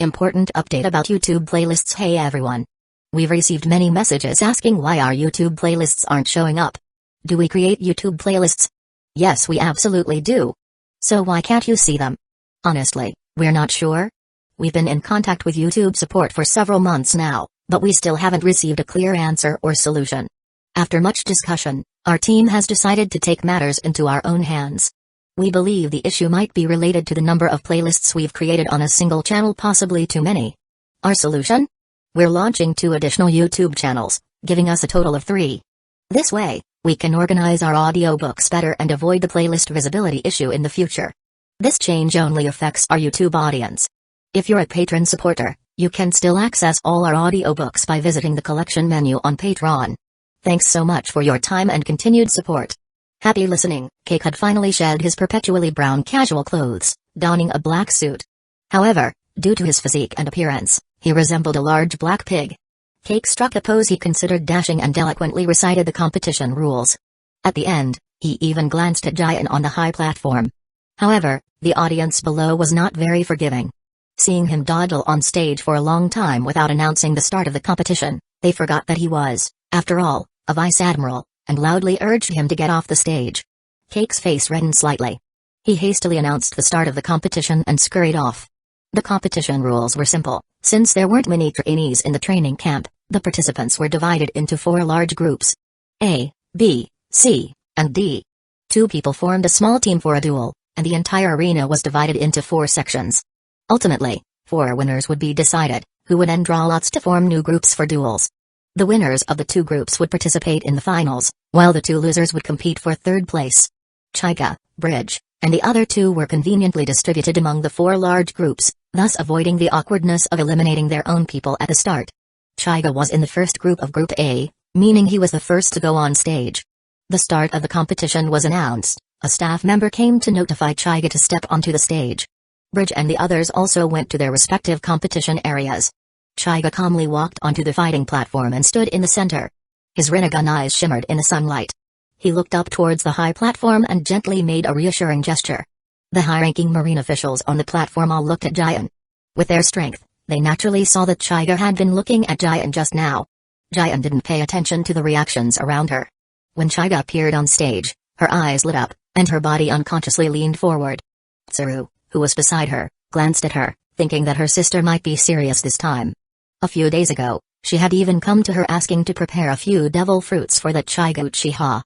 Important update about YouTube playlists. Hey everyone. We've received many messages asking why our YouTube playlists aren't showing up. Do we create YouTube playlists? Yes, we absolutely do. So why can't you see them? Honestly, we're not sure. We've been in contact with YouTube support for several months now, but we still haven't received a clear answer or solution. After much discussion, our team has decided to take matters into our own hands. We believe the issue might be related to the number of playlists we've created on a single channel, possibly too many. Our solution? We're launching 2 additional YouTube channels, giving us a total of 3. This way, we can organize our audiobooks better and avoid the playlist visibility issue in the future. This change only affects our YouTube audience. If you're a patron supporter, you can still access all our audiobooks by visiting the collection menu on Patreon. Thanks so much for your time and continued support. Happy listening. Cake had finally shed his perpetually brown casual clothes, donning a black suit. However, due to his physique and appearance, he resembled a large black pig. Cake struck a pose he considered dashing and eloquently recited the competition rules. At the end, he even glanced at Giant on the high platform. However, the audience below was not very forgiving. Seeing him dawdle on stage for a long time without announcing the start of the competition, they forgot that he was, after all, a vice admiral, and loudly urged him to get off the stage. Cake's face reddened slightly. He hastily announced the start of the competition and scurried off. The competition rules were simple. Since there weren't many trainees in the training camp, the participants were divided into 4 large groups: A, B, C, and D. 2 people formed a small team for a duel, and the entire arena was divided into 4 sections. Ultimately, 4 winners would be decided, who would then draw lots to form new groups for duels. The winners of the 2 groups would participate in the finals, while the 2 losers would compete for 3rd place. Hyuga, Bridge, and the other 2 were conveniently distributed among the 4 large groups, thus avoiding the awkwardness of eliminating their own people at the start. Hyuga was in the first group of Group A, meaning he was the first to go on stage. The start of the competition was announced. A staff member came to notify Hyuga to step onto the stage. Bridge and the others also went to their respective competition areas. Hyuga calmly walked onto the fighting platform and stood in the center. His Rinnegan eyes shimmered in the sunlight. He looked up towards the high platform and gently made a reassuring gesture. The high-ranking marine officials on the platform all looked at Giant. With their strength, they naturally saw that Hyuga had been looking at Giant just now. Giant didn't pay attention to the reactions around her. When Hyuga appeared on stage, her eyes lit up, and her body unconsciously leaned forward. Tsuru, who was beside her, glanced at her, thinking that her sister might be serious this time. A few days ago, she had even come to her asking to prepare a few devil fruits for that Hyuga Uchiha.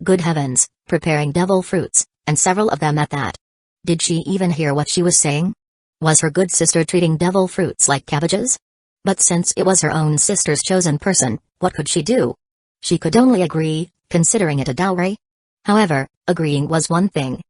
Good heavens, preparing devil fruits, and several of them at that. Did she even hear what she was saying? Was her good sister treating devil fruits like cabbages? But since it was her own sister's chosen person, what could she do? She could only agree, considering it a dowry. However, agreeing was one thing.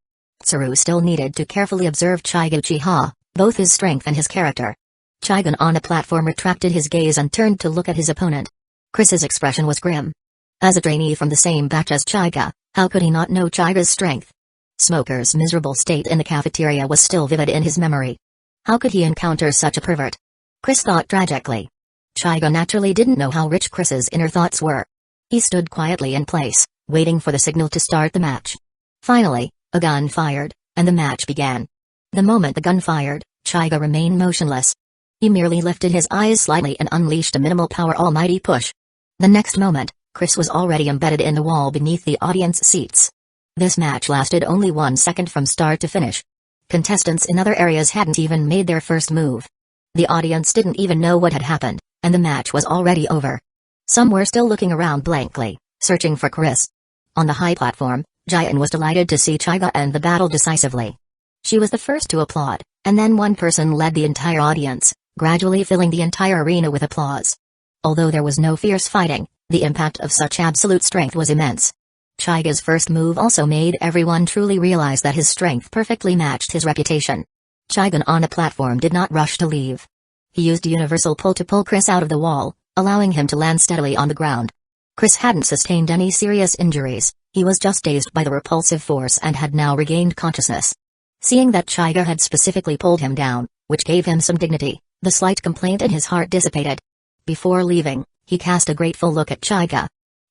Tsuru still needed to carefully observe Hyuga Uchiha, both his strength and his character. Hyuga on the platform retracted his gaze and turned to look at his opponent. Chris's expression was grim. As a trainee from the same batch as Hyuga, how could he not know Hyuga's strength? Smoker's miserable state in the cafeteria was still vivid in his memory. How could he encounter such a pervert? Chris thought tragically. Hyuga naturally didn't know how rich Chris's inner thoughts were. He stood quietly in place, waiting for the signal to start the match. Finally, a gun fired, and the match began. The moment the gun fired, Hyuga remained motionless. He merely lifted his eyes slightly and unleashed a minimal power almighty push. The next moment, Chris was already embedded in the wall beneath the audience seats. This match lasted only 1 second from start to finish. Contestants in other areas hadn't even made their first move. The audience didn't even know what had happened, and the match was already over. Some were still looking around blankly, searching for Chris. On the high platform, Giant was delighted to see Hyuga end the battle decisively. She was the first to applaud, and then one person led the entire audience, gradually filling the entire arena with applause. Although there was no fierce fighting, the impact of such absolute strength was immense. Hyuga's first move also made everyone truly realize that his strength perfectly matched his reputation. Hyuga on the platform did not rush to leave. He used universal pull to pull Chris out of the wall, allowing him to land steadily on the ground. Chris hadn't sustained any serious injuries, he was just dazed by the repulsive force and had now regained consciousness. Seeing that Hyuga had specifically pulled him down, which gave him some dignity, the slight complaint in his heart dissipated. Before leaving, he cast a grateful look at Hyuga.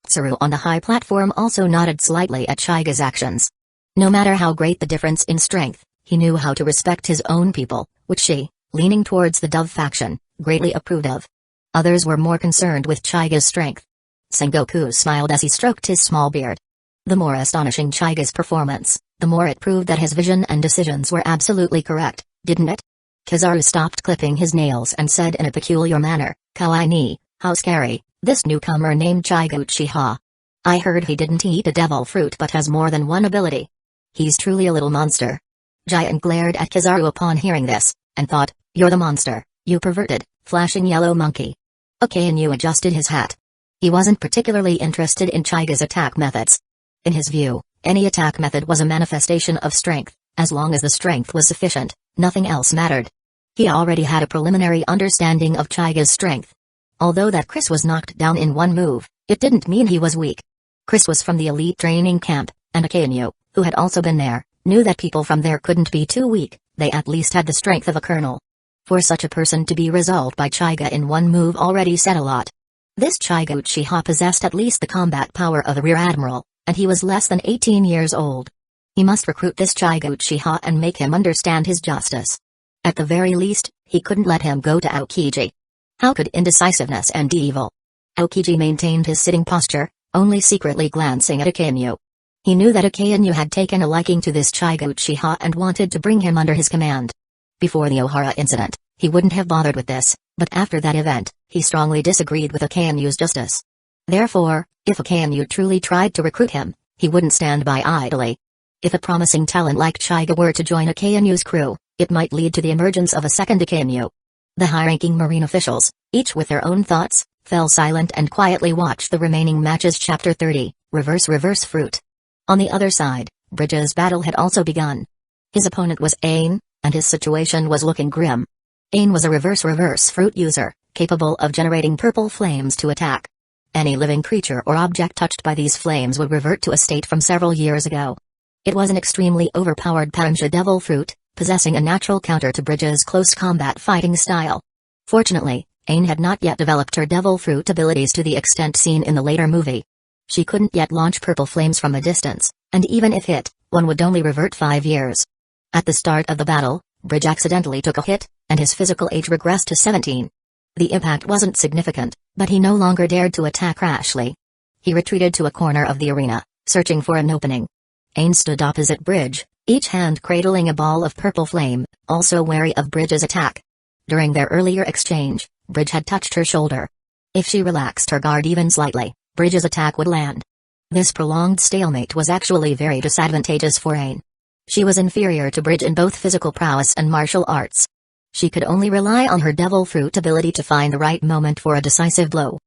Tsuru on the high platform also nodded slightly at Hyuga's actions. No matter how great the difference in strength, he knew how to respect his own people, which she, leaning towards the Dove faction, greatly approved of. Others were more concerned with Chaiga's strength. Sengoku smiled as he stroked his small beard. The more astonishing Chaiga's performance, the more it proved that his vision and decisions were absolutely correct, didn't it? Kizaru stopped clipping his nails and said in a peculiar manner, "Kawaii ni, how scary, this newcomer named Chaiga Uchiha. I heard he didn't eat a devil fruit but has more than one ability. He's truly a little monster." Giant glared at Kizaru upon hearing this, and thought, "You're the monster, you perverted, flashing yellow monkey." Akainu adjusted his hat. He wasn't particularly interested in Chaiga's attack methods. In his view, any attack method was a manifestation of strength. As long as the strength was sufficient, nothing else mattered. He already had a preliminary understanding of Chaiga's strength. Although that Chris was knocked down in one move, it didn't mean he was weak. Chris was from the elite training camp, and Akainu, who had also been there, knew that people from there couldn't be too weak, they at least had the strength of a colonel. For such a person to be resolved by Chaiga in one move already said a lot. This Chaiga Uchiha possessed at least the combat power of a rear admiral, and he was less than 18 years old. He must recruit this Chaiga Uchiha and make him understand his justice. At the very least, he couldn't let him go to Aokiji. How could indecisiveness end evil? Aokiji maintained his sitting posture, only secretly glancing at Akainu. He knew that Akainu had taken a liking to this Chaiga Uchiha and wanted to bring him under his command. Before the Ohara incident, he wouldn't have bothered with this, but after that event, he strongly disagreed with Akainu's justice. Therefore, if Akainu truly tried to recruit him, he wouldn't stand by idly. If a promising talent like Chaiga were to join Akainu's crew, it might lead to the emergence of a second Akainu. The high-ranking marine officials, each with their own thoughts, fell silent and quietly watched the remaining matches. Chapter 30, Reverse Fruit. On the other side, Bridge's battle had also begun. His opponent was Aizen, and his situation was looking grim. Aizen was a reverse fruit user, capable of generating purple flames to attack. Any living creature or object touched by these flames would revert to a state from several years ago. It was an extremely overpowered Panja devil fruit, possessing a natural counter to Bridge's close combat fighting style. Fortunately, Aizen had not yet developed her devil fruit abilities to the extent seen in the later movie. She couldn't yet launch purple flames from a distance, and even if hit, one would only revert 5 years. At the start of the battle, Bridge accidentally took a hit, and his physical age regressed to 17. The impact wasn't significant, but he no longer dared to attack rashly. He retreated to a corner of the arena, searching for an opening. Aizen stood opposite Bridge, each hand cradling a ball of purple flame, also wary of Bridge's attack. During their earlier exchange, Bridge had touched her shoulder. If she relaxed her guard even slightly, Bridge's attack would land. This prolonged stalemate was actually very disadvantageous for Aizen. She was inferior to Bridge in both physical prowess and martial arts. She could only rely on her devil fruit ability to find the right moment for a decisive blow.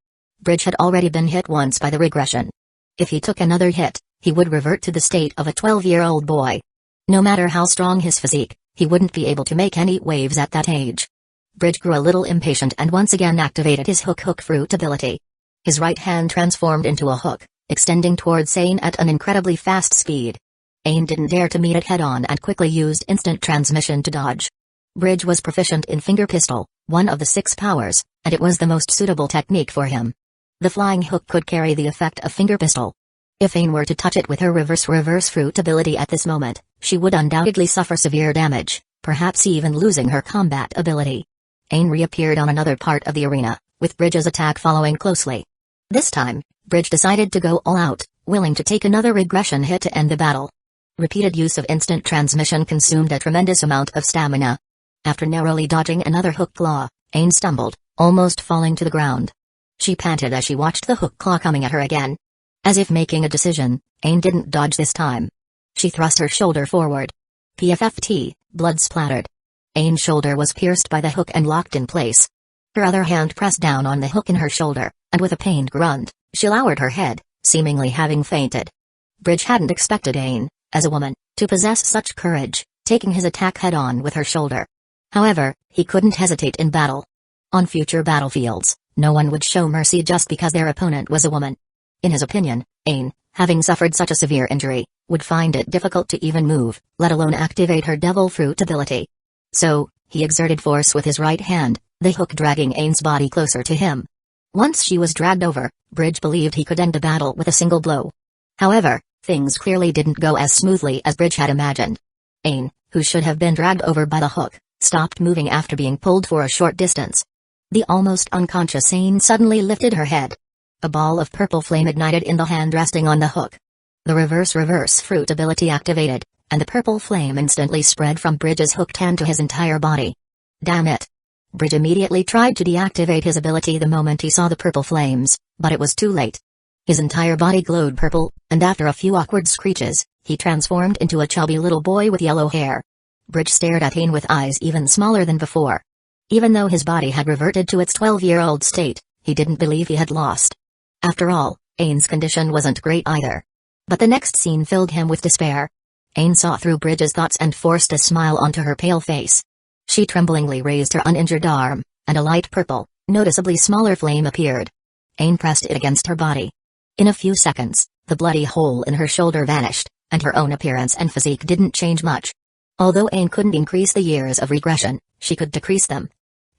Bridge had already been hit once by the regression. If he took another hit, he would revert to the state of a 12-year-old boy. No matter how strong his physique, he wouldn't be able to make any waves at that age. Bridge grew a little impatient and once again activated his hook fruit ability. His right hand transformed into a hook, extending towards Aizen at an incredibly fast speed. Aizen didn't dare to meet it head-on and quickly used instant transmission to dodge. Bridge was proficient in finger pistol, one of the 6 powers, and it was the most suitable technique for him. The flying hook could carry the effect of finger pistol. If Aizen were to touch it with her reverse fruit ability at this moment, she would undoubtedly suffer severe damage, perhaps even losing her combat ability. Aizen reappeared on another part of the arena, with Bridge's attack following closely. This time, Bridge decided to go all out, willing to take another regression hit to end the battle. Repeated use of instant transmission consumed a tremendous amount of stamina. After narrowly dodging another hook claw, Aizen stumbled, almost falling to the ground. She panted as she watched the hook claw coming at her again. As if making a decision, Aizen didn't dodge this time. She thrust her shoulder forward. PFFT, blood splattered. Aizen's shoulder was pierced by the hook and locked in place. Her other hand pressed down on the hook in her shoulder, and with a pained grunt, she lowered her head, seemingly having fainted. Bridge hadn't expected Aizen, as a woman, to possess such courage, taking his attack head-on with her shoulder. However, he couldn't hesitate in battle. On future battlefields, no one would show mercy just because their opponent was a woman. In his opinion, Aizen, having suffered such a severe injury, would find it difficult to even move, let alone activate her devil fruit ability. So, he exerted force with his right hand, the hook dragging Aizen's body closer to him. Once she was dragged over, Bridge believed he could end the battle with a single blow. However, things clearly didn't go as smoothly as Bridge had imagined. Aizen, who should have been dragged over by the hook, stopped moving after being pulled for a short distance. The almost unconscious Ain suddenly lifted her head. A ball of purple flame ignited in the hand resting on the hook. The reverse fruit ability activated, and the purple flame instantly spread from Bridge's hooked hand to his entire body. Damn it! Bridge immediately tried to deactivate his ability the moment he saw the purple flames, but it was too late. His entire body glowed purple, and after a few awkward screeches, he transformed into a chubby little boy with yellow hair. Bridge stared at Ain with eyes even smaller than before. Even though his body had reverted to its 12-year-old state, he didn't believe he had lost. After all, Ain's condition wasn't great either. But the next scene filled him with despair. Ain saw through Bridge's thoughts and forced a smile onto her pale face. She tremblingly raised her uninjured arm, and a light purple, noticeably smaller flame appeared. Ain pressed it against her body. In a few seconds, the bloody hole in her shoulder vanished, and her own appearance and physique didn't change much. Although Ain couldn't increase the years of regression, she could decrease them.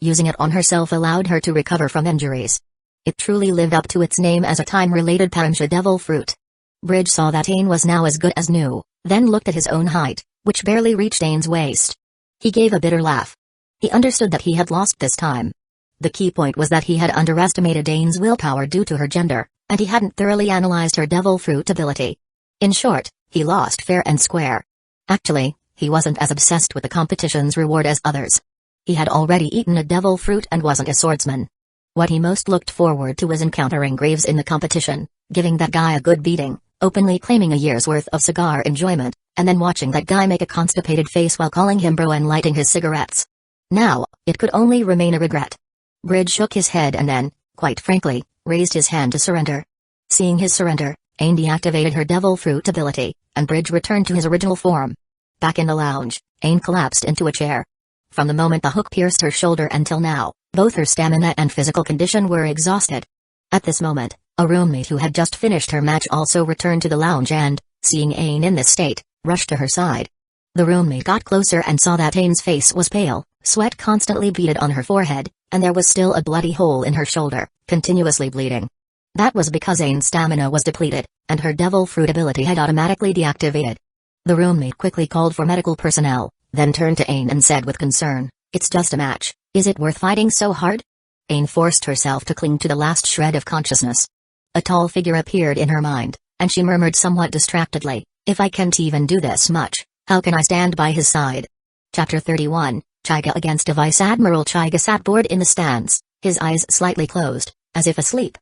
Using it on herself allowed her to recover from injuries. It truly lived up to its name as a time-related Paramsha devil fruit. Bridge saw that Ain was now as good as new, then looked at his own height, which barely reached Ain's waist. He gave a bitter laugh. He understood that he had lost this time. The key point was that he had underestimated Ain's willpower due to her gender, and he hadn't thoroughly analyzed her devil fruit ability. In short, he lost fair and square. Actually, he wasn't as obsessed with the competition's reward as others. He had already eaten a devil fruit and wasn't a swordsman. What he most looked forward to was encountering Graves in the competition, giving that guy a good beating, openly claiming a year's worth of cigar enjoyment, and then watching that guy make a constipated face while calling him bro and lighting his cigarettes. Now, it could only remain a regret. Bridge shook his head and then, quite frankly, raised his hand to surrender. Seeing his surrender, Ain deactivated her devil fruit ability, and Bridge returned to his original form. Back in the lounge, Ain collapsed into a chair. From the moment the hook pierced her shoulder until now, both her stamina and physical condition were exhausted. At this moment, a roommate who had just finished her match also returned to the lounge and, seeing Ain in this state, rushed to her side. The roommate got closer and saw that Ain's face was pale, sweat constantly beaded on her forehead, and there was still a bloody hole in her shoulder, continuously bleeding. That was because Ain's stamina was depleted, and her devil fruit ability had automatically deactivated. The roommate quickly called for medical personnel, then turned to Ain and said with concern, "It's just a match, is it worth fighting so hard?" Ain forced herself to cling to the last shred of consciousness. A tall figure appeared in her mind, and she murmured somewhat distractedly, "If I can't even do this much, how can I stand by his side?" Chapter 31, Hyuga against a Vice Admiral. Hyuga sat bored in the stands, his eyes slightly closed, as if asleep.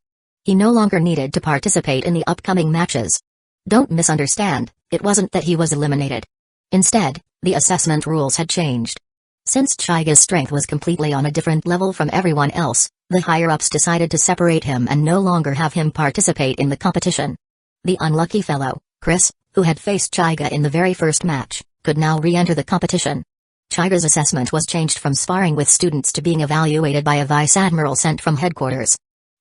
He no longer needed to participate in the upcoming matches. Don't misunderstand, it wasn't that he was eliminated. Instead, the assessment rules had changed. Since Hyuga's strength was completely on a different level from everyone else, the higher-ups decided to separate him and no longer have him participate in the competition. The unlucky fellow, Chris, who had faced Hyuga in the very first match, could now re-enter the competition. Hyuga's assessment was changed from sparring with students to being evaluated by a vice admiral sent from headquarters.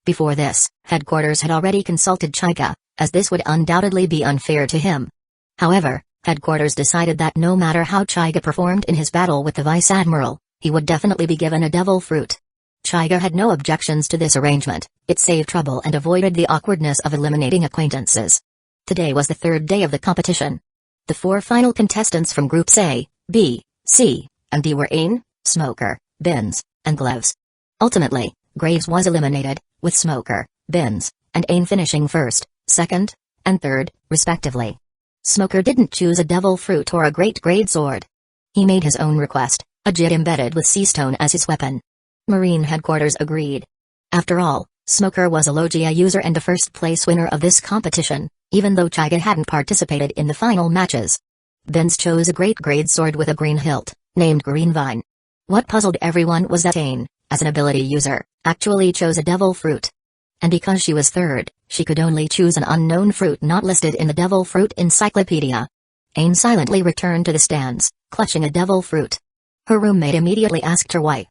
Before this, headquarters had already consulted Hyuga, as this would undoubtedly be unfair to him. However, headquarters decided that no matter how Hyuga performed in his battle with the vice admiral, he would definitely be given a devil fruit. Hyuga had no objections to this arrangement. It saved trouble and avoided the awkwardness of eliminating acquaintances. Today was the third day of the competition. The four final contestants from Groups A, B, C, and D were Ain, Smoker, Bins, and Gloves. Ultimately, Graves was eliminated, with Smoker, Bins, and Ain finishing first, second, and third, respectively. Smoker didn't choose a devil fruit or a great grade sword. He made his own request, a jit embedded with sea stone as his weapon. Marine headquarters agreed. After all, Smoker was a Logia user and a first-place winner of this competition, even though Hyuga hadn't participated in the final matches. Bins chose a great grade sword with a green hilt, named Green Vine. What puzzled everyone was that Ain, as an ability user, actually chose a devil fruit. And because she was third, she could only choose an unknown fruit not listed in the devil fruit encyclopedia. Ain silently returned to the stands, clutching a devil fruit. Her roommate immediately asked her why.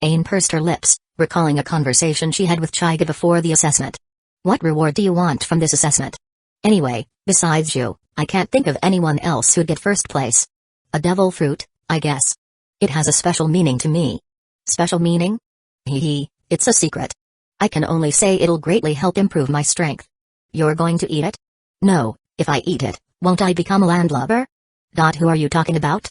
Ain pursed her lips, recalling a conversation she had with Hyuga before the assessment. "What reward do you want from this assessment? Anyway, besides you, I can't think of anyone else who'd get first place." "A devil fruit, I guess. It has a special meaning to me." "Special meaning?" "Hee, it's a secret. I can only say it'll greatly help improve my strength." "You're going to eat it?" "No, if I eat it, won't I become a landlubber?" "Who are you talking about?"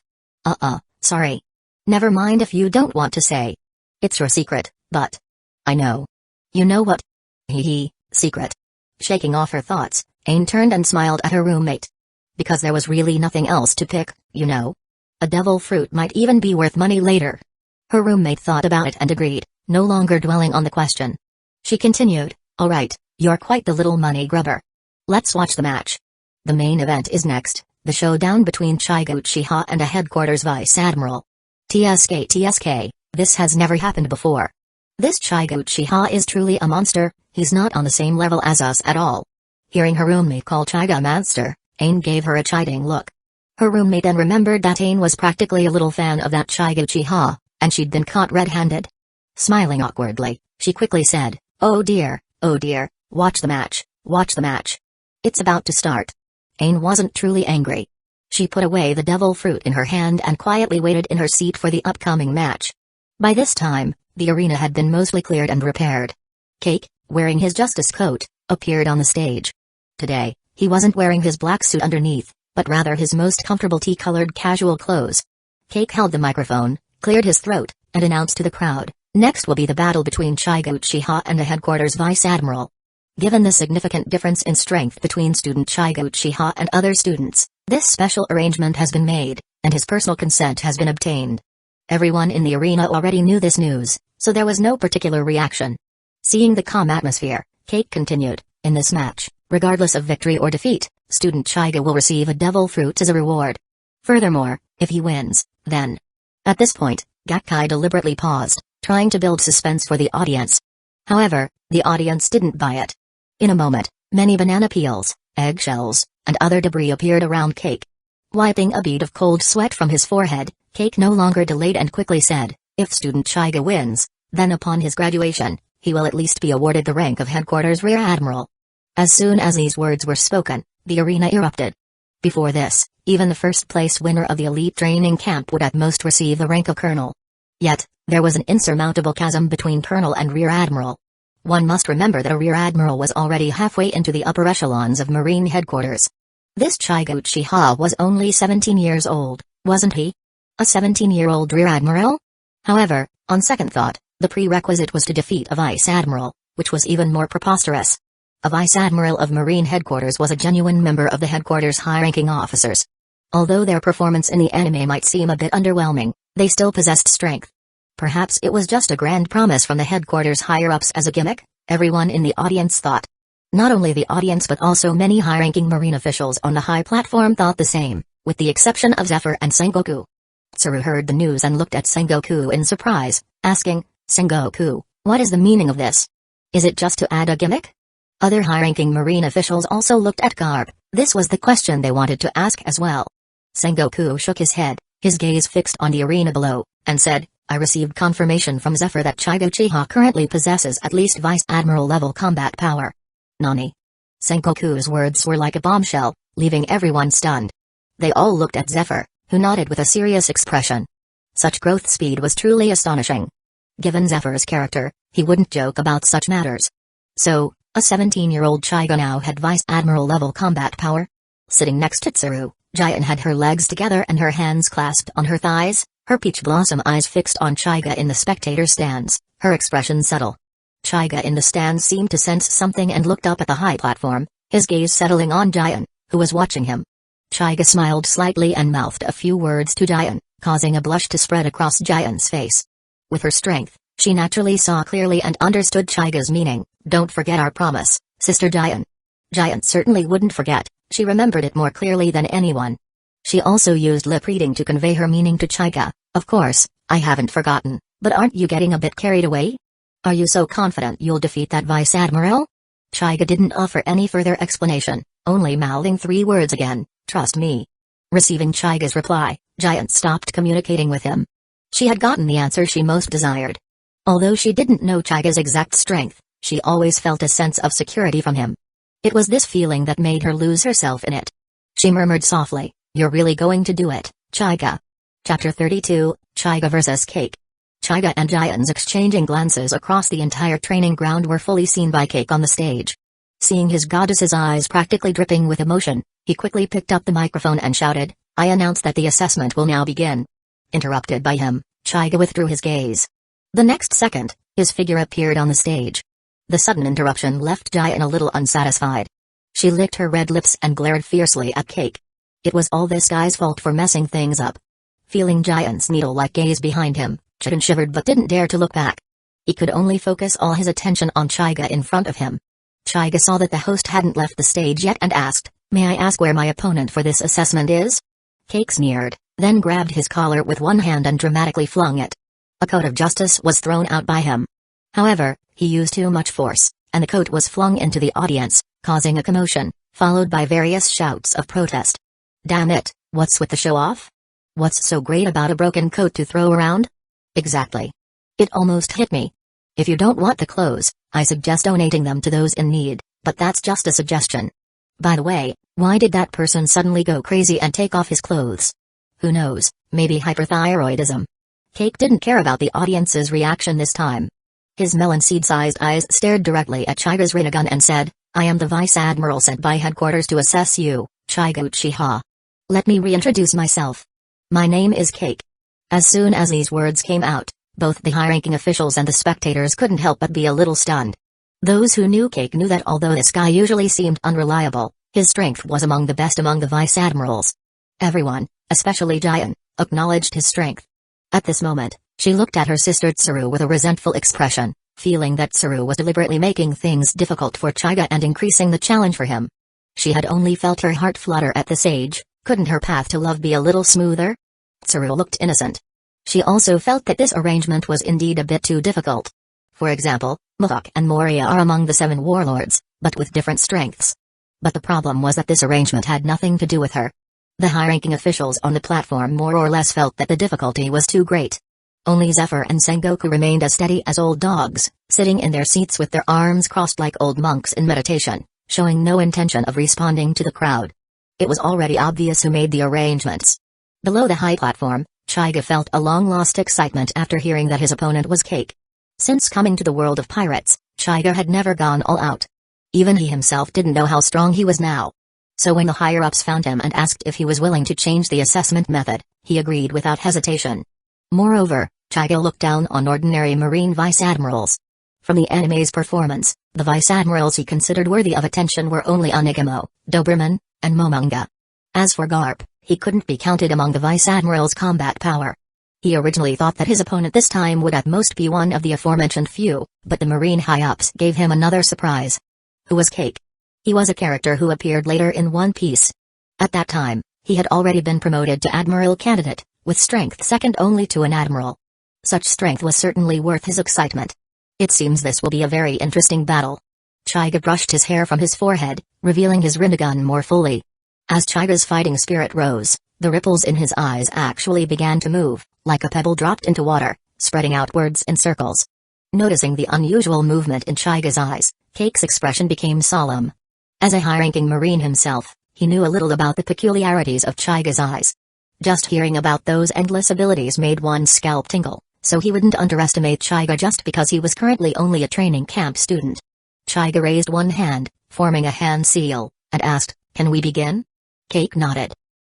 Sorry. Never mind if you don't want to say. It's your secret, but I know. You know what? Hee, secret. Shaking off her thoughts, Ain turned and smiled at her roommate. Because there was really nothing else to pick, you know. A devil fruit might even be worth money later. Her roommate thought about it and agreed, no longer dwelling on the question. She continued, alright, you're quite the little money grubber. Let's watch the match. The main event is next, the showdown between Chiga Uchiha and a headquarters vice admiral. TSK, this has never happened before. This Chiga Uchiha is truly a monster, he's not on the same level as us at all. Hearing her roommate call Chiga monster, Ain gave her a chiding look. Her roommate then remembered that Ain was practically a little fan of that Chiga Uchiha, and she'd been caught red-handed. Smiling awkwardly, she quickly said, oh dear, watch the match, watch the match. It's about to start. Ain wasn't truly angry. She put away the devil fruit in her hand and quietly waited in her seat for the upcoming match. By this time, the arena had been mostly cleared and repaired. Cake, wearing his justice coat, appeared on the stage. Today, he wasn't wearing his black suit underneath, but rather his most comfortable tea-colored casual clothes. Cake held the microphone, cleared his throat, and announced to the crowd, next will be the battle between Chiga Uchiha and the headquarters vice admiral. Given the significant difference in strength between student Chiga Uchiha and other students, this special arrangement has been made, and his personal consent has been obtained. Everyone in the arena already knew this news, so there was no particular reaction. Seeing the calm atmosphere, Cake continued, in this match, regardless of victory or defeat, student Chiga will receive a devil fruit as a reward. Furthermore, if he wins, then... At this point, Gakkai deliberately paused, trying to build suspense for the audience. However, the audience didn't buy it. In a moment, many banana peels, eggshells, and other debris appeared around Cake. Wiping a bead of cold sweat from his forehead, Cake no longer delayed and quickly said, if student Chiga wins, then upon his graduation, he will at least be awarded the rank of headquarters rear admiral. As soon as these words were spoken, the arena erupted. Before this, even the first-place winner of the elite training camp would at most receive the rank of colonel. Yet, there was an insurmountable chasm between colonel and rear admiral. One must remember that a rear admiral was already halfway into the upper echelons of marine headquarters. This Chiga Uchiha was only 17 years old, wasn't he? A 17-year-old rear admiral? However, on second thought, the prerequisite was to defeat a vice admiral, which was even more preposterous. A vice admiral of marine headquarters was a genuine member of the headquarters high-ranking officers. Although their performance in the anime might seem a bit underwhelming, they still possessed strength. Perhaps it was just a grand promise from the headquarters higher-ups as a gimmick, everyone in the audience thought. Not only the audience but also many high-ranking marine officials on the high platform thought the same, with the exception of Zephyr and Sengoku. Tsuru heard the news and looked at Sengoku in surprise, asking, Sengoku, what is the meaning of this? Is it just to add a gimmick? Other high-ranking marine officials also looked at Garb. This was the question they wanted to ask as well. Sengoku shook his head, his gaze fixed on the arena below, and said, I received confirmation from Zephyr that Chiga Uchiha currently possesses at least Vice Admiral level combat power. Nani? Sengoku's words were like a bombshell, leaving everyone stunned. They all looked at Zephyr, who nodded with a serious expression. Such growth speed was truly astonishing. Given Zephyr's character, he wouldn't joke about such matters. So, a 17-year-old Chiga now had Vice Admiral level combat power? Sitting next to Tsuru, Jian had her legs together and her hands clasped on her thighs, her peach blossom eyes fixed on Chiga in the spectator stands, her expression subtle. Chiga in the stands seemed to sense something and looked up at the high platform, his gaze settling on Jian, who was watching him. Chiga smiled slightly and mouthed a few words to Jian, causing a blush to spread across Jian's face. With her strength, she naturally saw clearly and understood Chiga's meaning. Don't forget our promise, Sister Jian. Jian certainly wouldn't forget, she remembered it more clearly than anyone. She also used lip reading to convey her meaning to Chiga. Of course, I haven't forgotten, but aren't you getting a bit carried away? Are you so confident you'll defeat that Vice Admiral? Chiga didn't offer any further explanation, only mouthing 3 words again, trust me. Receiving Chiga's reply, Jian stopped communicating with him. She had gotten the answer she most desired. Although she didn't know Chiga's exact strength, she always felt a sense of security from him. It was this feeling that made her lose herself in it. She murmured softly, you're really going to do it, Chiga. Chapter 32, Chiga vs. Cake. Chiga and Jian's exchanging glances across the entire training ground were fully seen by Cake on the stage. Seeing his goddess's eyes practically dripping with emotion, he quickly picked up the microphone and shouted, I announce that the assessment will now begin. Interrupted by him, Hyuga withdrew his gaze. The next second, his figure appeared on the stage. The sudden interruption left Giant a little unsatisfied. She licked her red lips and glared fiercely at Cake. It was all this guy's fault for messing things up. Feeling Giant's needle-like gaze behind him, Chicken shivered but didn't dare to look back. He could only focus all his attention on Hyuga in front of him. Hyuga saw that the host hadn't left the stage yet and asked, "May I ask where my opponent for this assessment is?" Cake sneered, then grabbed his collar with one hand and dramatically flung it. A coat of justice was thrown out by him. However, he used too much force, and the coat was flung into the audience, causing a commotion, followed by various shouts of protest. "Damn it, what's with the show-off? What's so great about a broken coat to throw around?" "Exactly. It almost hit me. If you don't want the clothes, I suggest donating them to those in need, but that's just a suggestion. By the way, why did that person suddenly go crazy and take off his clothes? Who knows, maybe hyperthyroidism." Cake didn't care about the audience's reaction this time. His melon seed-sized eyes stared directly at Hyuga's Rinnegan and said, "I am the Vice Admiral sent by headquarters to assess you, Hyuga Uchiha. Let me reintroduce myself. My name is Cake." As soon as these words came out, both the high-ranking officials and the spectators couldn't help but be a little stunned. Those who knew Cake knew that although this guy usually seemed unreliable, his strength was among the best among the Vice Admirals. Everyone, especially Giant, acknowledged his strength. At this moment, she looked at her sister Tsuru with a resentful expression, feeling that Tsuru was deliberately making things difficult for Hyuga and increasing the challenge for him. She had only felt her heart flutter at the sage. Couldn't her path to love be a little smoother? Tsuru looked innocent. She also felt that this arrangement was indeed a bit too difficult. For example, Mihawk and Moria are among the 7 warlords, but with different strengths. But the problem was that this arrangement had nothing to do with her. The high-ranking officials on the platform more or less felt that the difficulty was too great. Only Zephyr and Sengoku remained as steady as old dogs, sitting in their seats with their arms crossed like old monks in meditation, showing no intention of responding to the crowd. It was already obvious who made the arrangements. Below the high platform, Hyuga felt a long-lost excitement after hearing that his opponent was Cake. Since coming to the world of pirates, Hyuga had never gone all out. Even he himself didn't know how strong he was now. So when the higher-ups found him and asked if he was willing to change the assessment method, he agreed without hesitation. Moreover, Hyuga looked down on ordinary marine vice admirals. From the anime's performance, the vice admirals he considered worthy of attention were only Onigamo, Doberman, and Momonga. As for Garp, he couldn't be counted among the vice admiral's combat power. He originally thought that his opponent this time would at most be one of the aforementioned few, but the marine high-ups gave him another surprise. Who was Cake? He was a character who appeared later in One Piece. At that time, he had already been promoted to admiral candidate, with strength second only to an admiral. Such strength was certainly worth his excitement. It seems this will be a very interesting battle. Hyuga brushed his hair from his forehead, revealing his Rinnegan more fully. As Hyuga's fighting spirit rose, the ripples in his eyes actually began to move, like a pebble dropped into water, spreading outwards in circles. Noticing the unusual movement in Hyuga's eyes, Cake's expression became solemn. As a high-ranking marine himself, he knew a little about the peculiarities of Hyuga's eyes. Just hearing about those endless abilities made one's scalp tingle, so he wouldn't underestimate Hyuga just because he was currently only a training camp student. Hyuga raised one hand, forming a hand seal, and asked, "Can we begin?" Cake nodded.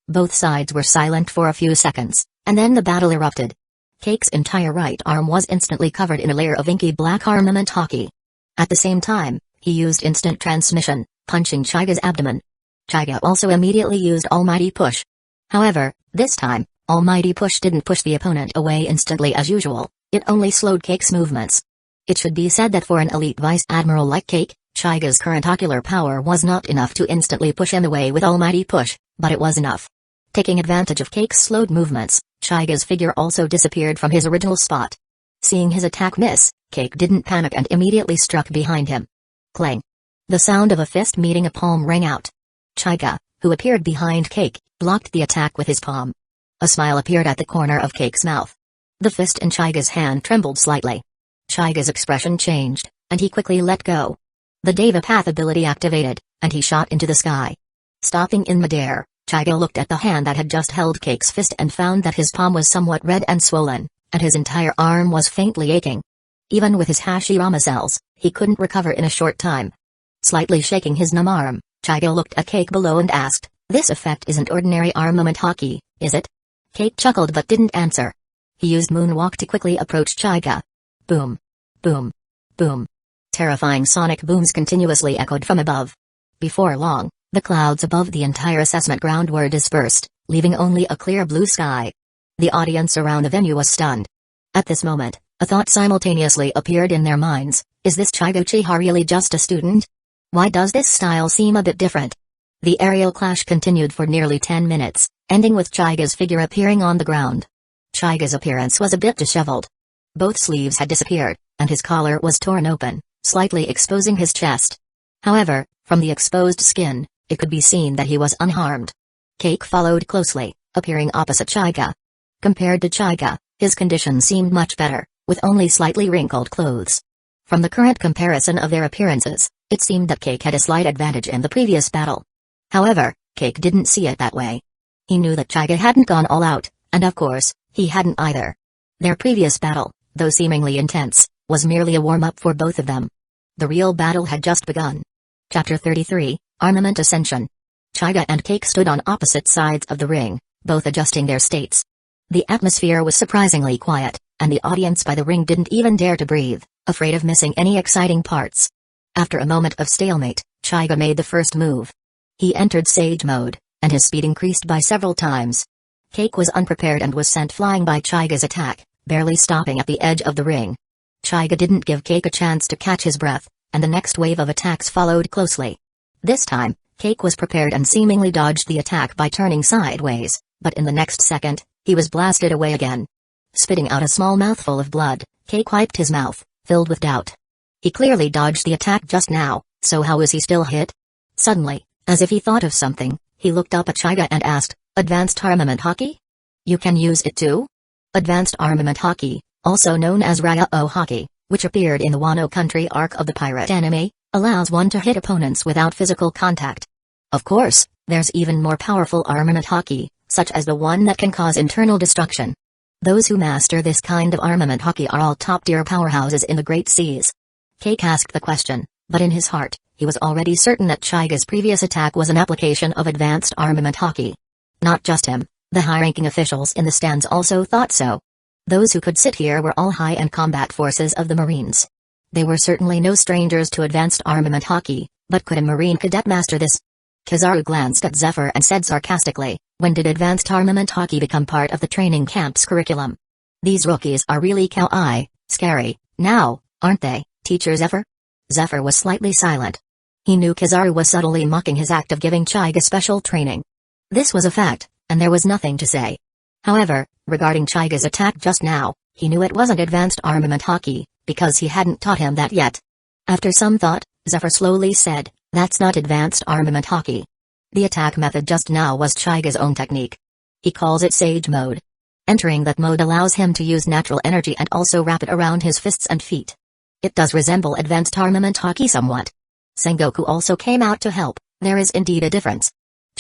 Both sides were silent for a few seconds, and then the battle erupted. Cake's entire right arm was instantly covered in a layer of inky black armament hockey. At the same time, he used instant transmission, punching Hyuga's abdomen. Hyuga also immediately used Almighty Push. However, this time, Almighty Push didn't push the opponent away instantly as usual, it only slowed Cake's movements. It should be said that for an elite vice admiral like Cake, Hyuga's current ocular power was not enough to instantly push him away with Almighty Push, but it was enough. Taking advantage of Cake's slowed movements, Hyuga's figure also disappeared from his original spot. Seeing his attack miss, Cake didn't panic and immediately struck behind him. Clang! The sound of a fist meeting a palm rang out. Hyuga, who appeared behind Cake, blocked the attack with his palm. A smile appeared at the corner of Cake's mouth. The fist in Hyuga's hand trembled slightly. Hyuga's expression changed, and he quickly let go. The Deva Path ability activated, and he shot into the sky. Stopping in midair, Hyuga looked at the hand that had just held Cake's fist and found that his palm was somewhat red and swollen, and his entire arm was faintly aching. Even with his Hashirama cells, he couldn't recover in a short time. Slightly shaking his numb arm, Hyuga looked at Cake below and asked, "This effect isn't ordinary armament hockey, is it?" Cake chuckled but didn't answer. He used Moonwalk to quickly approach Hyuga. Boom. Boom. Boom. Terrifying sonic booms continuously echoed from above. Before long, the clouds above the entire assessment ground were dispersed, leaving only a clear blue sky. The audience around the venue was stunned. At this moment, a thought simultaneously appeared in their minds: is this Uchiha really just a student? Why does this style seem a bit different? The aerial clash continued for nearly 10 minutes, ending with Hyuga's figure appearing on the ground. Hyuga's appearance was a bit disheveled. Both sleeves had disappeared, and his collar was torn open, slightly exposing his chest. However, from the exposed skin, it could be seen that he was unharmed. Cake followed closely, appearing opposite Hyuga. Compared to Hyuga, his condition seemed much better, with only slightly wrinkled clothes. From the current comparison of their appearances, it seemed that Cake had a slight advantage in the previous battle. However, Cake didn't see it that way. He knew that Hyuga hadn't gone all out, and of course, he hadn't either. Their previous battle, though seemingly intense, was merely a warm-up for both of them. The real battle had just begun. Chapter 33, Armament Ascension. Hyuga and Cake stood on opposite sides of the ring, both adjusting their states. The atmosphere was surprisingly quiet, and the audience by the ring didn't even dare to breathe, afraid of missing any exciting parts. After a moment of stalemate, Hyuga made the first move. He entered Sage mode, and his speed increased by several times. Cake was unprepared and was sent flying by Hyuga's attack, barely stopping at the edge of the ring. Hyuga didn't give Cake a chance to catch his breath, and the next wave of attacks followed closely. This time, Cake was prepared and seemingly dodged the attack by turning sideways, but in the next second, he was blasted away again. Spitting out a small mouthful of blood, Cake wiped his mouth, filled with doubt. He clearly dodged the attack just now, so how was he still hit? Suddenly, as if he thought of something, he looked up at Hyuga and asked, "Advanced Armament Haki? You can use it too?" Advanced Armament Haki, also known as Ryao Haki, which appeared in the Wano Country arc of the pirate anime, allows one to hit opponents without physical contact. Of course, there's even more powerful armament Haki, such as the one that can cause internal destruction. Those who master this kind of armament Haki are all top-tier powerhouses in the Great Seas. Cake asked the question, but in his heart, he was already certain that Hyuga's previous attack was an application of advanced armament Haki. Not just him, the high-ranking officials in the stands also thought so. Those who could sit here were all high-end combat forces of the Marines. They were certainly no strangers to advanced armament Haki, but could a Marine cadet master this? Kizaru glanced at Zephyr and said sarcastically, "When did advanced armament Haki become part of the training camp's curriculum? These rookies are really scary, now, aren't they, Teacher Zephyr?" Zephyr was slightly silent. He knew Kizaru was subtly mocking his act of giving Hyuga special training. This was a fact, and there was nothing to say. However, regarding Hyuga's attack just now, he knew it wasn't advanced armament Haki, because he hadn't taught him that yet. After some thought, Zephyr slowly said, "That's not advanced armament Haki. The attack method just now was Hyuga's own technique. He calls it Sage mode. Entering that mode allows him to use natural energy and also wrap it around his fists and feet. It does resemble advanced armament Haki somewhat." Sengoku also came out to help. There is indeed a difference.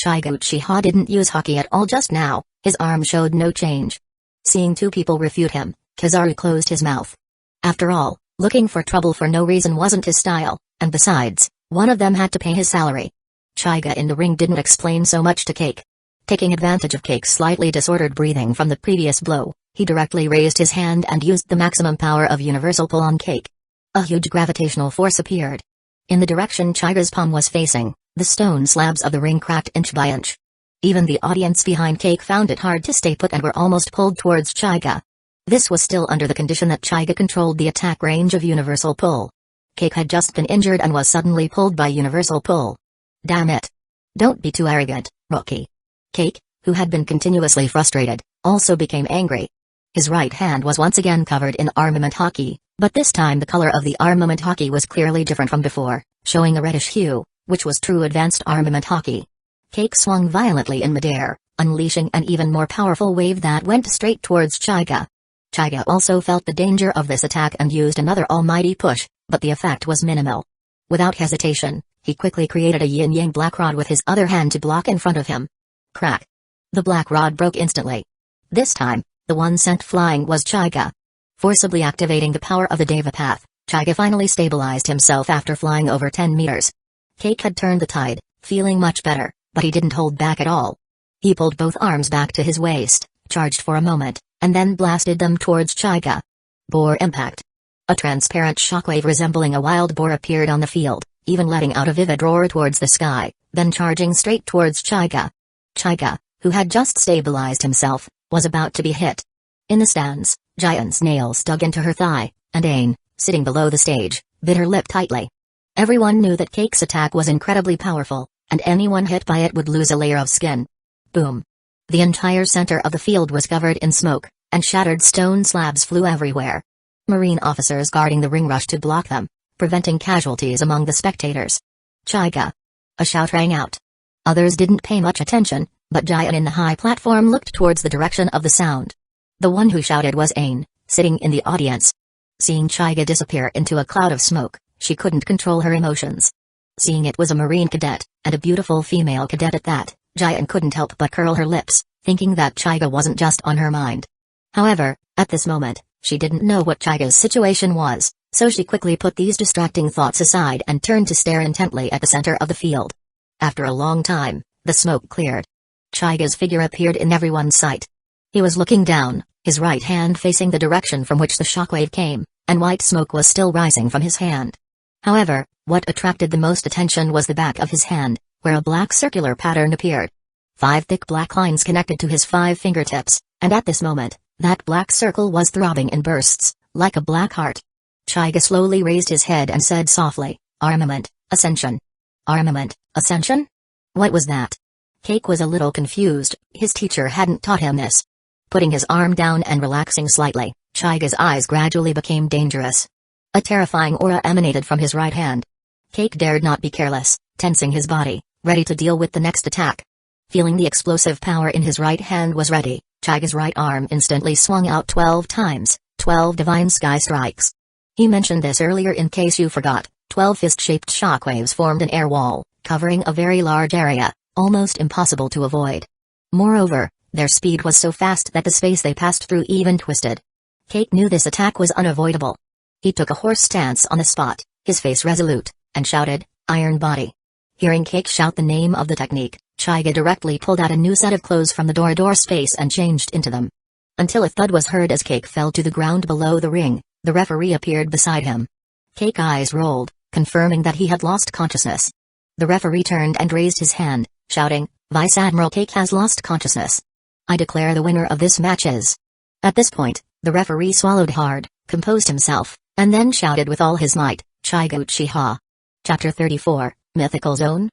Hyuga Uchiha didn't use Haki at all just now, his arm showed no change. Seeing two people refute him, Kizaru closed his mouth. After all, looking for trouble for no reason wasn't his style, and besides, one of them had to pay his salary. Hyuga in the ring didn't explain so much to Cake. Taking advantage of Cake's slightly disordered breathing from the previous blow, he directly raised his hand and used the maximum power of universal pull on Cake. A huge gravitational force appeared. In the direction Hyuga's palm was facing, the stone slabs of the ring cracked inch by inch. Even the audience behind Cake found it hard to stay put and were almost pulled towards Hyuga. This was still under the condition that Hyuga controlled the attack range of universal pull. Cake had just been injured and was suddenly pulled by universal pull. Damn it. Don't be too arrogant, rookie. Cake, who had been continuously frustrated, also became angry. His right hand was once again covered in armament Haki, but this time the color of the armament Haki was clearly different from before, showing a reddish hue, which was true advanced armament Haki. Cake swung violently in midair, unleashing an even more powerful wave that went straight towards Hyuga. Hyuga also felt the danger of this attack and used another almighty push, but the effect was minimal. Without hesitation, he quickly created a yin-yang black rod with his other hand to block in front of him. Crack! The black rod broke instantly. This time, the one sent flying was Hyuga. Forcibly activating the power of the Deva Path, Hyuga finally stabilized himself after flying over 10 meters. Cake had turned the tide, feeling much better, but he didn't hold back at all. He pulled both arms back to his waist, charged for a moment, and then blasted them towards Hyuga. Boar impact. A transparent shockwave resembling a wild boar appeared on the field, even letting out a vivid roar towards the sky, then charging straight towards Hyuga. Hyuga, who had just stabilized himself, was about to be hit. In the stands, Giant's nails dug into her thigh, and Ain, sitting below the stage, bit her lip tightly. Everyone knew that Cake's attack was incredibly powerful, and anyone hit by it would lose a layer of skin. Boom. The entire center of the field was covered in smoke, and shattered stone slabs flew everywhere. Marine officers guarding the ring rushed to block them, preventing casualties among the spectators. Hyuga. A shout rang out. Others didn't pay much attention, but Giant in the high platform looked towards the direction of the sound. The one who shouted was Ain, sitting in the audience. Seeing Hyuga disappear into a cloud of smoke, she couldn't control her emotions. Seeing it was a Marine cadet, and a beautiful female cadet at that, Giant couldn't help but curl her lips, thinking that Hyuga wasn't just on her mind. However, at this moment, she didn't know what Hyuga's situation was, so she quickly put these distracting thoughts aside and turned to stare intently at the center of the field. After a long time, the smoke cleared. Hyuga's figure appeared in everyone's sight. He was looking down, his right hand facing the direction from which the shockwave came, and white smoke was still rising from his hand. However, what attracted the most attention was the back of his hand, where a black circular pattern appeared. 5 thick black lines connected to his 5 fingertips, and at this moment, that black circle was throbbing in bursts, like a black heart. Hyuga slowly raised his head and said softly, "Armament, Ascension." Armament, Ascension? What was that? Cake was a little confused, his teacher hadn't taught him this. Putting his arm down and relaxing slightly, Hyuga's eyes gradually became dangerous. A terrifying aura emanated from his right hand. Cake dared not be careless, tensing his body, ready to deal with the next attack. Feeling the explosive power in his right hand was ready, Hyuga's right arm instantly swung out 12 times, 12 divine sky strikes. He mentioned this earlier in case you forgot. 12 fist-shaped shockwaves formed an air wall, covering a very large area, almost impossible to avoid. Moreover, their speed was so fast that the space they passed through even twisted. Cake knew this attack was unavoidable. He took a horse stance on the spot, his face resolute, and shouted, "Iron Body." Hearing Cake shout the name of the technique, Hyuga directly pulled out a new set of clothes from the door space and changed into them. Until a thud was heard as Cake fell to the ground below the ring, the referee appeared beside him. Cake's eyes rolled, confirming that he had lost consciousness. The referee turned and raised his hand, shouting, "Vice Admiral Cake has lost consciousness. I declare the winner of this match is..." At this point, the referee swallowed hard, composed himself, and then shouted with all his might, "Hyuga Uchiha." Chapter 34, Mythical Zone?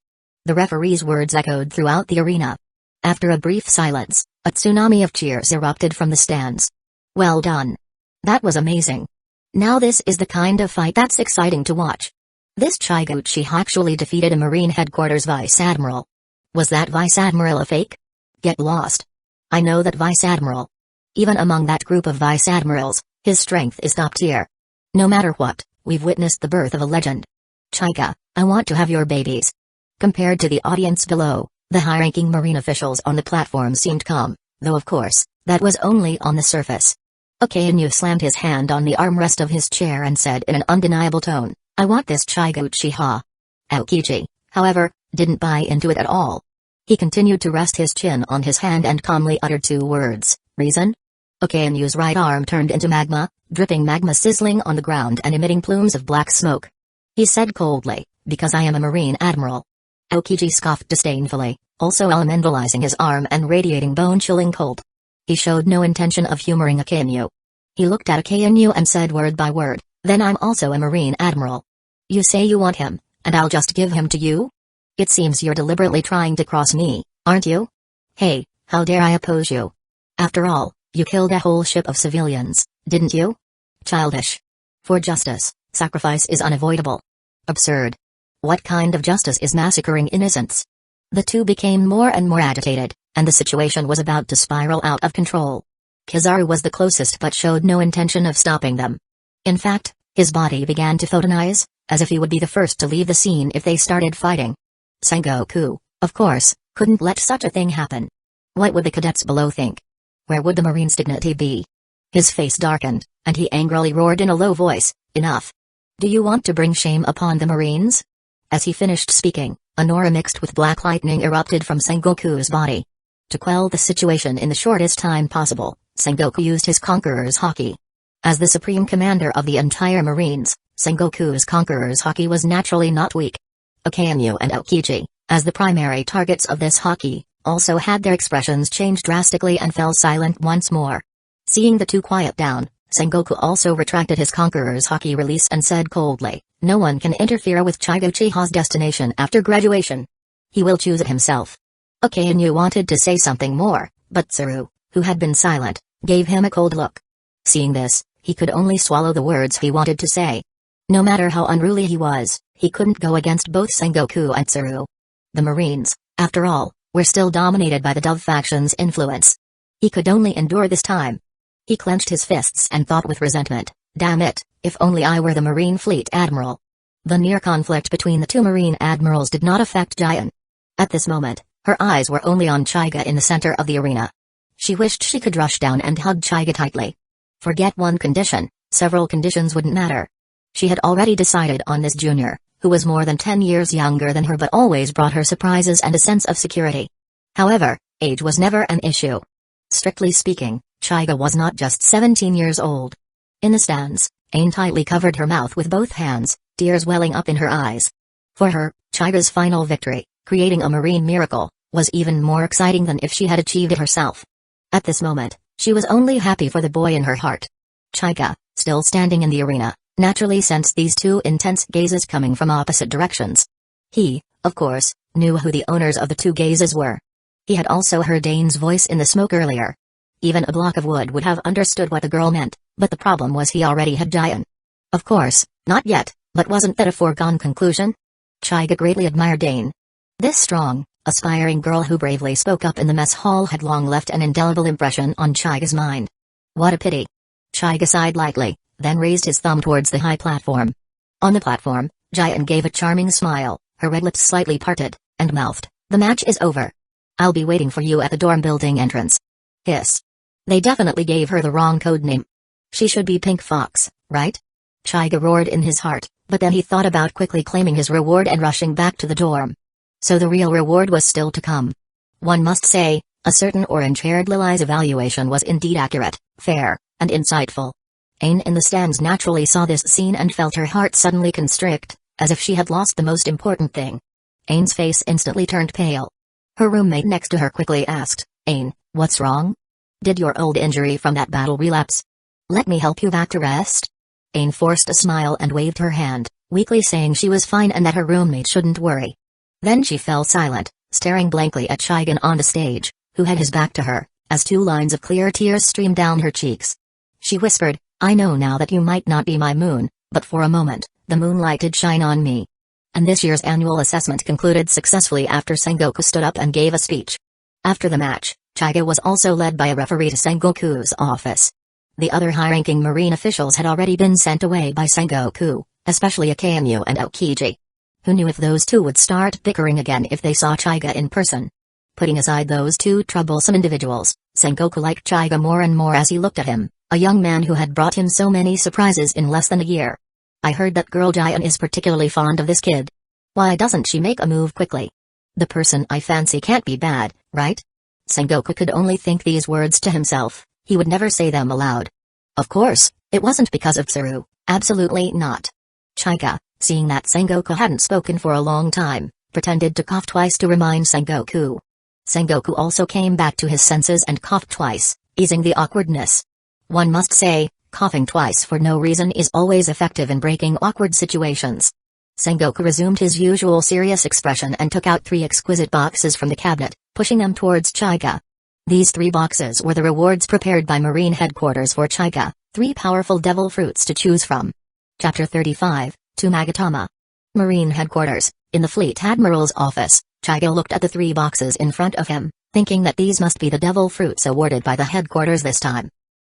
The referee's words echoed throughout the arena. After a brief silence, a tsunami of cheers erupted from the stands. Well done. That was amazing. Now this is the kind of fight that's exciting to watch. This Hyuga Uchiha actually defeated a Marine Headquarters Vice Admiral. Was that Vice Admiral a fake? Get lost. I know that Vice Admiral. Even among that group of Vice Admirals, his strength is top tier. No matter what, we've witnessed the birth of a legend. Hyuga, I want to have your babies. Compared to the audience below, the high-ranking Marine officials on the platform seemed calm, though of course, that was only on the surface. Akainu slammed his hand on the armrest of his chair and said in an undeniable tone, "I want this Hyuga Uchiha." Aokiji, however, didn't buy into it at all. He continued to rest his chin on his hand and calmly uttered 2 words, "Reason?" Akainu's right arm turned into magma, dripping magma sizzling on the ground and emitting plumes of black smoke. He said coldly, "Because I am a Marine Admiral." Aokiji scoffed disdainfully, also elementalizing his arm and radiating bone-chilling cold. He showed no intention of humoring Akainu. He looked at Akainu and said word by word, "Then I'm also a Marine Admiral. You say you want him, and I'll just give him to you? It seems you're deliberately trying to cross me, aren't you? Hey, how dare I oppose you? After all, you killed a whole ship of civilians, didn't you? Childish. For justice, sacrifice is unavoidable. Absurd. What kind of justice is massacring innocents?" The two became more and more agitated, and the situation was about to spiral out of control. Kizaru was the closest but showed no intention of stopping them. In fact, his body began to photonize, as if he would be the first to leave the scene if they started fighting. Sengoku, of course, couldn't let such a thing happen. What would the cadets below think? Where would the Marine's dignity be? His face darkened, and he angrily roared in a low voice, "Enough! Do you want to bring shame upon the Marines?" As he finished speaking, an aura mixed with black lightning erupted from Sengoku's body. To quell the situation in the shortest time possible, Sengoku used his Conqueror's Haki. As the supreme commander of the entire Marines, Sengoku's Conqueror's Haki was naturally not weak. Akainu and Aokiji, as the primary targets of this Haki, also had their expressions change drastically and fell silent once more. Seeing the two quiet down, Sengoku also retracted his Conqueror's Haki release and said coldly, "No one can interfere with Chigo Uchiha's destination after graduation. He will choose it himself." Akainu wanted to say something more, but Tsuru, who had been silent, gave him a cold look. Seeing this, he could only swallow the words he wanted to say. No matter how unruly he was, he couldn't go against both Sengoku and Tsuru. The Marines, after all, were still dominated by the Dove faction's influence. He could only endure this time. He clenched his fists and thought with resentment, "Damn it, if only I were the Marine Fleet Admiral." The near conflict between the two Marine Admirals did not affect Jian. At this moment, her eyes were only on Chiga in the center of the arena. She wished she could rush down and hug Chiga tightly. Forget one condition, several conditions wouldn't matter. She had already decided on this junior, who was more than 10 years younger than her but always brought her surprises and a sense of security. However, age was never an issue. Strictly speaking, Chiga was not just 17 years old. In the stands, Ain tightly covered her mouth with both hands, tears welling up in her eyes. For her, Chiga's final victory, creating a marine miracle, was even more exciting than if she had achieved it herself. At this moment, she was only happy for the boy in her heart. Chiga, still standing in the arena, naturally sensed these two intense gazes coming from opposite directions. He, of course, knew who the owners of the two gazes were. He had also heard Ain's voice in the smoke earlier. Even a block of wood would have understood what the girl meant, but the problem was he already had Jian. Of course, not yet, but wasn't that a foregone conclusion? Chiga greatly admired Ain. This strong, aspiring girl who bravely spoke up in the mess hall had long left an indelible impression on Chiga's mind. What a pity. Chiga sighed lightly, then raised his thumb towards the high platform. On the platform, Jian gave a charming smile, her red lips slightly parted, and mouthed, "The match is over. I'll be waiting for you at the dorm building entrance." Hiss. They definitely gave her the wrong code name. She should be Pink Fox, right? Chiga roared in his heart, but then he thought about quickly claiming his reward and rushing back to the dorm. So the real reward was still to come. One must say, a certain orange-haired Lily's evaluation was indeed accurate, fair, and insightful. Ain in the stands naturally saw this scene and felt her heart suddenly constrict, as if she had lost the most important thing. Ain's face instantly turned pale. Her roommate next to her quickly asked, "Ain, what's wrong? Did your old injury from that battle relapse? Let me help you back to rest?" Ain forced a smile and waved her hand, weakly saying she was fine and that her roommate shouldn't worry. Then she fell silent, staring blankly at Shigen on the stage, who had his back to her, as two lines of clear tears streamed down her cheeks. She whispered, "I know now that you might not be my moon, but for a moment, the moonlight did shine on me." And this year's annual assessment concluded successfully after Sengoku stood up and gave a speech. After the match, Chiga was also led by a referee to Sengoku's office. The other high-ranking marine officials had already been sent away by Sengoku, especially Akainu and Aokiji. Who knew if those two would start bickering again if they saw Chiga in person? Putting aside those two troublesome individuals, Sengoku liked Chiga more and more as he looked at him, a young man who had brought him so many surprises in less than a year. "I heard that girl Jian is particularly fond of this kid. Why doesn't she make a move quickly? The person I fancy can't be bad, right?" Sengoku could only think these words to himself, he would never say them aloud. Of course, it wasn't because of Tsuru, absolutely not. Chiga, seeing that Sengoku hadn't spoken for a long time, pretended to cough twice to remind Sengoku. Sengoku also came back to his senses and coughed twice, easing the awkwardness. One must say, coughing twice for no reason is always effective in breaking awkward situations. Sengoku resumed his usual serious expression and took out 3 exquisite boxes from the cabinet, pushing them towards Chiga. These 3 boxes were the rewards prepared by Marine Headquarters for Chiga, 3 powerful devil fruits to choose from. Chapter 35, to Magatama. Marine Headquarters, in the Fleet Admiral's office, Chiga looked at the 3 boxes in front of him, thinking that these must be the devil fruits awarded by the headquarters this time.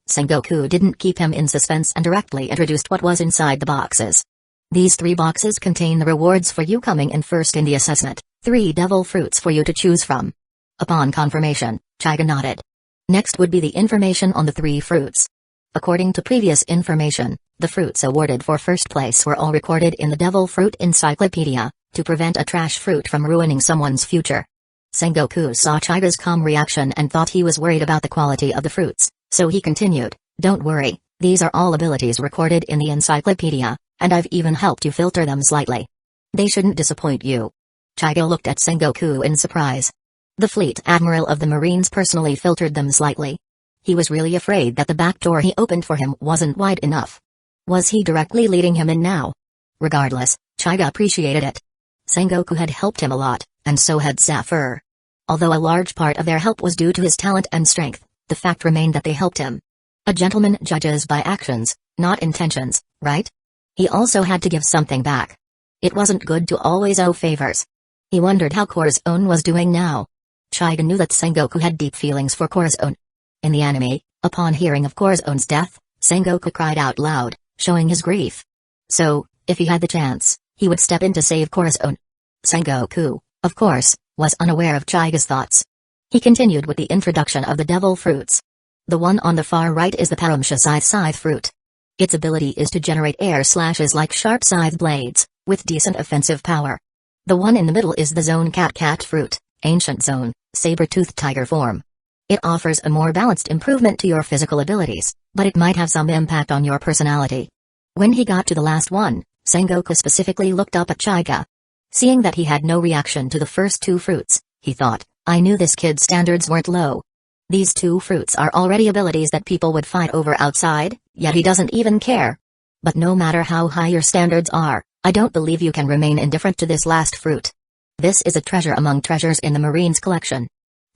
Sengoku didn't keep him in suspense and directly introduced what was inside the boxes. These 3 boxes contain the rewards for you coming in first in the assessment, 3 devil fruits for you to choose from. Upon confirmation, Chiga nodded. Next would be the information on the 3 fruits. According to previous information, the fruits awarded for first place were all recorded in the Devil Fruit Encyclopedia, to prevent a trash fruit from ruining someone's future. Sengoku saw Chiga's calm reaction and thought he was worried about the quality of the fruits, So he continued, "Don't worry, these are all abilities recorded in the encyclopedia, and I've even helped you filter them slightly. They shouldn't disappoint you." Chaiga looked at Sengoku in surprise. The fleet admiral of the Marines personally filtered them slightly. He was really afraid that the back door he opened for him wasn't wide enough. Was he directly leading him in now? Regardless, Chaiga appreciated it. Sengoku had helped him a lot, and so had Sapphire. Although a large part of their help was due to his talent and strength, the fact remained that they helped him. A gentleman judges by actions, not intentions, right? He also had to give something back. It wasn't good to always owe favors. He wondered how Corazon was doing now. Chaiga knew that Sengoku had deep feelings for Corazon. In the anime, upon hearing of Corazon's death, Sengoku cried out loud, showing his grief. So, if he had the chance, he would step in to save Corazon. Sengoku, of course, was unaware of Chaiga's thoughts. He continued with the introduction of the devil fruits. The one on the far right is the Paramsha scythe fruit. Its ability is to generate air slashes like sharp scythe blades, with decent offensive power. The one in the middle is the Zone cat fruit, ancient zone, saber-toothed tiger form. It offers a more balanced improvement to your physical abilities, but it might have some impact on your personality. When he got to the last one, Sengoku specifically looked up at Chaiga. Seeing that he had no reaction to the first two fruits, he thought, I knew this kid's standards weren't low. These two fruits are already abilities that people would fight over outside, yet he doesn't even care. But no matter how high your standards are, I don't believe you can remain indifferent to this last fruit. This is a treasure among treasures in the Marines' collection.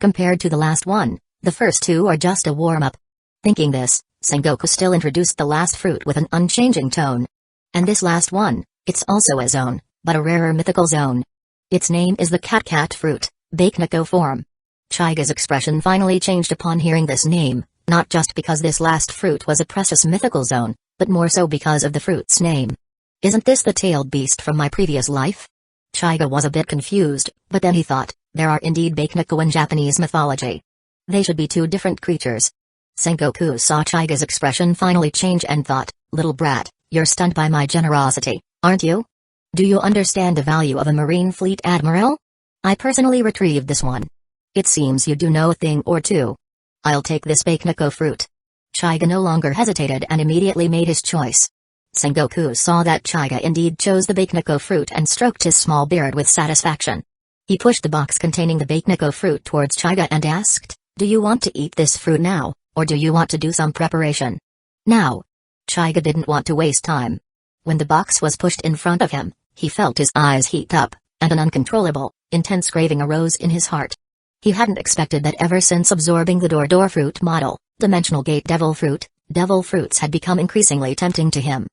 Compared to the last one, the first two are just a warm-up. Thinking this, Sengoku still introduced the last fruit with an unchanging tone. And this last one, it's also a zone, but a rarer mythical zone. Its name is the cat fruit, Bakeneko form. Chaiga's expression finally changed upon hearing this name, not just because this last fruit was a precious mythical zone, but more so because of the fruit's name. Isn't this the tailed beast from my previous life? Chaiga was a bit confused, but then he thought, there are indeed Bakeneko in Japanese mythology. They should be two different creatures. Sengoku saw Chaiga's expression finally change and thought, little brat, you're stunned by my generosity, aren't you? Do you understand the value of a Marine Fleet Admiral? I personally retrieved this one. It seems you do know a thing or two. I'll take this Bakeneko fruit. Chaiga no longer hesitated and immediately made his choice. Sengoku saw that Chaiga indeed chose the Bakeneko fruit and stroked his small beard with satisfaction. He pushed the box containing the Bakeneko fruit towards Chaiga and asked, do you want to eat this fruit now, or do you want to do some preparation? Now. Chaiga didn't want to waste time. When the box was pushed in front of him, he felt his eyes heat up, and an uncontrollable, intense craving arose in his heart. He hadn't expected that ever since absorbing the door fruit model, Dimensional Gate devil fruits had become increasingly tempting to him.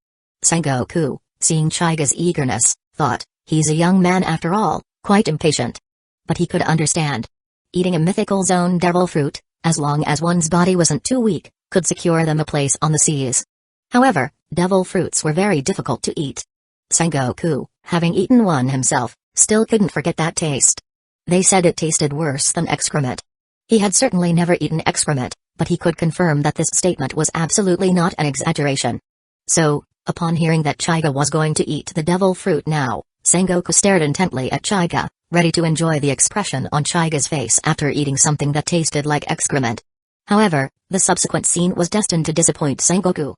Sengoku, seeing Chaiga's eagerness, thought, he's a young man after all, quite impatient. But he could understand. Eating a mythical zone devil fruit, as long as one's body wasn't too weak, could secure them a place on the seas. However, devil fruits were very difficult to eat. Sengoku, having eaten one himself, still couldn't forget that taste. They said it tasted worse than excrement. He had certainly never eaten excrement, but he could confirm that this statement was absolutely not an exaggeration. So, upon hearing that Chaiga was going to eat the devil fruit now, Sengoku stared intently at Chaiga, ready to enjoy the expression on Chaiga's face after eating something that tasted like excrement. However, the subsequent scene was destined to disappoint Sengoku.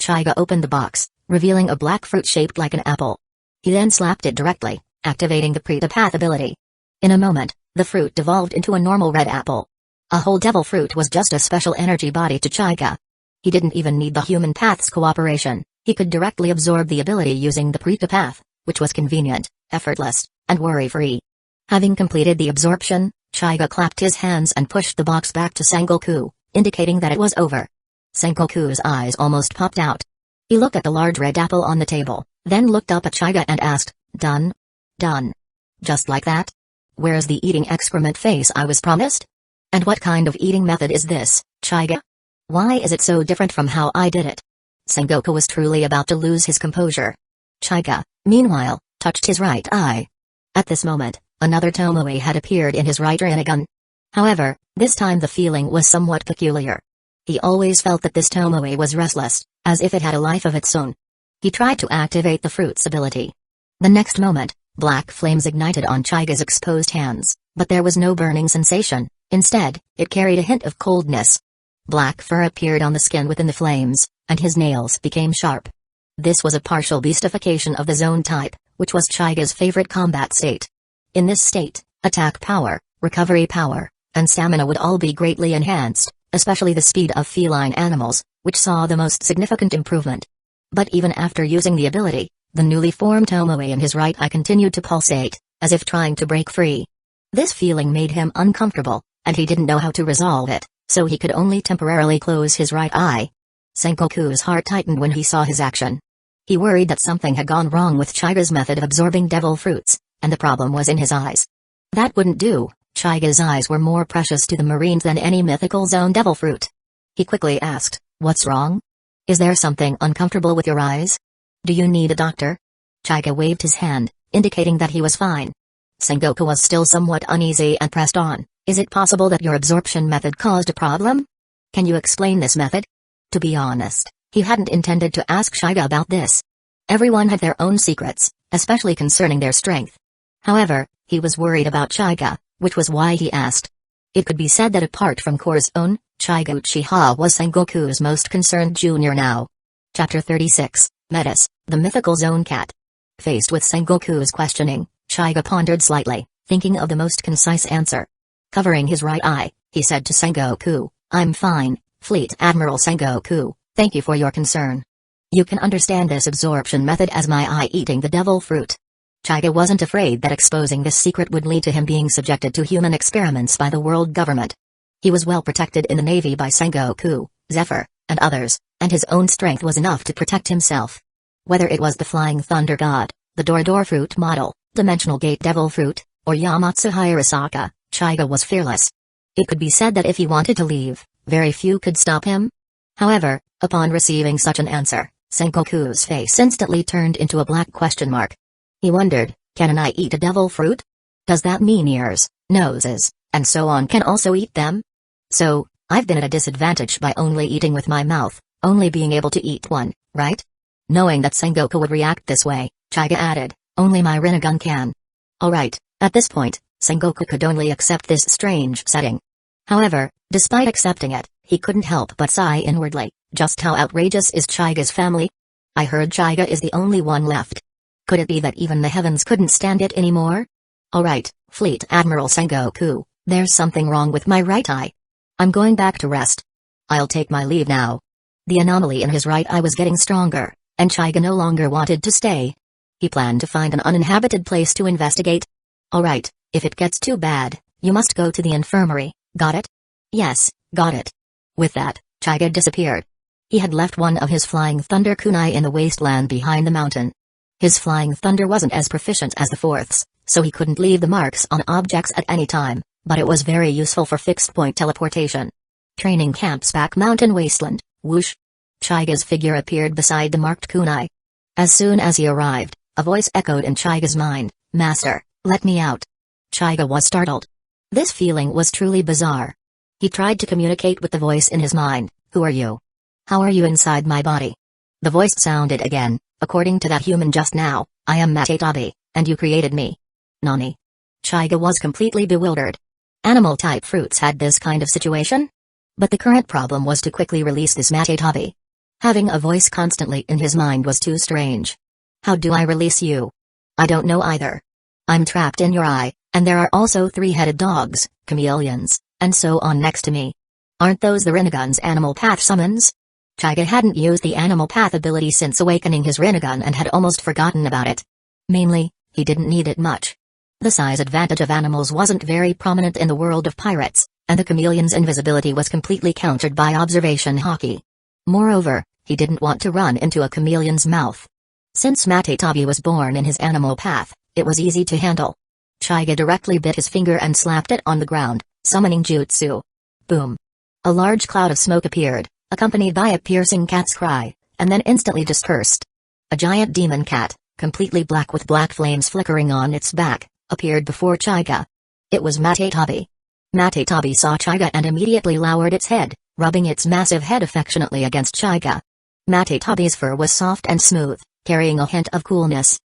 Chaiga opened the box, revealing a black fruit shaped like an apple. He then slapped it directly, activating the Pretapath ability. In a moment, the fruit devolved into a normal red apple. A whole devil fruit was just a special energy body to Chaiga. He didn't even need the human path's cooperation, he could directly absorb the ability using the Pretapath, which was convenient, effortless, and worry-free. Having completed the absorption, Chaiga clapped his hands and pushed the box back to Sengoku, indicating that it was over. Sengoku's eyes almost popped out. He looked at the large red apple on the table, then looked up at Chaiga and asked, done? Done. Just like that? Where's the eating excrement face I was promised? And what kind of eating method is this, Chaiga? Why is it so different from how I did it? Sengoku was truly about to lose his composure. Chaiga, meanwhile, touched his right eye. At this moment, another Tomoe had appeared in his right Rinnegan. However, this time the feeling was somewhat peculiar. He always felt that this Tomoe was restless, as if it had a life of its own. He tried to activate the fruit's ability. The next moment, black flames ignited on Chaiga's exposed hands, but there was no burning sensation. Instead, it carried a hint of coldness. Black fur appeared on the skin within the flames, and his nails became sharp. This was a partial beastification of the zone type, which was Chaiga's favorite combat state. In this state, attack power, recovery power, and stamina would all be greatly enhanced, especially the speed of feline animals, which saw the most significant improvement. But even after using the ability, the newly formed tomoe in his right eye continued to pulsate, as if trying to break free. This feeling made him uncomfortable, and he didn't know how to resolve it, so he could only temporarily close his right eye. Sengoku's heart tightened when he saw his action. He worried that something had gone wrong with Chaiga's method of absorbing devil fruits, and the problem was in his eyes. That wouldn't do. Chaiga's eyes were more precious to the Marines than any mythical zone devil fruit. He quickly asked, "What's wrong? Is there something uncomfortable with your eyes? Do you need a doctor?" Chaiga waved his hand, indicating that he was fine. Sengoku was still somewhat uneasy and pressed on, "Is it possible that your absorption method caused a problem? Can you explain this method?" To be honest, he hadn't intended to ask Chaiga about this. Everyone had their own secrets, especially concerning their strength. However, he was worried about Chaiga, which was why he asked. It could be said that apart from Kor's own, Chaiga Uchiha was Sengoku's most concerned junior now. Chapter 36, Metis, the Mythical Zone Cat. Faced with Sengoku's questioning, Chaiga pondered slightly, thinking of the most concise answer. Covering his right eye, he said to Sengoku, "I'm fine, Fleet Admiral Sengoku, thank you for your concern. You can understand this absorption method as my eye eating the devil fruit." Chaiga wasn't afraid that exposing this secret would lead to him being subjected to human experiments by the world government. He was well protected in the Navy by Sengoku, Zephyr, and others, and his own strength was enough to protect himself. Whether it was the Flying Thunder God, the Dorador fruit model, Dimensional Gate Devil fruit, or Yamatsu Hirasaka, Chaiga was fearless. It could be said that if he wanted to leave, very few could stop him. However, upon receiving such an answer, Sengoku's face instantly turned into a black question mark. He wondered, can an eye eat a devil fruit? Does that mean ears, noses, and so on can also eat them? So, I've been at a disadvantage by only eating with my mouth, only being able to eat one, right? Knowing that Sengoku would react this way, Chaiga added, only my Rinnegan can. Alright, at this point, Sengoku could only accept this strange setting. However, despite accepting it, he couldn't help but sigh inwardly, just how outrageous is Chaiga's family? I heard Chaiga is the only one left. Could it be that even the heavens couldn't stand it anymore? Alright, Fleet Admiral Sengoku, there's something wrong with my right eye. I'm going back to rest. I'll take my leave now. The anomaly in his right eye was getting stronger, and Chaiga no longer wanted to stay. He planned to find an uninhabited place to investigate. Alright, if it gets too bad, you must go to the infirmary, got it? Yes, got it. With that, Chaiga disappeared. He had left one of his Flying Thunder kunai in the wasteland behind the mountain. His Flying Thunder wasn't as proficient as the fourth's, so he couldn't leave the marks on objects at any time, but it was very useful for fixed-point teleportation. Training Camp's back mountain wasteland, whoosh. Chaiga's figure appeared beside the marked kunai. As soon as he arrived, a voice echoed in Chaiga's mind, "Master, let me out." Chaiga was startled. This feeling was truly bizarre. He tried to communicate with the voice in his mind, "Who are you? How are you inside my body?" The voice sounded again, "According to that human just now, I am Matetabi, and you created me." Nani? Chaiga was completely bewildered. Animal-type fruits had this kind of situation? But the current problem was to quickly release this Matetabi. Having a voice constantly in his mind was too strange. How do I release you? I don't know either. I'm trapped in your eye, and there are also three-headed dogs, chameleons, and so on next to me. Aren't those the Rinnegan's animal path summons? Chaiga hadn't used the animal path ability since awakening his Rinnegan and had almost forgotten about it. Mainly, he didn't need it much. The size advantage of animals wasn't very prominent in the world of pirates, and the chameleon's invisibility was completely countered by observation haki. Moreover, he didn't want to run into a chameleon's mouth. Since Matetabi was born in his animal path, it was easy to handle. Chaiga directly bit his finger and slapped it on the ground, summoning jutsu. Boom. A large cloud of smoke appeared, accompanied by a piercing cat's cry, and then instantly dispersed. A giant demon cat, completely black with black flames flickering on its back, appeared before Chaiga. It was Matetabi. Matetabi saw Chaiga and immediately lowered its head, rubbing its massive head affectionately against Chaiga. Matetabi's fur was soft and smooth, carrying a hint of coolness.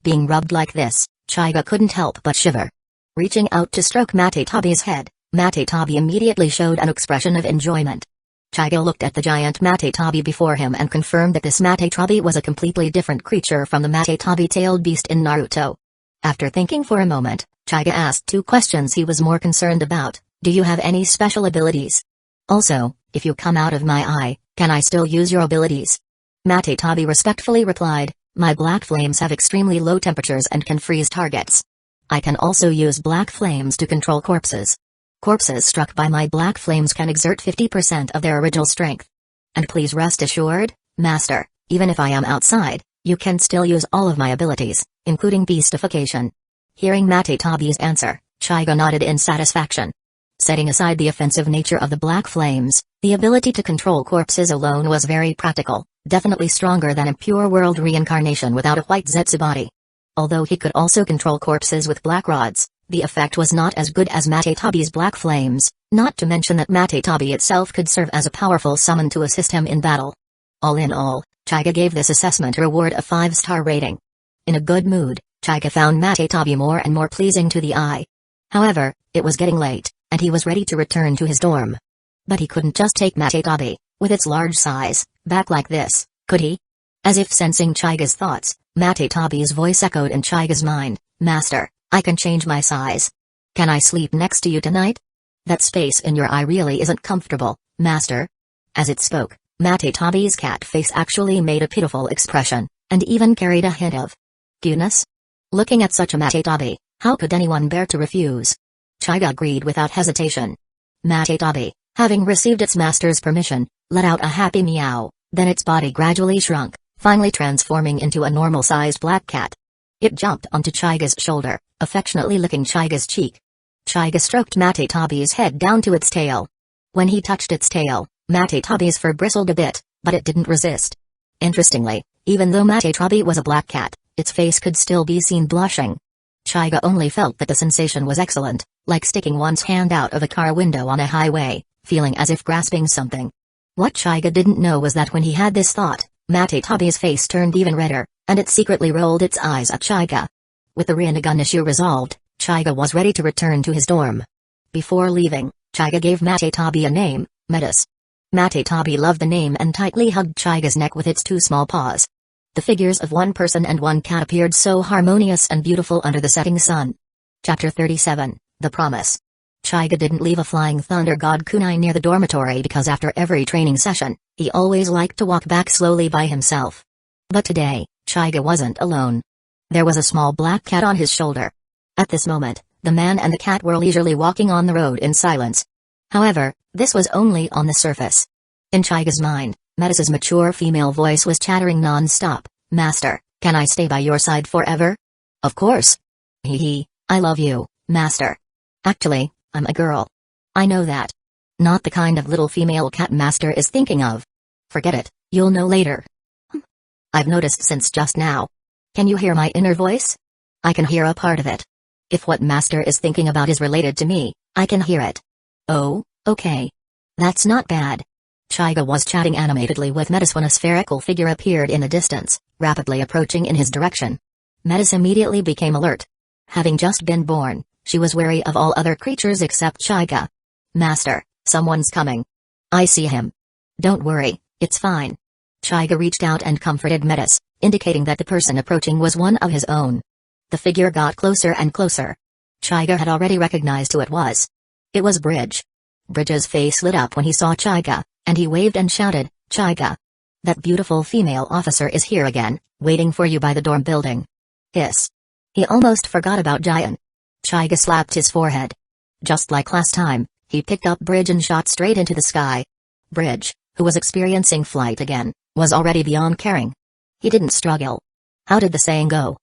Being rubbed like this, Chaiga couldn't help but shiver. Reaching out to stroke Matetabi's head, Matetabi immediately showed an expression of enjoyment. Chaiga looked at the giant Matetabi before him and confirmed that this Matetabi was a completely different creature from the Matetabi-tailed beast in Naruto. After thinking for a moment, Chaiga asked two questions he was more concerned about. Do you have any special abilities? Also, if you come out of my eye, can I still use your abilities? Matetabi respectfully replied, my black flames have extremely low temperatures and can freeze targets. I can also use black flames to control corpses. Corpses struck by my black flames can exert 50% of their original strength. And please rest assured, Master, even if I am outside, you can still use all of my abilities, including beastification. Hearing Matetabi's answer, Chaiga nodded in satisfaction. Setting aside the offensive nature of the black flames, the ability to control corpses alone was very practical, definitely stronger than a pure world reincarnation without a white Zetsu body. Although he could also control corpses with black rods, the effect was not as good as Matetabi's black flames, not to mention that Matetabi itself could serve as a powerful summon to assist him in battle. All in all, Chaiga gave this assessment reward a 5-star rating. In a good mood, Chaiga found Matetabi more and more pleasing to the eye. However, it was getting late, and he was ready to return to his dorm. But he couldn't just take Matetabi, with its large size, back like this, could he? As if sensing Chaiga's thoughts, Matetabi's voice echoed in Chaiga's mind, Master, I can change my size. Can I sleep next to you tonight? That space in your eye really isn't comfortable, Master. As it spoke, Matetabi's cat face actually made a pitiful expression, and even carried a hint of cuteness. Looking at such a Matetabi, how could anyone bear to refuse? Chaiga agreed without hesitation. Matetabi, having received its master's permission, let out a happy meow, then its body gradually shrunk, finally transforming into a normal-sized black cat. It jumped onto Chaiga's shoulder, affectionately licking Chaiga's cheek. Chaiga stroked Matetabi's head down to its tail. When he touched its tail, Matetabi's fur bristled a bit, but it didn't resist. Interestingly, even though Matetabi was a black cat, its face could still be seen blushing. Chaiga only felt that the sensation was excellent, like sticking one's hand out of a car window on a highway, feeling as if grasping something. What Chaiga didn't know was that when he had this thought, Matetabi's face turned even redder, and it secretly rolled its eyes at Chaiga. With the Rinnegan issue resolved, Chaiga was ready to return to his dorm. Before leaving, Chaiga gave Matetabi a name, Metis. Matetabi loved the name and tightly hugged Chaiga's neck with its two small paws. The figures of one person and one cat appeared so harmonious and beautiful under the setting sun. Chapter 37, The Promise. Chaiga didn't leave a flying thunder god kunai near the dormitory because after every training session, he always liked to walk back slowly by himself. But today, Chaiga wasn't alone. There was a small black cat on his shoulder. At this moment, the man and the cat were leisurely walking on the road in silence. However, this was only on the surface. In Chaiga's mind, Metis's mature female voice was chattering non-stop, Master, can I stay by your side forever? Of course. Hee hee, I love you, Master. Actually, I'm a girl. I know that. Not the kind of little female cat Master is thinking of. Forget it, you'll know later. I've noticed since just now. Can you hear my inner voice? I can hear a part of it. If what Master is thinking about is related to me, I can hear it. Oh, okay. That's not bad. Chaiga was chatting animatedly with Metis when a spherical figure appeared in the distance, rapidly approaching in his direction. Metis immediately became alert. Having just been born, she was wary of all other creatures except Chaiga. Master, someone's coming. I see him. Don't worry, it's fine. Chaiga reached out and comforted Metis, indicating that the person approaching was one of his own. The figure got closer and closer. Chaiga had already recognized who it was. It was Bridge. Bridge's face lit up when he saw Chaiga, and he waved and shouted, Chaiga. That beautiful female officer is here again, waiting for you by the dorm building. Hiss. He almost forgot about Giant. Chaiga slapped his forehead. Just like last time, he picked up Bridge and shot straight into the sky. Bridge, who was experiencing flight again, was already beyond caring. He didn't struggle. How did the saying go?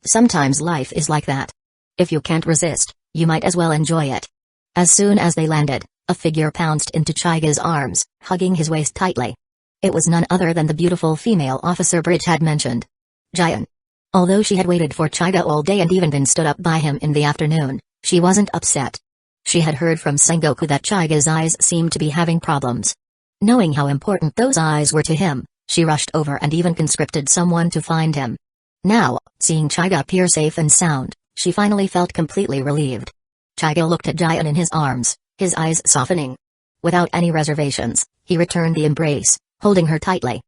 Sometimes life is like that. If you can't resist, you might as well enjoy it. As soon as they landed, a figure pounced into Chaiga's arms, hugging his waist tightly. It was none other than the beautiful female officer Bridge had mentioned. Giant. Although she had waited for Chaiga all day and even been stood up by him in the afternoon, she wasn't upset. She had heard from Sengoku that Chaiga's eyes seemed to be having problems. Knowing how important those eyes were to him, she rushed over and even conscripted someone to find him. Now, seeing Chaiga appear safe and sound, she finally felt completely relieved. Chaiga looked at Giant in his arms, his eyes softening. Without any reservations, he returned the embrace, holding her tightly.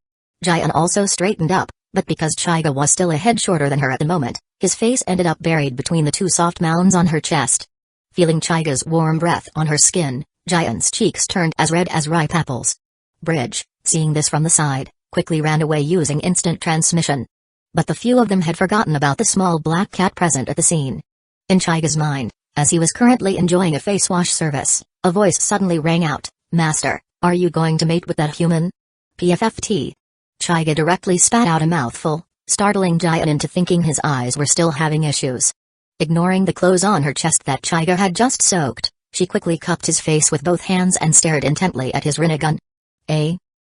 Jian also straightened up, but because Hyuga was still a head shorter than her at the moment, his face ended up buried between the two soft mounds on her chest. Feeling Hyuga's warm breath on her skin, Jian's cheeks turned as red as ripe apples. Bridge, seeing this from the side, quickly ran away using instant transmission. But the few of them had forgotten about the small black cat present at the scene. In Hyuga's mind, as he was currently enjoying a face wash service, a voice suddenly rang out, "Master, are you going to mate with that human?" PFFT. Hyuga directly spat out a mouthful, startling Jian into thinking his eyes were still having issues. Ignoring the clothes on her chest that Hyuga had just soaked, she quickly cupped his face with both hands and stared intently at his Rinnegan.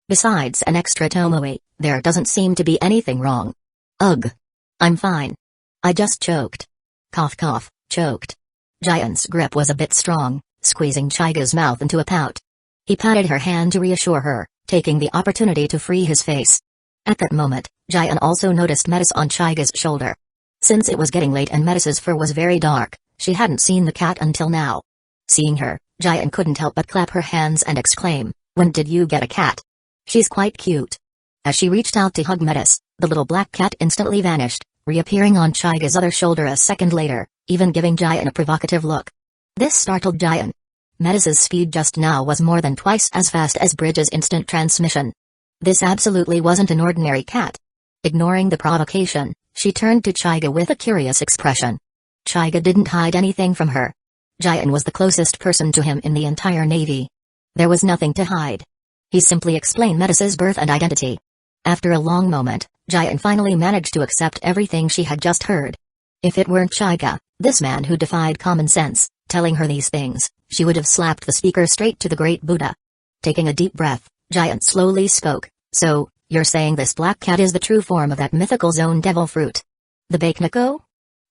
Besides an extra tomoe, there doesn't seem to be anything wrong. Ugh. I'm fine. I just choked. Cough cough, choked. Jian's grip was a bit strong, squeezing Hyuga's mouth into a pout. He patted her hand to reassure her, taking the opportunity to free his face. At that moment, Jian also noticed Metis on Hyuga's shoulder. Since it was getting late and Metis's fur was very dark, she hadn't seen the cat until now. Seeing her, Jian couldn't help but clap her hands and exclaim, "When did you get a cat? She's quite cute." As she reached out to hug Metis, the little black cat instantly vanished, reappearing on Hyuga's other shoulder a second later, even giving Jian a provocative look. This startled Jian. Metis's speed just now was more than twice as fast as Bridge's instant transmission. This absolutely wasn't an ordinary cat. Ignoring the provocation, she turned to Hyuga with a curious expression. Hyuga didn't hide anything from her. Jian was the closest person to him in the entire navy. There was nothing to hide. He simply explained Metis's birth and identity. After a long moment, Jian finally managed to accept everything she had just heard. If it weren't Hyuga, this man who defied common sense, telling her these things, she would have slapped the speaker straight to the great Buddha. Taking a deep breath, Jian slowly spoke, "So, you're saying this black cat is the true form of that mythical zone devil fruit? The Bakeneko?"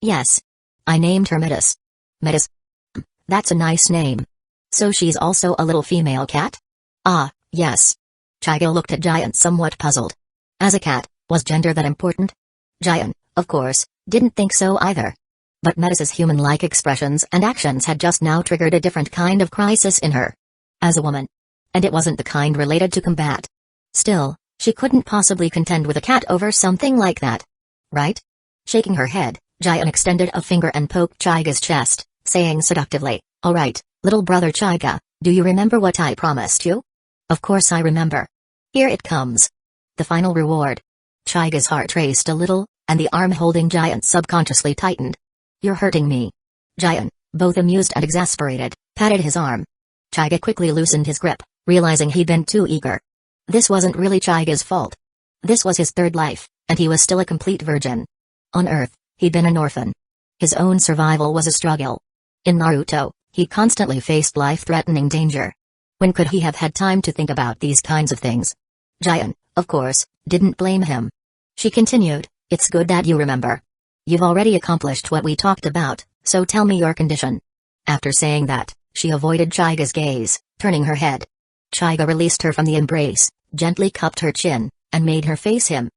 "Yes. I named her Metis." "Metis? That's a nice name. So she's also a little female cat?" "Ah, yes." Hyuga looked at Jian somewhat puzzled. As a cat, was gender that important? Jian, of course, didn't think so either. But Metis's human-like expressions and actions had just now triggered a different kind of crisis in her. As a woman. And it wasn't the kind related to combat. Still, she couldn't possibly contend with a cat over something like that. Right? Shaking her head, Jian extended a finger and poked Hyuga's chest, saying seductively, "All right, little brother Hyuga, do you remember what I promised you?" "Of course I remember. Here it comes. The final reward." Hyuga's heart raced a little, and the arm holding Jian subconsciously tightened. "You're hurting me." Jian, both amused and exasperated, patted his arm. Hyuga quickly loosened his grip, realizing he'd been too eager. This wasn't really Hyuga's fault. This was his third life, and he was still a complete virgin. On Earth, he'd been an orphan. His own survival was a struggle. In Naruto, he constantly faced life-threatening danger. When could he have had time to think about these kinds of things? Jian, of course, didn't blame him. She continued, "It's good that you remember. You've already accomplished what we talked about, so tell me your condition." After saying that, she avoided Hyuga's gaze, turning her head. Hyuga released her from the embrace, gently cupped her chin, and made her face him.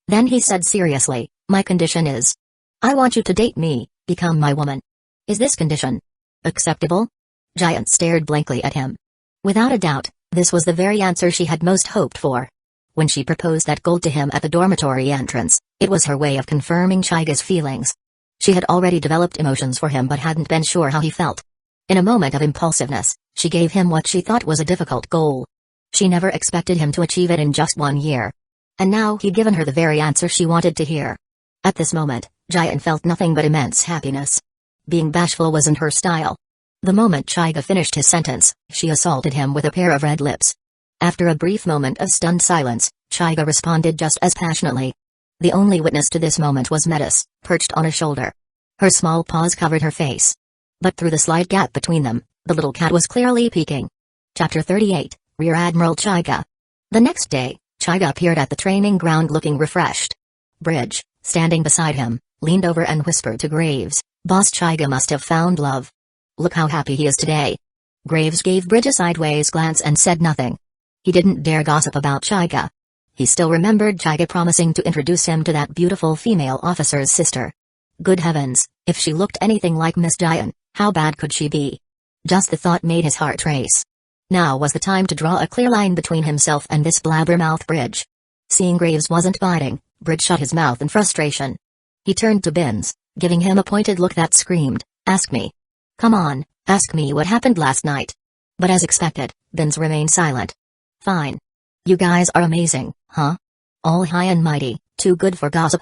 Then he said seriously, "My condition is, I want you to date me, become my woman. Is this condition acceptable?" Jian stared blankly at him. Without a doubt, this was the very answer she had most hoped for. When she proposed that goal to him at the dormitory entrance, it was her way of confirming Hyuga's feelings. She had already developed emotions for him but hadn't been sure how he felt. In a moment of impulsiveness, she gave him what she thought was a difficult goal. She never expected him to achieve it in just 1 year. And now he'd given her the very answer she wanted to hear. At this moment, Jian felt nothing but immense happiness. Being bashful wasn't her style. The moment Hyuga finished his sentence, she assaulted him with a pair of red lips. After a brief moment of stunned silence, Hyuga responded just as passionately. The only witness to this moment was Metis, perched on his shoulder. Her small paws covered her face. But through the slight gap between them, the little cat was clearly peeking. Chapter 38, Rear Admiral Hyuga. The next day, Hyuga appeared at the training ground looking refreshed. Bridge, standing beside him, leaned over and whispered to Graves, "Boss Hyuga must have found love. Look how happy he is today." Graves gave Bridge a sideways glance and said nothing. He didn't dare gossip about Hyuga. He still remembered Hyuga promising to introduce him to that beautiful female officer's sister. Good heavens, if she looked anything like Miss Jian, how bad could she be? Just the thought made his heart race. Now was the time to draw a clear line between himself and this blabbermouth Bridge. Seeing Graves wasn't biting, Bridge shut his mouth in frustration. He turned to Binz, giving him a pointed look that screamed, "Ask me. Come on, ask me what happened last night." But as expected, Binz remained silent. "Fine. You guys are amazing, huh? All high and mighty, too good for gossip.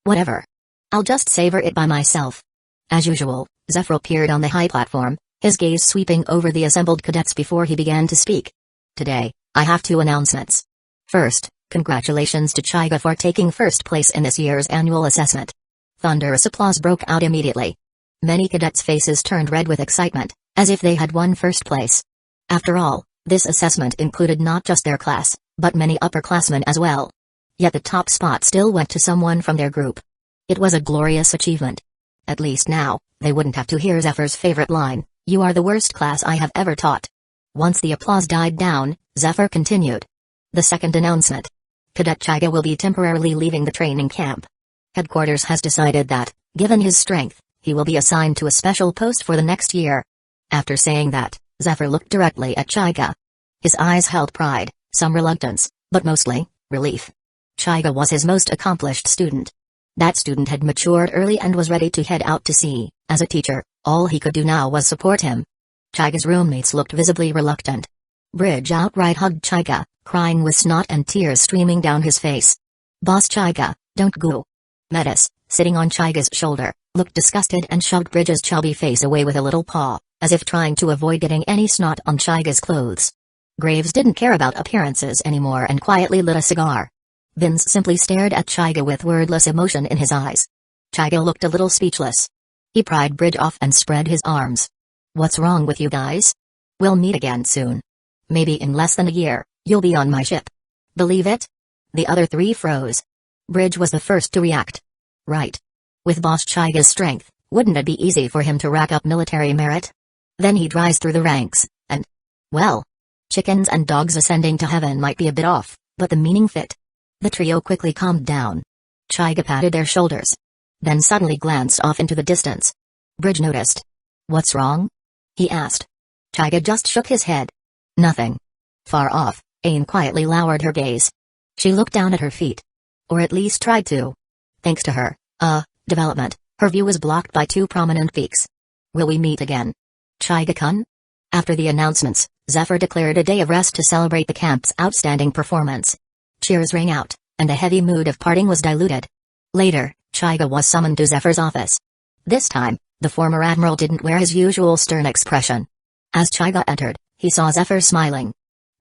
Whatever. I'll just savor it by myself." As usual, Zephyr appeared on the high platform, his gaze sweeping over the assembled cadets before he began to speak. "Today, I have 2 announcements. First, congratulations to Hyuga for taking first place in this year's annual assessment." Thunderous applause broke out immediately. Many cadets' faces turned red with excitement, as if they had won first place. After all, this assessment included not just their class, but many upperclassmen as well. Yet the top spot still went to someone from their group. It was a glorious achievement. At least now, they wouldn't have to hear Zephyr's favorite line, "You are the worst class I have ever taught." Once the applause died down, Zephyr continued. "The second announcement. Cadet Hyuga will be temporarily leaving the training camp. Headquarters has decided that, given his strength, he will be assigned to a special post for the next year." After saying that, Zephyr looked directly at Hyuga. His eyes held pride, some reluctance, but mostly, relief. Hyuga was his most accomplished student. That student had matured early and was ready to head out to sea. As a teacher, all he could do now was support him. Hyuga's roommates looked visibly reluctant. Bridge outright hugged Hyuga, crying with snot and tears streaming down his face. "Boss Hyuga, don't go." Metis, sitting on Hyuga's shoulder, looked disgusted and shoved Bridge's chubby face away with a little paw, as if trying to avoid getting any snot on Hyuga's clothes. Graves didn't care about appearances anymore and quietly lit a cigar. Binz simply stared at Hyuga with wordless emotion in his eyes. Hyuga looked a little speechless. He pried Bridge off and spread his arms. "What's wrong with you guys? We'll meet again soon. Maybe in less than a year, you'll be on my ship. Believe it?" The other 3 froze. Bridge was the first to react. Right. With Boss Hyuga's strength, wouldn't it be easy for him to rack up military merit? Then he'd rise through the ranks, and... well, chickens and dogs ascending to heaven might be a bit off, but the meaning fit. The trio quickly calmed down. Hyuga patted their shoulders. Then suddenly glanced off into the distance. Bridge noticed. "What's wrong?" he asked. Hyuga just shook his head. "Nothing." Far off, Ain quietly lowered her gaze. She looked down at her feet. Or at least tried to. Thanks to her, development, her view was blocked by 2 prominent peaks. "Will we meet again, Hyuga-kun?" After the announcements, Zephyr declared a day of rest to celebrate the camp's outstanding performance. Cheers rang out, and the heavy mood of parting was diluted. Later, Hyuga was summoned to Zephyr's office. This time, the former admiral didn't wear his usual stern expression. As Hyuga entered, he saw Zephyr smiling.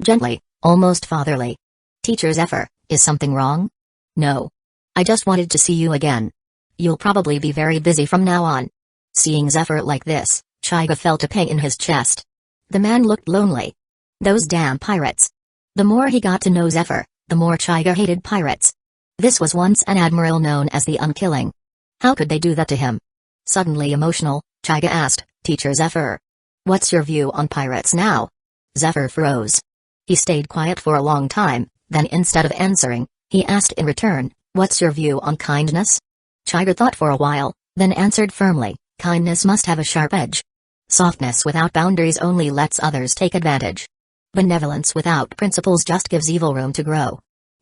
Gently, almost fatherly. "Teacher Zephyr, is something wrong?" "No. I just wanted to see you again. You'll probably be very busy from now on." Seeing Zephyr like this, Hyuga felt a pang in his chest. The man looked lonely. Those damn pirates. The more he got to know Zephyr, the more Hyuga hated pirates. This was once an admiral known as the Unkilling. How could they do that to him? Suddenly emotional, Hyuga asked, "Teacher Zephyr, what's your view on pirates now?" Zephyr froze. He stayed quiet for a long time, then instead of answering, he asked in return, "What's your view on kindness?" Hyuga thought for a while, then answered firmly, "Kindness must have a sharp edge. Softness without boundaries only lets others take advantage. Benevolence without principles just gives evil room to grow."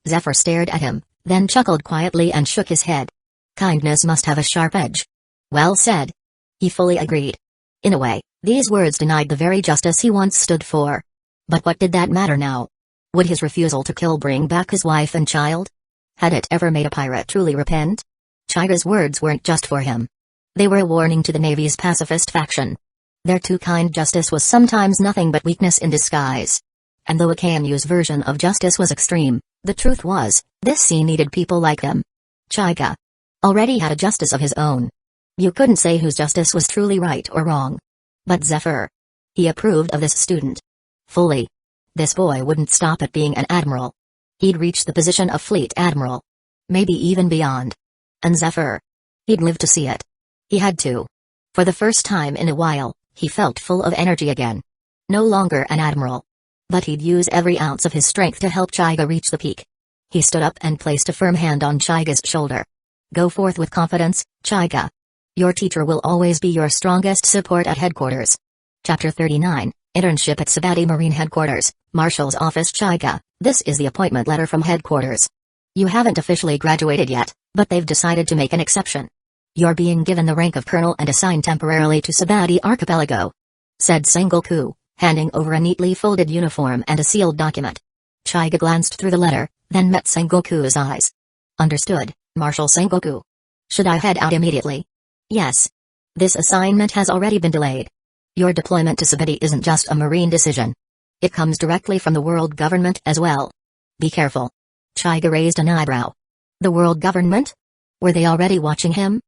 Zephyr stared at him, then chuckled quietly and shook his head. Kindness must have a sharp edge. Well said. He fully agreed. In a way, these words denied the very justice he once stood for. But what did that matter now? Would his refusal to kill bring back his wife and child? Had it ever made a pirate truly repent? Hyuga's words weren't just for him. They were a warning to the Navy's pacifist faction. Their too kind justice was sometimes nothing but weakness in disguise. And though Akanu's version of justice was extreme, the truth was, this sea needed people like him. Hyuga already had a justice of his own. You couldn't say whose justice was truly right or wrong. But Zephyr. He approved of this student. Fully. This boy wouldn't stop at being an admiral. He'd reach the position of fleet admiral. Maybe even beyond. And Zephyr. He'd live to see it. He had to. For the first time in a while, he felt full of energy again. No longer an admiral. But he'd use every ounce of his strength to help Hyuga reach the peak. He stood up and placed a firm hand on Hyuga's shoulder. "Go forth with confidence, Hyuga. Your teacher will always be your strongest support at headquarters." Chapter 39, Internship at Sabati Marine Headquarters, Marshal's Office. Hyuga, this is the appointment letter from headquarters. You haven't officially graduated yet, but they've decided to make an exception. You're being given the rank of colonel and assigned temporarily to Sabati Archipelago," said Sengoku, handing over a neatly folded uniform and a sealed document. Hyuga glanced through the letter, then met Sengoku's eyes. "Understood, Marshal Sengoku. Should I head out immediately?" "Yes. This assignment has already been delayed. Your deployment to Sabati isn't just a marine decision. It comes directly from the world government as well. Be careful." Hyuga raised an eyebrow. The world government? Were they already watching him?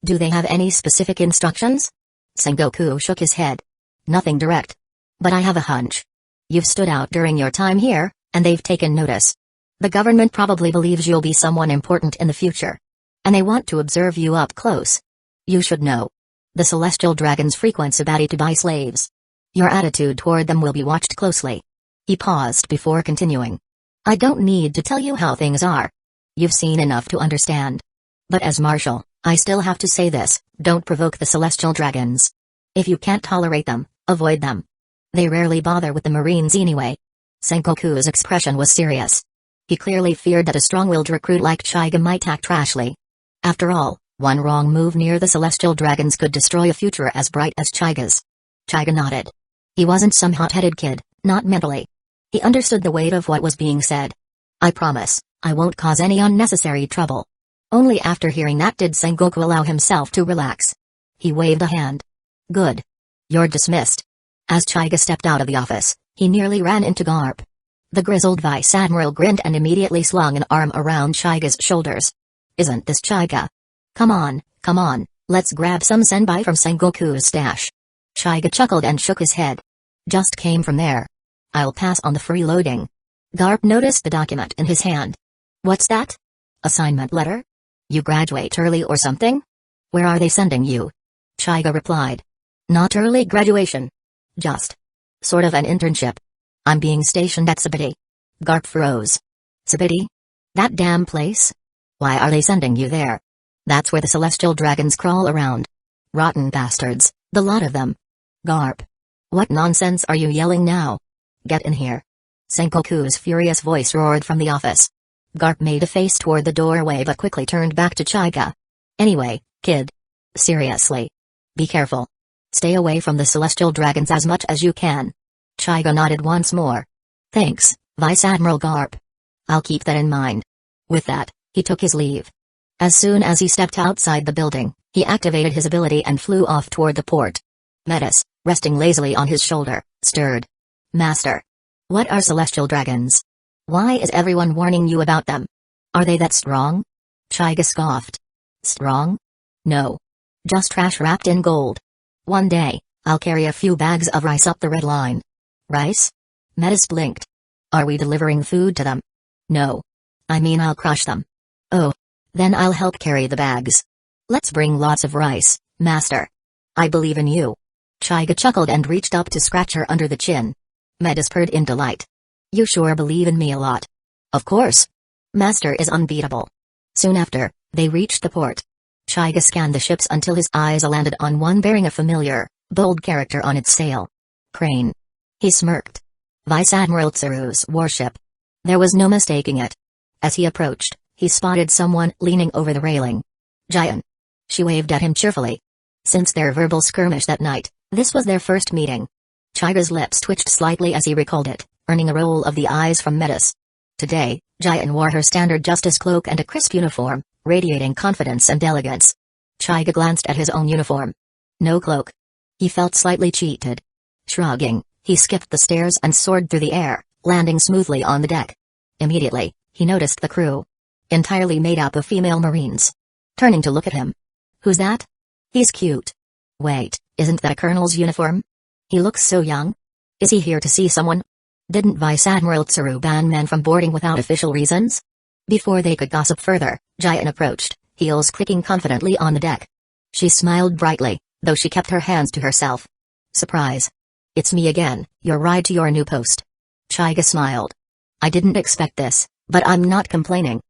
Do they have any specific instructions? Sengoku shook his head. "Nothing direct. But I have a hunch. You've stood out during your time here, and they've taken notice. The government probably believes you'll be someone important in the future. And they want to observe you up close. You should know. The celestial dragons frequent Sabati to buy slaves. Your attitude toward them will be watched closely." He paused before continuing. "I don't need to tell you how things are. You've seen enough to understand. But as Marshal, I still have to say this: don't provoke the celestial dragons. If you can't tolerate them, avoid them. They rarely bother with the Marines anyway." Sengoku's expression was serious. He clearly feared that a strong-willed recruit like Hyuga might act rashly. After all, one wrong move near the celestial dragons could destroy a future as bright as Hyuga's. Hyuga nodded. He wasn't some hot-headed kid, not mentally. He understood the weight of what was being said. "I promise, I won't cause any unnecessary trouble." Only after hearing that did Sengoku allow himself to relax. He waved a hand. "Good. You're dismissed." As Hyuga stepped out of the office, he nearly ran into Garp. The grizzled vice admiral grinned and immediately slung an arm around Hyuga's shoulders. "Isn't this Hyuga? Come on, let's grab some senbai from Sengoku's stash." Hyuga chuckled and shook his head. "Just came from there. I'll pass on the freeloading." Garp noticed the document in his hand. "What's that? Assignment letter? You graduate early or something? Where are they sending you?" Hyuga replied. "Not early graduation. Just sort of an internship. I'm being stationed at Sabati." Garp froze. "Sabati? That damn place? Why are they sending you there? That's where the celestial dragons crawl around. Rotten bastards, the lot of them." "Garp. What nonsense are you yelling now? Get in here." Sengoku's furious voice roared from the office. Garp made a face toward the doorway but quickly turned back to Hyuga. "Anyway, kid. Seriously. Be careful. Stay away from the celestial dragons as much as you can." Hyuga nodded once more. "Thanks, Vice Admiral Garp. I'll keep that in mind." With that, he took his leave. As soon as he stepped outside the building, he activated his ability and flew off toward the port. Metis, resting lazily on his shoulder, stirred. "Master. What are celestial dragons? Why is everyone warning you about them? Are they that strong?" Hyuga scoffed. "Strong? No. Just trash wrapped in gold. One day, I'll carry a few bags of rice up the red line." "Rice?" Metis blinked. "Are we delivering food to them?" "No. I mean I'll crush them." "Oh. Then I'll help carry the bags. Let's bring lots of rice, Master. I believe in you." Hyuga chuckled and reached up to scratch her under the chin. Metis purred in delight. "You sure believe in me a lot." "Of course. Master is unbeatable." Soon after, they reached the port. Hyuga scanned the ships until his eyes landed on one bearing a familiar, bold character on its sail. Crane. He smirked. Vice Admiral Tsuru's warship. There was no mistaking it. As he approached, he spotted someone leaning over the railing. "Jian." She waved at him cheerfully. Since their verbal skirmish that night, this was their first meeting. Hyuga's lips twitched slightly as he recalled it, earning a roll of the eyes from Metis. Today, Jian wore her standard justice cloak and a crisp uniform, radiating confidence and elegance. Hyuga glanced at his own uniform. No cloak. He felt slightly cheated. Shrugging, he skipped the stairs and soared through the air, landing smoothly on the deck. Immediately, he noticed the crew. Entirely made up of female Marines. Turning to look at him. "Who's that? He's cute. Wait, isn't that a colonel's uniform? He looks so young. Is he here to see someone? Didn't Vice Admiral Tsuru ban men from boarding without official reasons?" Before they could gossip further, Jian approached, heels clicking confidently on the deck. She smiled brightly, though she kept her hands to herself. "Surprise. It's me again, your ride to your new post." Hyuga smiled. "I didn't expect this, but I'm not complaining."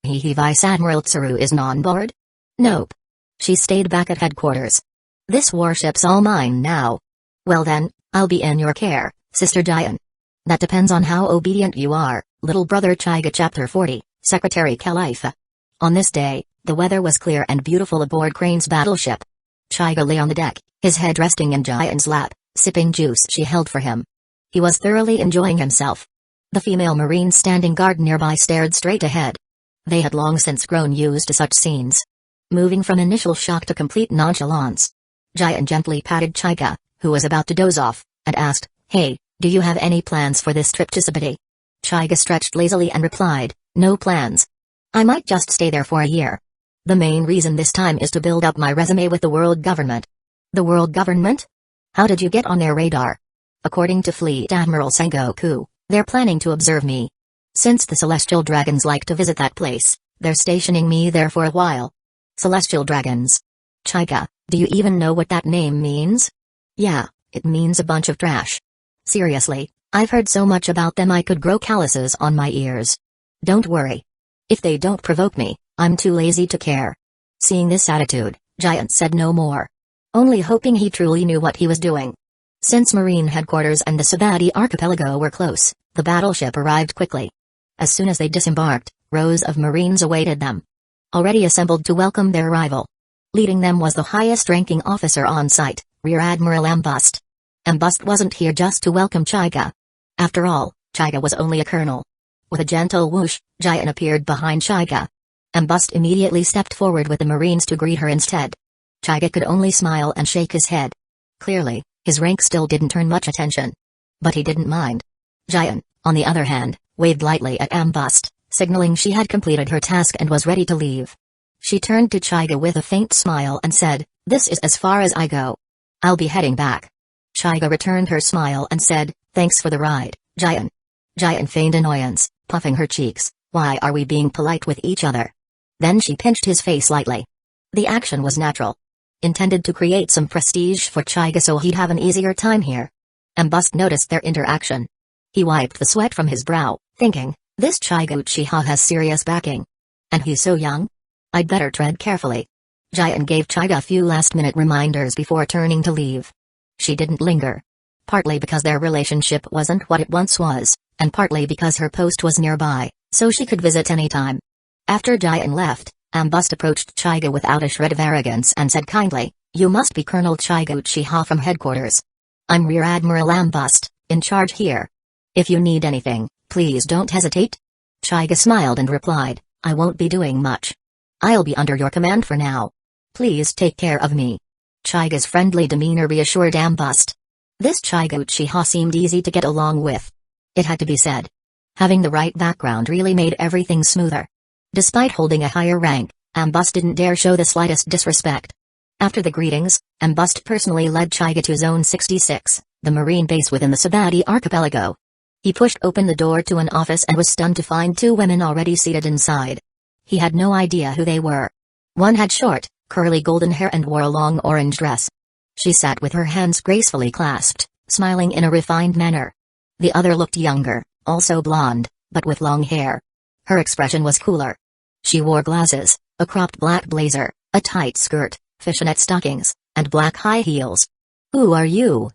Vice Admiral Tsuru isn't on board?" "Nope. She stayed back at headquarters." "This warship's all mine now." "Well then, I'll be in your care, Sister Giant. That depends on how obedient you are, little brother Hyuga. Chapter 40, Secretary Khalifa. On this day, the weather was clear and beautiful aboard Crane's battleship. Hyuga lay on the deck, his head resting in Giant's lap, sipping juice she held for him. He was thoroughly enjoying himself. The female Marine standing guard nearby stared straight ahead. They had long since grown used to such scenes. Moving from initial shock to complete nonchalance. Giant gently patted Hyuga, who was about to doze off, and asked, "Hey, do you have any plans for this trip to Sabati?" Hyuga stretched lazily and replied, "No plans. I might just stay there for a year. The main reason this time is to build up my resume with the world government." "The world government? How did you get on their radar?" "According to Fleet Admiral Sengoku, they're planning to observe me. Since the Celestial Dragons like to visit that place, they're stationing me there for a while." "Celestial Dragons? Hyuga, do you even know what that name means?" "Yeah, it means a bunch of trash. Seriously, I've heard so much about them I could grow calluses on my ears. Don't worry. If they don't provoke me, I'm too lazy to care." Seeing this attitude, Giant said no more. Only hoping he truly knew what he was doing. Since Marine headquarters and the Sabati archipelago were close, the battleship arrived quickly. As soon as they disembarked, rows of Marines awaited them, already assembled to welcome their arrival. Leading them was the highest-ranking officer on site, Rear Admiral Ambust. Ambust wasn't here just to welcome Hyuga. After all, Hyuga was only a colonel. With a gentle whoosh, Giant appeared behind Hyuga. Ambust immediately stepped forward with the Marines to greet her instead. Hyuga could only smile and shake his head. Clearly, his rank still didn't earn much attention. But he didn't mind. Giant, on the other hand, waved lightly at Ambust, signaling she had completed her task and was ready to leave. She turned to Hyuga with a faint smile and said, "This is as far as I go. I'll be heading back." Hyuga returned her smile and said, "Thanks for the ride, Giant." Giant feigned annoyance, puffing her cheeks. "Why are we being polite with each other?" Then she pinched his face lightly. The action was natural. Intended to create some prestige for Hyuga so he'd have an easier time here. Ambust noticed their interaction. He wiped the sweat from his brow, thinking, this Hyuga Uchiha has serious backing. And he's so young? I'd better tread carefully. Giant gave Hyuga a few last-minute reminders before turning to leave. She didn't linger. Partly because their relationship wasn't what it once was, and partly because her post was nearby, so she could visit anytime. After Giant left, Ambust approached Hyuga without a shred of arrogance and said kindly, "You must be Colonel Hyuga Uchiha from headquarters. I'm Rear Admiral Ambust, in charge here. If you need anything, please don't hesitate." Hyuga smiled and replied, "I won't be doing much. I'll be under your command for now. Please take care of me." Hyuga's friendly demeanor reassured Ambust. This Hyuga Uchiha seemed easy to get along with. It had to be said. Having the right background really made everything smoother. Despite holding a higher rank, Ambust didn't dare show the slightest disrespect. After the greetings, Ambust personally led Hyuga to Zone 66, the marine base within the Sabati archipelago. He pushed open the door to an office and was stunned to find two women already seated inside. He had no idea who they were. One had short, curly golden hair and wore a long orange dress. She sat with her hands gracefully clasped, smiling in a refined manner. The other looked younger, also blonde, but with long hair. Her expression was cooler. She wore glasses, a cropped black blazer, a tight skirt, fishnet stockings, and black high heels. "Who are you?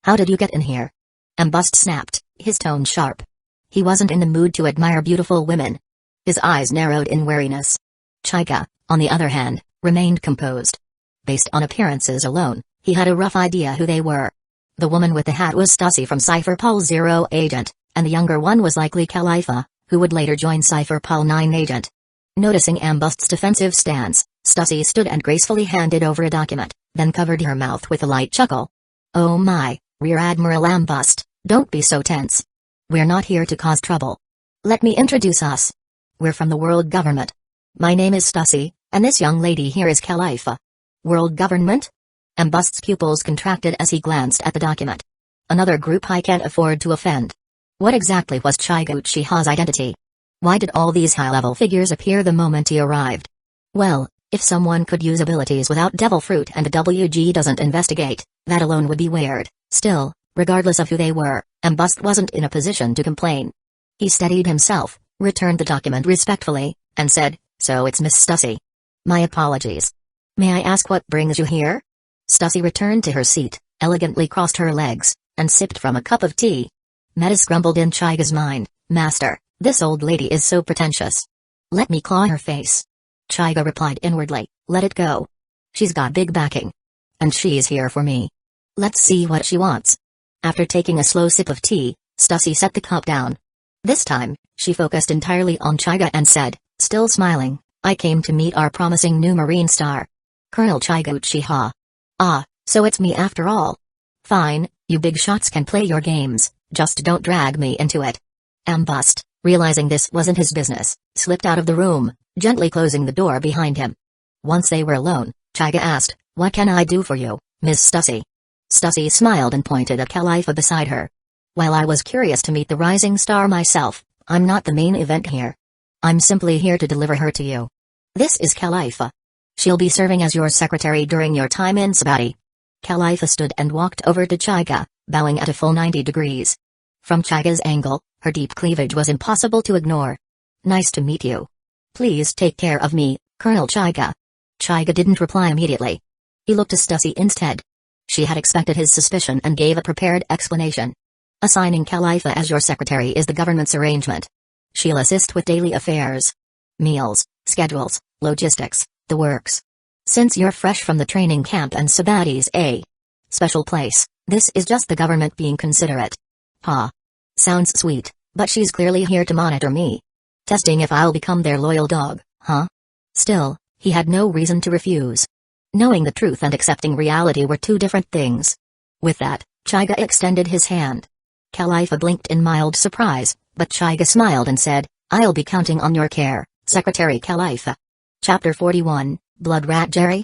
How did you get in here?" Ambust snapped, his tone sharp. He wasn't in the mood to admire beautiful women. His eyes narrowed in wariness. Hyuga, on the other hand, remained composed. Based on appearances alone, he had a rough idea who they were. The woman with the hat was Stussy from Cypher Pol 0 agent, and the younger one was likely Khalifa, who would later join Cypher Pol 9 agent. Noticing Ambust's defensive stance, Stussy stood and gracefully handed over a document, then covered her mouth with a light chuckle. "Oh my, Rear Admiral Ambust, don't be so tense. We're not here to cause trouble. Let me introduce us. We're from the world government. My name is Stussy, and this young lady here is Khalifa." "World government?" Ambust's pupils contracted as he glanced at the document. "Another group I can't afford to offend." What exactly was Hyuga Uchiha's identity? Why did all these high-level figures appear the moment he arrived? Well, if someone could use abilities without devil fruit and the WG doesn't investigate, that alone would be weird. Still, regardless of who they were, Ambust wasn't in a position to complain. He steadied himself, returned the document respectfully, and said, "So it's Miss Stussy. My apologies. May I ask what brings you here?" Stussy returned to her seat, elegantly crossed her legs, and sipped from a cup of tea. Metas grumbled in Chaiga's mind, "Master, this old lady is so pretentious. Let me claw her face." Chaiga replied inwardly, "Let it go. She's got big backing. And she's here for me. Let's see what she wants." After taking a slow sip of tea, Stussy set the cup down. This time, she focused entirely on Chaiga and said, still smiling, "I came to meet our promising new Marine star. Colonel Chaiga Uchiha. Ah, so it's me after all. Fine, you big shots can play your games, just don't drag me into it." Ambust, realizing this wasn't his business, slipped out of the room, gently closing the door behind him. Once they were alone, Chaiga asked, "What can I do for you, Ms. Stussy?" Stussy smiled and pointed at Khalifa beside her. "While I was curious to meet the rising star myself, I'm not the main event here. I'm simply here to deliver her to you. This is Khalifa. She'll be serving as your secretary during your time in Sabaody." Khalifa stood and walked over to Chaiga, bowing at a full 90 degrees. From Chaiga's angle, her deep cleavage was impossible to ignore. "Nice to meet you. Please take care of me, Colonel Chaiga." Chaiga didn't reply immediately. He looked to Stussy instead. She had expected his suspicion and gave a prepared explanation. "Assigning Khalifa as your secretary is the government's arrangement. She'll assist with daily affairs. Meals, schedules, logistics, the works. Since you're fresh from the training camp and Sabaody's a special place, this is just the government being considerate." "Ha. Sounds sweet, but she's clearly here to monitor me. Testing if I'll become their loyal dog, huh?" Still, he had no reason to refuse. Knowing the truth and accepting reality were two different things. With that, Chaiga extended his hand. Khalifa blinked in mild surprise, but Chaiga smiled and said, "I'll be counting on your care, Secretary Khalifa." Chapter 41, Blood Rat Jerry?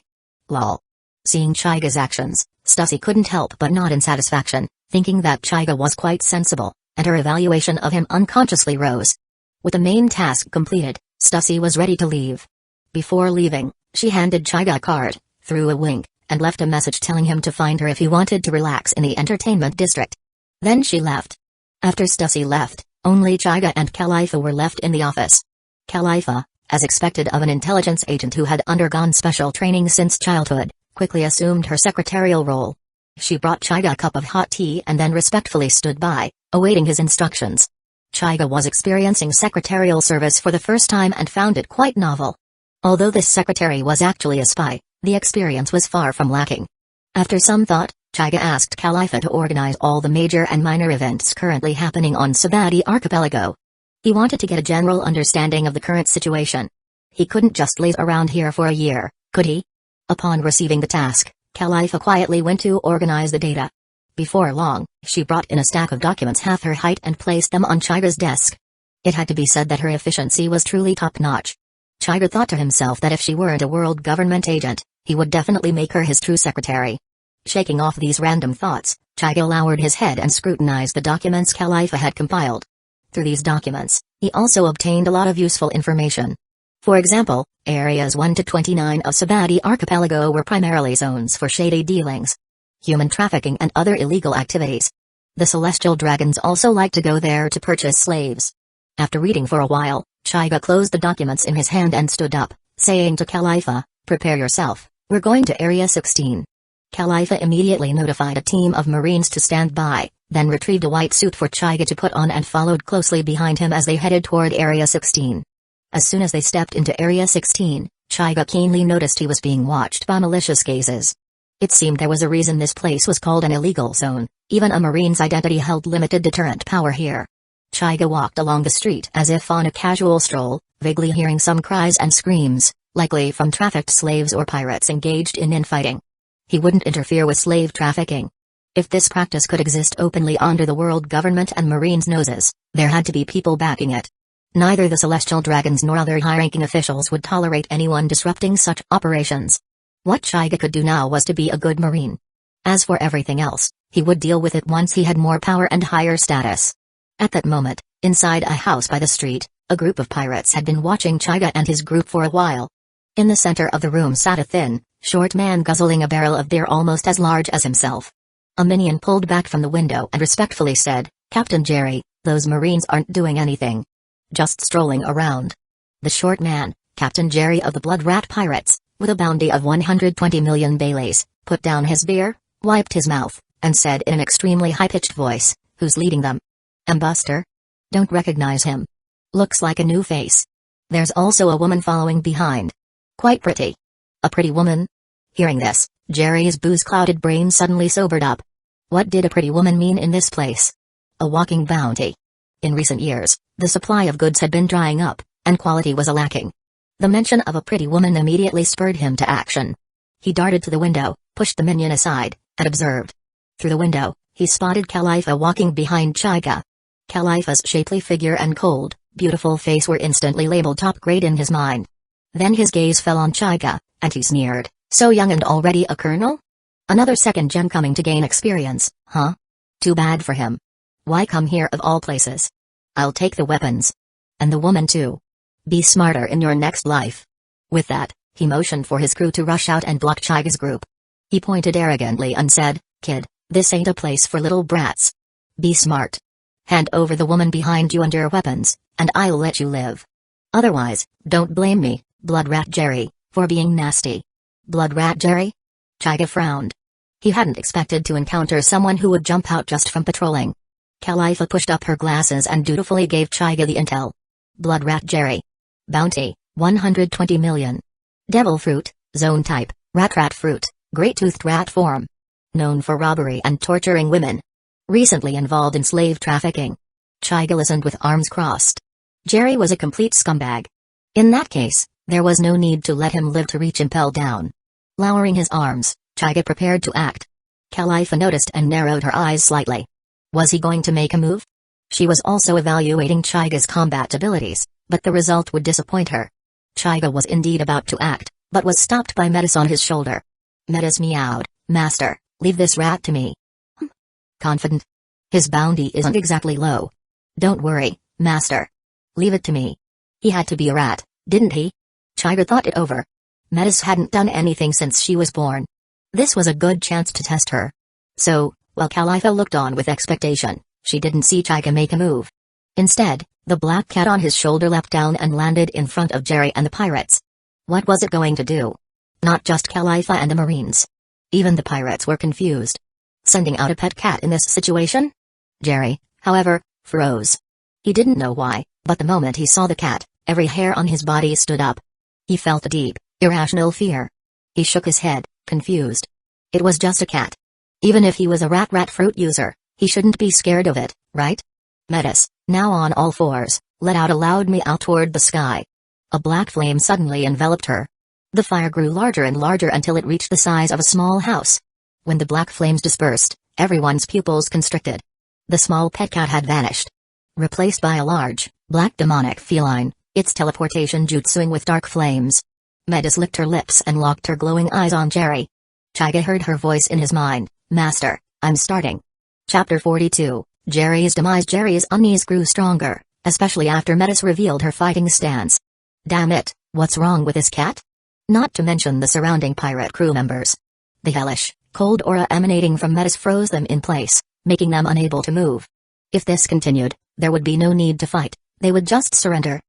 Lol. Seeing Chaiga's actions, Stussy couldn't help but nod in satisfaction, thinking that Chaiga was quite sensible, and her evaluation of him unconsciously rose. With the main task completed, Stussy was ready to leave. Before leaving, she handed Chaiga a card, threw a wink, and left a message telling him to find her if he wanted to relax in the entertainment district. Then she left. After Stussy left, only Chaiga and Khalifa were left in the office. Khalifa, as expected of an intelligence agent who had undergone special training since childhood, quickly assumed her secretarial role. She brought Chaiga a cup of hot tea and then respectfully stood by, awaiting his instructions. Chaiga was experiencing secretarial service for the first time and found it quite novel. Although this secretary was actually a spy, the experience was far from lacking. After some thought, Chaiga asked Khalifa to organize all the major and minor events currently happening on Sabaody Archipelago. He wanted to get a general understanding of the current situation. He couldn't just laze around here for a year, could he? Upon receiving the task, Khalifa quietly went to organize the data. Before long, she brought in a stack of documents half her height and placed them on Chaiga's desk. It had to be said that her efficiency was truly top-notch. Chaiga thought to himself that if she weren't a world government agent, he would definitely make her his true secretary. Shaking off these random thoughts, Chaiga lowered his head and scrutinized the documents Khalifa had compiled. Through these documents, he also obtained a lot of useful information. For example, areas 1 to 29 of Sabaody Archipelago were primarily zones for shady dealings, human trafficking and other illegal activities. The celestial dragons also liked to go there to purchase slaves. After reading for a while, Chaiga closed the documents in his hand and stood up, saying to Khalifa, "Prepare yourself, we're going to Area 16. Khalifa immediately notified a team of Marines to stand by, then retrieved a white suit for Chaiga to put on and followed closely behind him as they headed toward Area 16. As soon as they stepped into Area 16, Chaiga keenly noticed he was being watched by malicious gazes. It seemed there was a reason this place was called an illegal zone. Even a Marine's identity held limited deterrent power here. Chaiga walked along the street as if on a casual stroll, vaguely hearing some cries and screams, likely from trafficked slaves or pirates engaged in infighting. He wouldn't interfere with slave trafficking. If this practice could exist openly under the world government and Marines' noses, there had to be people backing it. Neither the Celestial Dragons nor other high-ranking officials would tolerate anyone disrupting such operations. What Chaiga could do now was to be a good Marine. As for everything else, he would deal with it once he had more power and higher status. At that moment, inside a house by the street, a group of pirates had been watching Chaiga and his group for a while. In the center of the room sat a thin, short man guzzling a barrel of beer almost as large as himself. A minion pulled back from the window and respectfully said, "Captain Jerry, those Marines aren't doing anything. Just strolling around." The short man, Captain Jerry of the Blood Rat Pirates, with a bounty of 120 million Baileys, put down his beer, wiped his mouth, and said in an extremely high-pitched voice, "Who's leading them?" "Buster. Don't recognize him. Looks like a new face. There's also a woman following behind. Quite pretty." "A pretty woman?" Hearing this, Jerry's booze-clouded brain suddenly sobered up. What did a pretty woman mean in this place? A walking bounty. In recent years, the supply of goods had been drying up, and quality was lacking. The mention of a pretty woman immediately spurred him to action. He darted to the window, pushed the minion aside, and observed. Through the window, he spotted Califa walking behind Hyuga. Califa's shapely figure and cold, beautiful face were instantly labeled top grade in his mind. Then his gaze fell on Hyuga, and he sneered, "So young and already a colonel? Another second gen coming to gain experience, huh? Too bad for him. Why come here of all places? I'll take the weapons. And the woman too. Be smarter in your next life." With that, he motioned for his crew to rush out and block Hyuga's group. He pointed arrogantly and said, "Kid, this ain't a place for little brats. Be smart. Hand over the woman behind you and your weapons, and I'll let you live. Otherwise, don't blame me, Blood Rat Jerry, for being nasty." "Blood Rat Jerry?" Hyuga frowned. He hadn't expected to encounter someone who would jump out just from patrolling. Califa pushed up her glasses and dutifully gave Hyuga the intel. "Blood Rat Jerry. Bounty, 120 million. Devil fruit, zone type, rat fruit, great-toothed rat form. Known for robbery and torturing women. Recently involved in slave trafficking." Hyuga listened with arms crossed. Jerry was a complete scumbag. In that case, there was no need to let him live to reach Impel down. Lowering his arms, Hyuga prepared to act. Califa noticed and narrowed her eyes slightly. Was he going to make a move? She was also evaluating Hyuga's combat abilities, but the result would disappoint her. Hyuga was indeed about to act, but was stopped by Metis on his shoulder. Metis meowed, "Master, leave this rat to me." Confident? His bounty isn't exactly low. "Don't worry, Master. Leave it to me." He had to be a rat, didn't he? Hyuga thought it over. Metis hadn't done anything since she was born. This was a good chance to test her. So, while Califa looked on with expectation, she didn't see Hyuga make a move. Instead, the black cat on his shoulder leapt down and landed in front of Jerry and the pirates. What was it going to do? Not just Califa and the Marines. Even the pirates were confused. Sending out a pet cat in this situation? Jerry, however, froze. He didn't know why, but the moment he saw the cat, every hair on his body stood up. He felt a deep, irrational fear. He shook his head, confused. It was just a cat. Even if he was a rat fruit user, he shouldn't be scared of it, right? Metis, now on all fours, let out a loud meow toward the sky. A black flame suddenly enveloped her. The fire grew larger and larger until it reached the size of a small house. When the black flames dispersed, everyone's pupils constricted. The small pet cat had vanished. Replaced by a large, black demonic feline, its teleportation jutsuing with dark flames. Metis licked her lips and locked her glowing eyes on Jerry. Hyuga heard her voice in his mind, "Master, I'm starting." Chapter 42, Jerry's Demise. Jerry's unease grew stronger, especially after Metis revealed her fighting stance. Damn it, what's wrong with this cat? Not to mention the surrounding pirate crew members. The hellish, cold aura emanating from Metis froze them in place, making them unable to move. If this continued, there would be no need to fight, they would just surrender.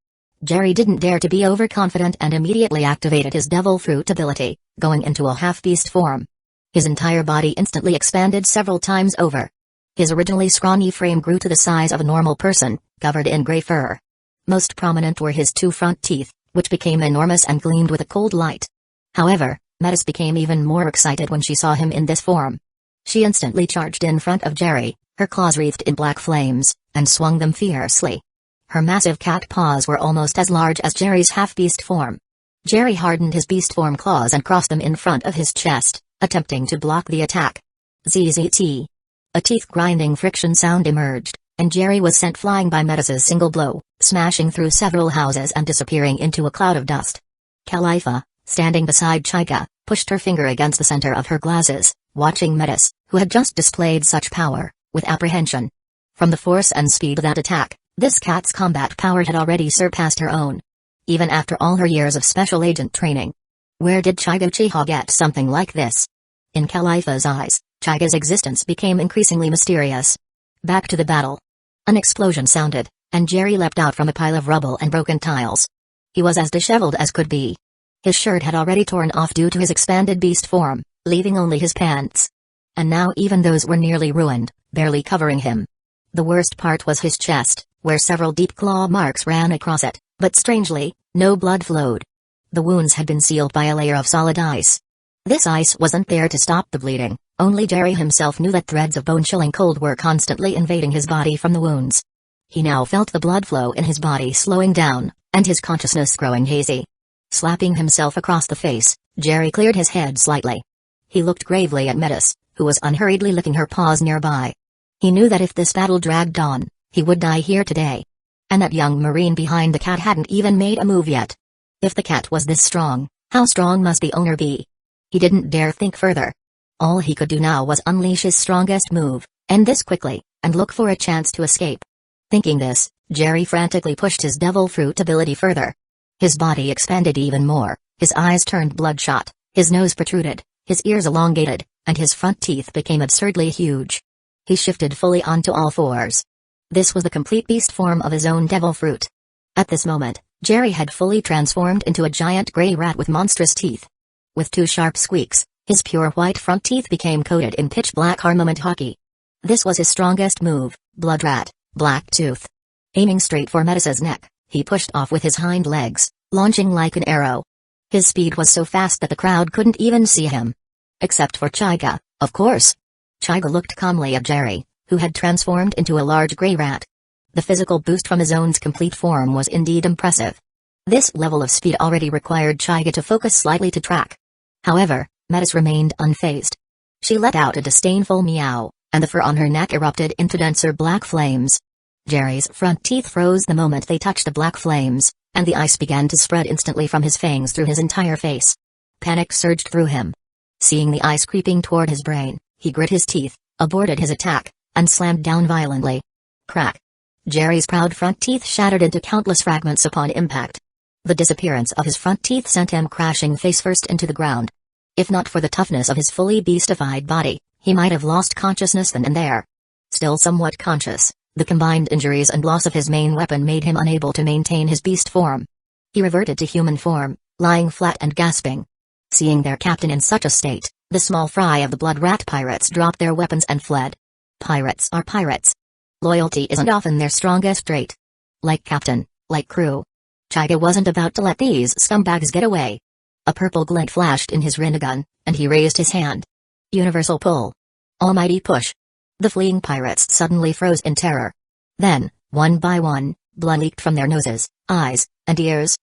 Jerry didn't dare to be overconfident and immediately activated his devil fruit ability, going into a half-beast form. His entire body instantly expanded several times over. His originally scrawny frame grew to the size of a normal person, covered in gray fur. Most prominent were his two front teeth, which became enormous and gleamed with a cold light. However, Metis became even more excited when she saw him in this form. She instantly charged in front of Jerry, her claws wreathed in black flames, and swung them fiercely. Her massive cat paws were almost as large as Jerry's half-beast form. Jerry hardened his beast form claws and crossed them in front of his chest, attempting to block the attack. ZZT. A teeth-grinding friction sound emerged, and Jerry was sent flying by Metis's single blow, smashing through several houses and disappearing into a cloud of dust. Califa, standing beside Hyuga, pushed her finger against the center of her glasses, watching Metis, who had just displayed such power, with apprehension. From the force and speed of that attack, this cat's combat power had already surpassed her own. Even after all her years of special agent training. Where did Hyuga get something like this? In Califa's eyes, Hyuga's existence became increasingly mysterious. Back to the battle. An explosion sounded, and Jerry leapt out from a pile of rubble and broken tiles. He was as disheveled as could be. His shirt had already torn off due to his expanded beast form, leaving only his pants. and now even those were nearly ruined, barely covering him. The worst part was his chest, where several deep claw marks ran across it, but strangely, no blood flowed. The wounds had been sealed by a layer of solid ice. This ice wasn't there to stop the bleeding, only Jerry himself knew that threads of bone-chilling cold were constantly invading his body from the wounds. He now felt the blood flow in his body slowing down, and his consciousness growing hazy. Slapping himself across the face, Jerry cleared his head slightly. He looked gravely at Metis, who was unhurriedly licking her paws nearby. He knew that if this battle dragged on, he would die here today. And that young marine behind the cat hadn't even made a move yet. If the cat was this strong, how strong must the owner be? He didn't dare think further. All he could do now was unleash his strongest move, end this quickly, and look for a chance to escape. Thinking this, Jerry frantically pushed his devil fruit ability further. His body expanded even more, his eyes turned bloodshot, his nose protruded, his ears elongated, and his front teeth became absurdly huge. He shifted fully onto all fours. This was the complete beast form of his own devil fruit. At this moment, Jerry had fully transformed into a giant gray rat with monstrous teeth. With two sharp squeaks, his pure white front teeth became coated in pitch-black armament hockey. This was his strongest move, Blood Rat, Black Tooth. Aiming straight for Metis's neck, he pushed off with his hind legs, launching like an arrow. His speed was so fast that the crowd couldn't even see him. Except for Chaiga, of course. Chaiga looked calmly at Jerry, who had transformed into a large gray rat. The physical boost from his own complete form was indeed impressive. This level of speed already required Chaiga to focus slightly to track. However, Metis remained unfazed. She let out a disdainful meow, and the fur on her neck erupted into denser black flames. Jerry's front teeth froze the moment they touched the black flames, and the ice began to spread instantly from his fangs through his entire face. Panic surged through him. Seeing the ice creeping toward his brain, he grit his teeth, aborted his attack, and slammed down violently. Crack! Jerry's proud front teeth shattered into countless fragments upon impact. The disappearance of his front teeth sent him crashing face-first into the ground. If not for the toughness of his fully beastified body, he might have lost consciousness then and there. Still somewhat conscious, the combined injuries and loss of his main weapon made him unable to maintain his beast form. He reverted to human form, lying flat and gasping. Seeing their captain in such a state, the small fry of the Blood Rat pirates dropped their weapons and fled. Pirates are pirates. Loyalty isn't often their strongest trait. Like captain, like crew. Chaiga wasn't about to let these scumbags get away. A purple glint flashed in his Rinnegan, and he raised his hand. Universal pull. Almighty push. The fleeing pirates suddenly froze in terror. Then, one by one, blood leaked from their noses, eyes, and ears.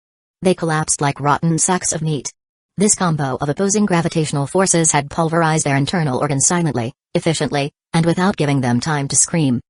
They collapsed like rotten sacks of meat. This combo of opposing gravitational forces had pulverized their internal organs silently, efficiently, and without giving them time to scream.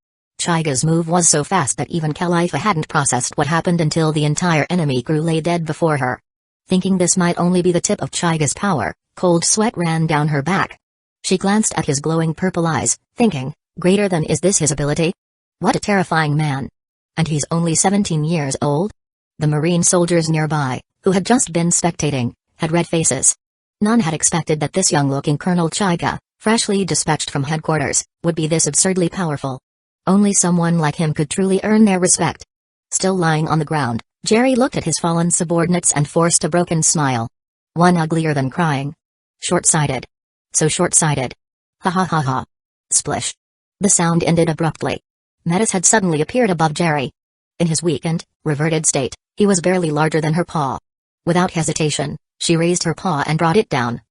Chaiga's move was so fast that even Califa hadn't processed what happened until the entire enemy crew lay dead before her. Thinking this might only be the tip of Chaiga's power, cold sweat ran down her back. She glanced at his glowing purple eyes, thinking, greater than is this his ability? What a terrifying man. And he's only 17 years old? The marine soldiers nearby, who had just been spectating, had red faces. None had expected that this young-looking Colonel Chaiga, freshly dispatched from headquarters, would be this absurdly powerful. Only someone like him could truly earn their respect. Still lying on the ground, Jerry looked at his fallen subordinates and forced a broken smile. One uglier than crying. Short-sighted. So short-sighted. Ha ha ha ha. Splish. The sound ended abruptly. Metis had suddenly appeared above Jerry. In his weakened, reverted state, he was barely larger than her paw. Without hesitation, she raised her paw and brought it down.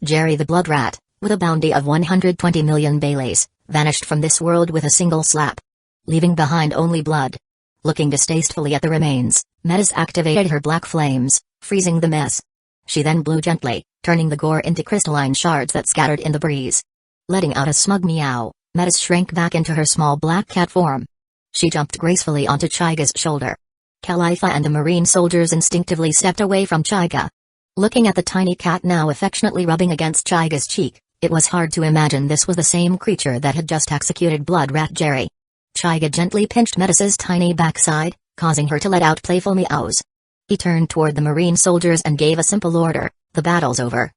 Jerry the Blood Rat, with a bounty of 120 million Baileys, vanished from this world with a single slap. Leaving behind only blood. Looking distastefully at the remains, Metis activated her black flames, freezing the mess. She then blew gently, turning the gore into crystalline shards that scattered in the breeze. Letting out a smug meow, Metis shrank back into her small black cat form. She jumped gracefully onto Chaiga's shoulder. Califa and the marine soldiers instinctively stepped away from Chaiga. Looking at the tiny cat now affectionately rubbing against Chaiga's cheek, it was hard to imagine this was the same creature that had just executed Blood Rat Jerry. Chaiga gently pinched Metis's tiny backside, causing her to let out playful meows. He turned toward the marine soldiers and gave a simple order, the battle's over.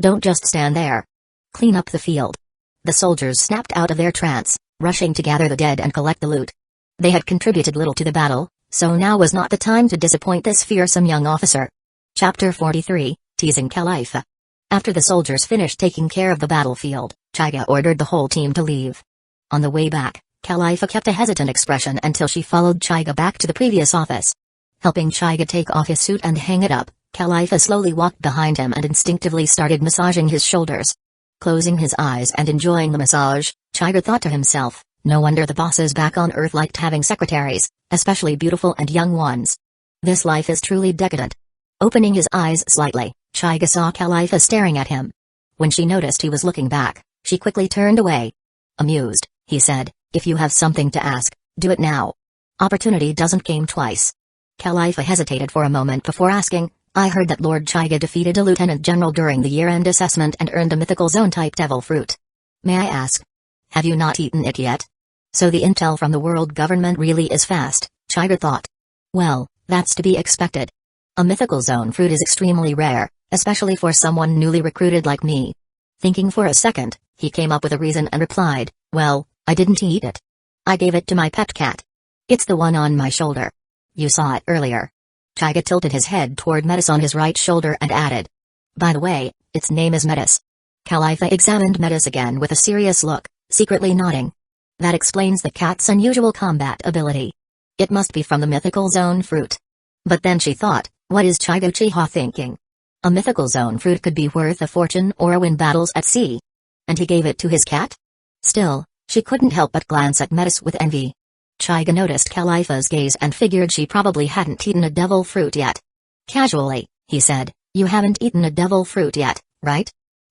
Don't just stand there. Clean up the field. The soldiers snapped out of their trance, rushing to gather the dead and collect the loot. They had contributed little to the battle, so now was not the time to disappoint this fearsome young officer. Chapter 43, Teasing Califa. After the soldiers finished taking care of the battlefield, Hyuga ordered the whole team to leave. On the way back, Khalifa kept a hesitant expression until she followed Hyuga back to the previous office. Helping Hyuga take off his suit and hang it up, Khalifa slowly walked behind him and instinctively started massaging his shoulders. Closing his eyes and enjoying the massage, Hyuga thought to himself, no wonder the bosses back on Earth liked having secretaries, especially beautiful and young ones. This life is truly decadent. Opening his eyes slightly, Hyuga saw Khalifa staring at him. When she noticed he was looking back, she quickly turned away. Amused, he said, if you have something to ask, do it now. Opportunity doesn't come twice. Khalifa hesitated for a moment before asking, I heard that Lord Hyuga defeated a lieutenant general during the year-end assessment and earned a mythical zone-type devil fruit. May I ask? Have you not eaten it yet? So the intel from the world government really is fast, Hyuga thought. Well, that's to be expected. A mythical zone fruit is extremely rare, especially for someone newly recruited like me. Thinking for a second, he came up with a reason and replied, well, I didn't eat it. I gave it to my pet cat. It's the one on my shoulder. You saw it earlier. Hyuga tilted his head toward Metis on his right shoulder and added. By the way, its name is Metis. Khalifa examined Metis again with a serious look, secretly nodding. That explains the cat's unusual combat ability. It must be from the mythical zone fruit. But then she thought, what is Hyuga thinking? A mythical zone fruit could be worth a fortune or win battles at sea. And he gave it to his cat? Still, she couldn't help but glance at Metis with envy. Hyuga noticed Khalifa's gaze and figured she probably hadn't eaten a devil fruit yet. Casually, he said, you haven't eaten a devil fruit yet, right?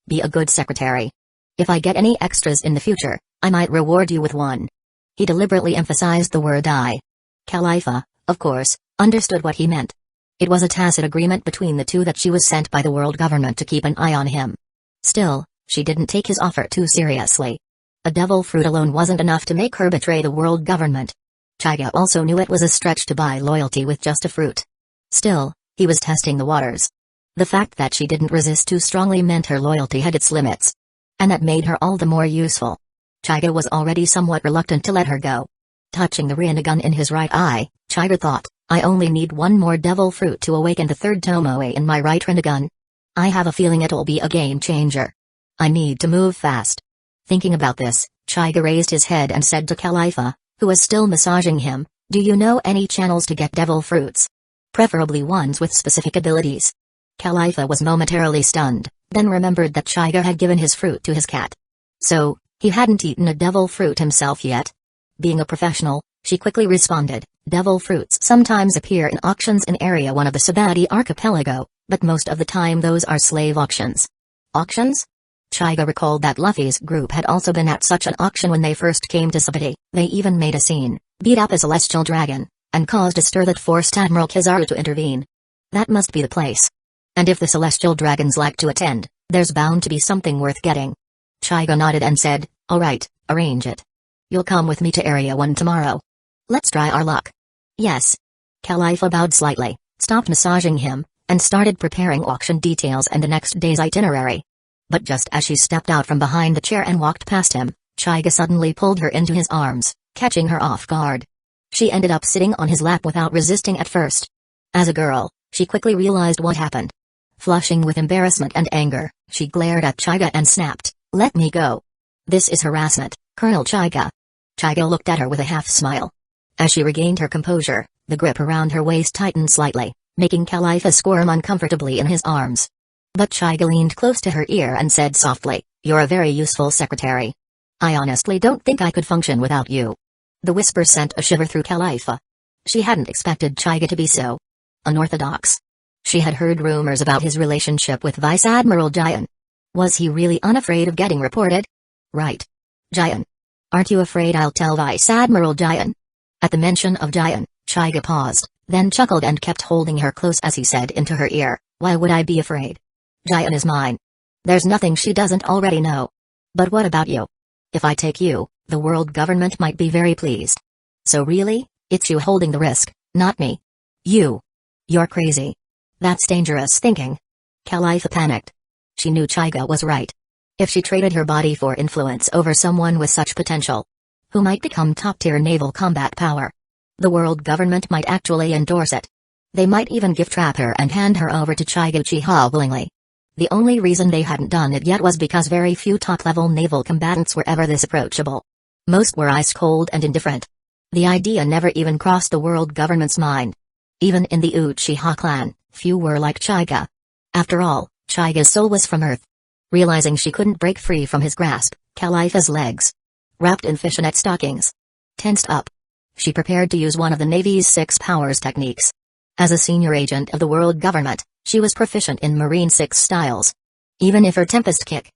Be a good secretary. If I get any extras in the future, I might reward you with one. He deliberately emphasized the word I. Khalifa, of course, understood what he meant. It was a tacit agreement between the two that she was sent by the world government to keep an eye on him. Still, she didn't take his offer too seriously. A devil fruit alone wasn't enough to make her betray the world government. Hyuga also knew it was a stretch to buy loyalty with just a fruit. Still, he was testing the waters. The fact that she didn't resist too strongly meant her loyalty had its limits. And that made her all the more useful. Hyuga was already somewhat reluctant to let her go. Touching the Rinnegan in his right eye, Hyuga thought, I only need one more devil fruit to awaken the third Tomoe in my right Rinnegan. I have a feeling it'll be a game changer. I need to move fast. Thinking about this, Hyuga raised his head and said to Khalifa, who was still massaging him, do you know any channels to get devil fruits? Preferably ones with specific abilities. Khalifa was momentarily stunned, then remembered that Hyuga had given his fruit to his cat. So, he hadn't eaten a devil fruit himself yet. Being a professional, she quickly responded, devil fruits sometimes appear in auctions in Area 1 of the Sabati archipelago, but most of the time those are slave auctions. Auctions? Hyuga recalled that Luffy's group had also been at such an auction when they first came to Sabati. They even made a scene, beat up a celestial dragon, and caused a stir that forced Admiral Kizaru to intervene. That must be the place. And if the celestial dragons like to attend, there's bound to be something worth getting. Hyuga nodded and said, alright, arrange it. You'll come with me to Area 1 tomorrow. Let's try our luck. Yes. Khalifa bowed slightly, stopped massaging him, and started preparing auction details and the next day's itinerary. But just as she stepped out from behind the chair and walked past him, Hyuga suddenly pulled her into his arms, catching her off guard. She ended up sitting on his lap without resisting at first. As a girl, she quickly realized what happened. Flushing with embarrassment and anger, she glared at Hyuga and snapped, let me go. This is harassment, Colonel Hyuga. Hyuga looked at her with a half-smile. As she regained her composure, the grip around her waist tightened slightly, making Khalifa squirm uncomfortably in his arms. But Hyuga leaned close to her ear and said softly, you're a very useful secretary. I honestly don't think I could function without you. The whisper sent a shiver through Khalifa. She hadn't expected Hyuga to be so unorthodox. She had heard rumors about his relationship with Vice Admiral Jian. Was he really unafraid of getting reported? Right. Jian. Aren't you afraid I'll tell Vice Admiral Jian? At the mention of Jian, Hyuga paused, then chuckled and kept holding her close as he said into her ear, why would I be afraid? Jian is mine. There's nothing she doesn't already know. But what about you? If I take you, the world government might be very pleased. So really, it's you holding the risk, not me. You. You're crazy. That's dangerous thinking. Khalifa panicked. She knew Hyuga was right. If she traded her body for influence over someone with such potential, who might become top-tier naval combat power, the world government might actually endorse it. They might even gift-wrap her and hand her over to Hyuga willingly. The only reason they hadn't done it yet was because very few top-level naval combatants were ever this approachable. Most were ice-cold and indifferent. The idea never even crossed the world government's mind. Even in the Uchiha clan, few were like Hyuga. After all, Hyuga's soul was from Earth. Realizing she couldn't break free from his grasp, Califa's legs, wrapped in fishnet stockings, tensed up. She prepared to use one of the Navy's 6 powers techniques. As a senior agent of the world government, she was proficient in Marine 6 styles. Even if her Tempest Kick,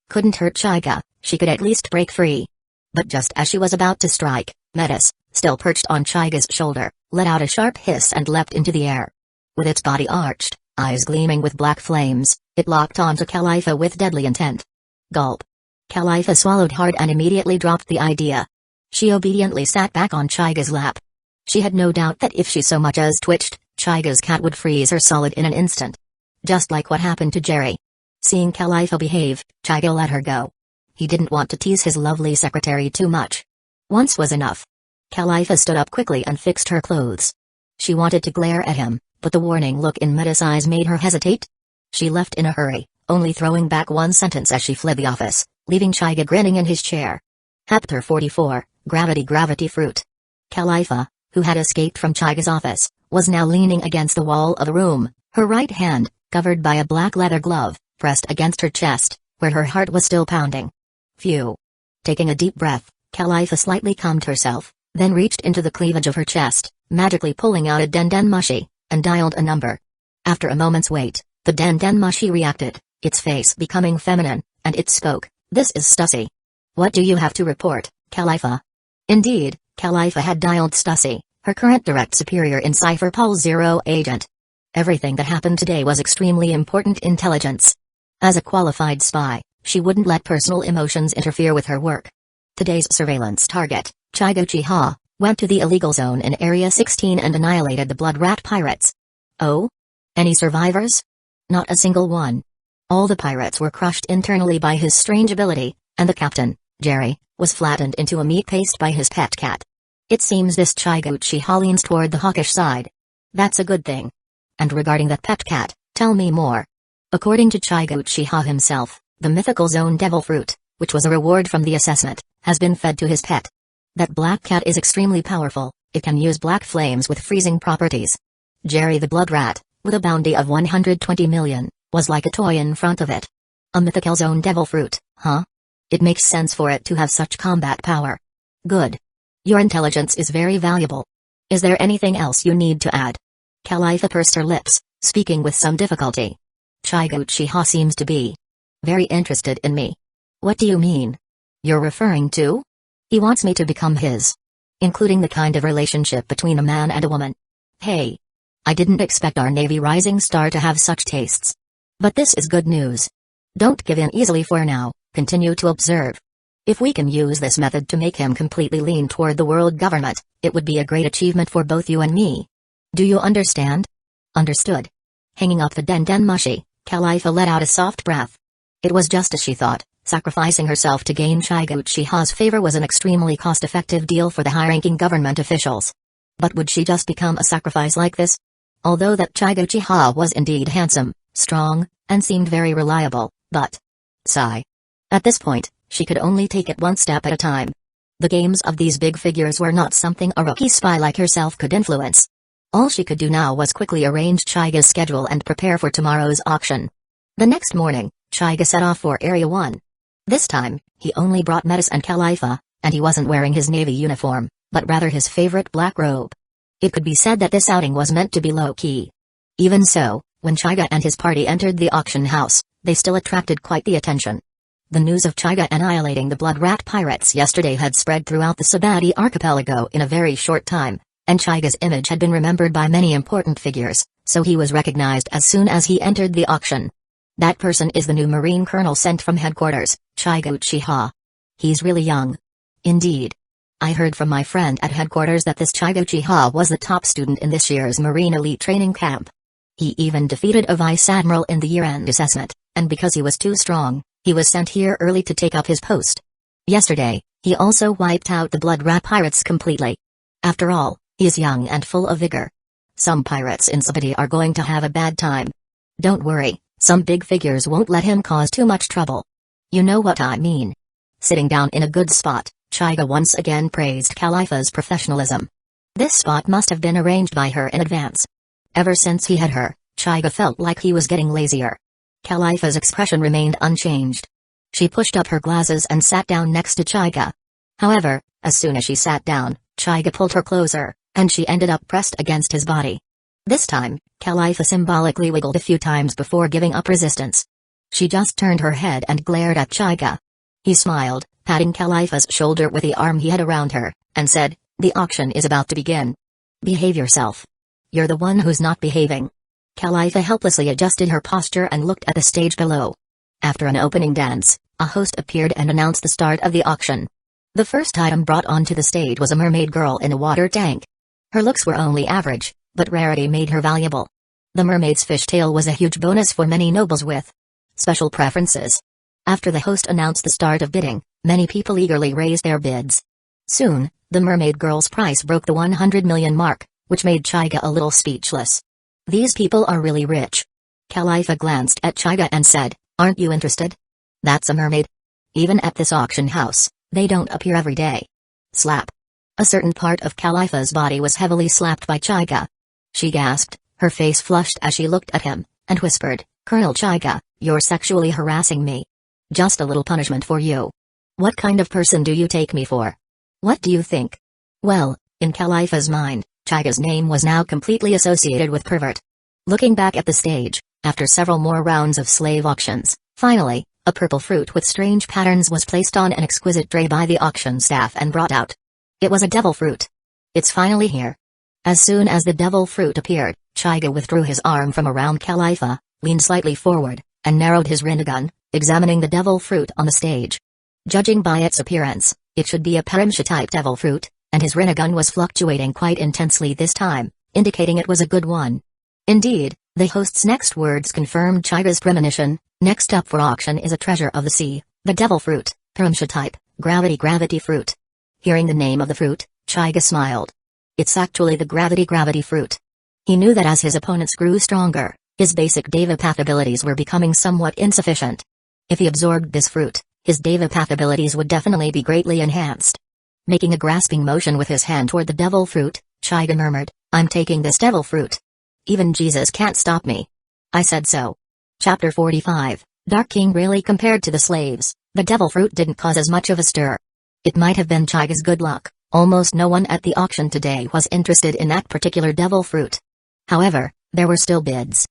couldn't hurt Hyuga, she could at least break free. But just as she was about to strike, Metis, still perched on Hyuga's shoulder, let out a sharp hiss and leapt into the air. With its body arched, eyes gleaming with black flames, it locked onto Califa with deadly intent. Gulp. Califa swallowed hard and immediately dropped the idea. She obediently sat back on Hyuga's lap. She had no doubt that if she so much as twitched, Hyuga's cat would freeze her solid in an instant. Just like what happened to Jerry. Seeing Califa behave, Hyuga let her go. He didn't want to tease his lovely secretary too much. Once was enough. Califa stood up quickly and fixed her clothes. She wanted to glare at him, but the warning look in Metis' eyes made her hesitate. She left in a hurry, only throwing back one sentence as she fled the office, leaving Hyuga grinning in his chair. Chapter 44, Gravity Fruit. Califa, who had escaped from Hyuga's office, was now leaning against the wall of the room, her right hand, covered by a black leather glove, pressed against her chest, where her heart was still pounding. Phew. Taking a deep breath, Califa slightly calmed herself, then reached into the cleavage of her chest, magically pulling out a dendenmushi, and dialed a number. After a moment's wait, the dendenmushi reacted, its face becoming feminine, and it spoke. "This is Stussy. What do you have to report, Califa?" Indeed, Califa had dialed Stussy, her current direct superior in Cypher Pol Zero agent. Everything that happened today was extremely important intelligence. As a qualified spy, she wouldn't let personal emotions interfere with her work. Today's surveillance target, Hyuga Uchiha, went to the illegal zone in Area 16 and annihilated the Blood Rat pirates. Oh? Any survivors? Not a single one. All the pirates were crushed internally by his strange ability, and the captain, Jerry, was flattened into a meat paste by his pet cat. It seems this Hyuga Uchiha leans toward the hawkish side. That's a good thing. And regarding that pet cat, tell me more. According to Hyuga Uchiha himself, the mythical zone devil fruit, which was a reward from the assessment, has been fed to his pet. That black cat is extremely powerful, it can use black flames with freezing properties. Jerry the blood rat, with a bounty of 120 million, was like a toy in front of it. A mythical zone devil fruit, huh? It makes sense for it to have such combat power. Good. Your intelligence is very valuable. Is there anything else you need to add? Califa pursed her lips, speaking with some difficulty. Hyuga Uchiha seems to be very interested in me. What do you mean? You're referring to? He wants me to become his. Including the kind of relationship between a man and a woman. Hey. I didn't expect our Navy rising star to have such tastes. But this is good news. Don't give in easily for now, continue to observe. If we can use this method to make him completely lean toward the world government, it would be a great achievement for both you and me. Do you understand? Understood. Hanging up the dendenmushi, Califa let out a soft breath. It was just as she thought. Sacrificing herself to gain Hyuga Uchiha's favor was an extremely cost-effective deal for the high-ranking government officials. But would she just become a sacrifice like this? Although that Hyuga Uchiha was indeed handsome, strong, and seemed very reliable, but... sigh. At this point, she could only take it one step at a time. The games of these big figures were not something a rookie spy like herself could influence. All she could do now was quickly arrange Hyuga's schedule and prepare for tomorrow's auction. The next morning, Hyuga set off for Area 1. This time, he only brought Metis and Califa, and he wasn't wearing his Navy uniform, but rather his favorite black robe. It could be said that this outing was meant to be low-key. Even so, when Hyuga and his party entered the auction house, they still attracted quite the attention. The news of Hyuga annihilating the Blood Rat pirates yesterday had spread throughout the Sabati archipelago in a very short time, and Hyuga's image had been remembered by many important figures, so he was recognized as soon as he entered the auction. That person is the new Marine Colonel sent from headquarters, Hyuga Uchiha. He's really young. Indeed. I heard from my friend at headquarters that this Hyuga Uchiha was the top student in this year's Marine Elite Training Camp. He even defeated a Vice Admiral in the year-end assessment, and because he was too strong, he was sent here early to take up his post. Yesterday, he also wiped out the Blood Rat pirates completely. After all, he is young and full of vigor. Some pirates in Sabati are going to have a bad time. Don't worry, Some big figures won't let him cause too much trouble. You know what I mean. Sitting down in a good spot, Hyuga once again praised Khalifa's professionalism. This spot must have been arranged by her in advance. Ever since he had her, Hyuga felt like he was getting lazier. Khalifa's expression remained unchanged. She pushed up her glasses and sat down next to Hyuga. However, as soon as she sat down, Hyuga pulled her closer, and she ended up pressed against his body. This time, Khalifa symbolically wiggled a few times before giving up resistance. She just turned her head and glared at Hyuga. He smiled, patting Khalifa's shoulder with the arm he had around her, and said, "The auction is about to begin. Behave yourself. You're the one who's not behaving." Khalifa helplessly adjusted her posture and looked at the stage below. After an opening dance, a host appeared and announced the start of the auction. The first item brought onto the stage was a mermaid girl in a water tank. Her looks were only average, but rarity made her valuable. The mermaid's fishtail was a huge bonus for many nobles with special preferences. After the host announced the start of bidding, many people eagerly raised their bids. Soon, the mermaid girl's price broke the 100 million mark, which made Hyuga a little speechless. These people are really rich. Khalifa glanced at Hyuga and said, "Aren't you interested? That's a mermaid. Even at this auction house, they don't appear every day." Slap. A certain part of Khalifa's body was heavily slapped by Hyuga. She gasped, her face flushed as she looked at him, and whispered, "Colonel Hyuga, you're sexually harassing me. Just a little punishment for you. What kind of person do you take me for? What do you think?" Well, in Khalifa's mind, Hyuga's name was now completely associated with pervert. Looking back at the stage, after several more rounds of slave auctions, finally, a purple fruit with strange patterns was placed on an exquisite tray by the auction staff and brought out. It was a devil fruit. "It's finally here." As soon as the devil fruit appeared, Hyuga withdrew his arm from around Khalifa, leaned slightly forward, and narrowed his Rinnegan, examining the devil fruit on the stage. Judging by its appearance, it should be a Perimsha-type devil fruit, and his Rinnegan was fluctuating quite intensely this time, indicating it was a good one. Indeed, the host's next words confirmed Hyuga's premonition. Next up for auction is a treasure of the sea, the devil fruit, Perimsha-type, gravity fruit. Hearing the name of the fruit, Hyuga smiled. It's actually the gravity fruit. He knew that as his opponents grew stronger, his basic Deva Path abilities were becoming somewhat insufficient. If he absorbed this fruit, his Deva Path abilities would definitely be greatly enhanced. Making a grasping motion with his hand toward the devil fruit, Hyuga murmured, "I'm taking this devil fruit. Even Jesus can't stop me. I said so." Chapter 45, Dark King. Really, compared to the slaves, the devil fruit didn't cause as much of a stir. It might have been Hyuga's good luck, almost no one at the auction today was interested in that particular devil fruit. However, there were still bids.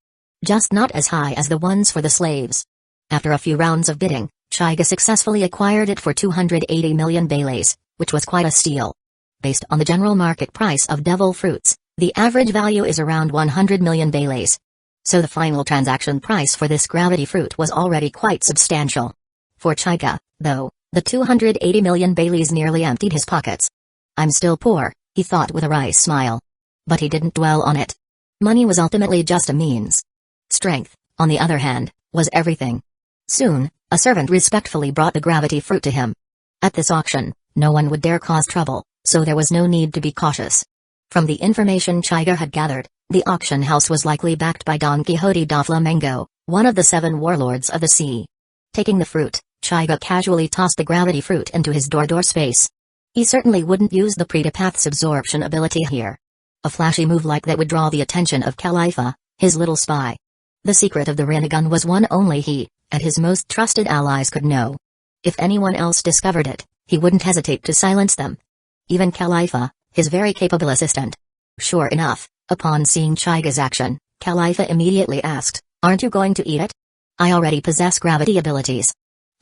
Just not as high as the ones for the slaves. After a few rounds of bidding, Hyuga successfully acquired it for 280 million baileys, which was quite a steal. Based on the general market price of devil fruits, the average value is around 100 million baileys. So the final transaction price for this gravity fruit was already quite substantial. For Hyuga, though, the 280 million baileys nearly emptied his pockets. "I'm still poor," he thought with a wry smile. But he didn't dwell on it. Money was ultimately just a means. Strength, on the other hand, was everything. Soon, a servant respectfully brought the gravity fruit to him. At this auction, no one would dare cause trouble, so there was no need to be cautious. From the information Hyuga had gathered, the auction house was likely backed by Don Quixote da Flamengo, one of the 7 warlords of the sea. Taking the fruit, Hyuga casually tossed the gravity fruit into his door space. He certainly wouldn't use the Predapath's absorption ability here. A flashy move like that would draw the attention of Khalifa, his little spy. The secret of the Rinnegan was one only he, and his most trusted allies could know. If anyone else discovered it, he wouldn't hesitate to silence them. Even Khalifa, his very capable assistant. Sure enough, upon seeing Hyuga's action, Khalifa immediately asked, "Aren't you going to eat it? I already possess gravity abilities.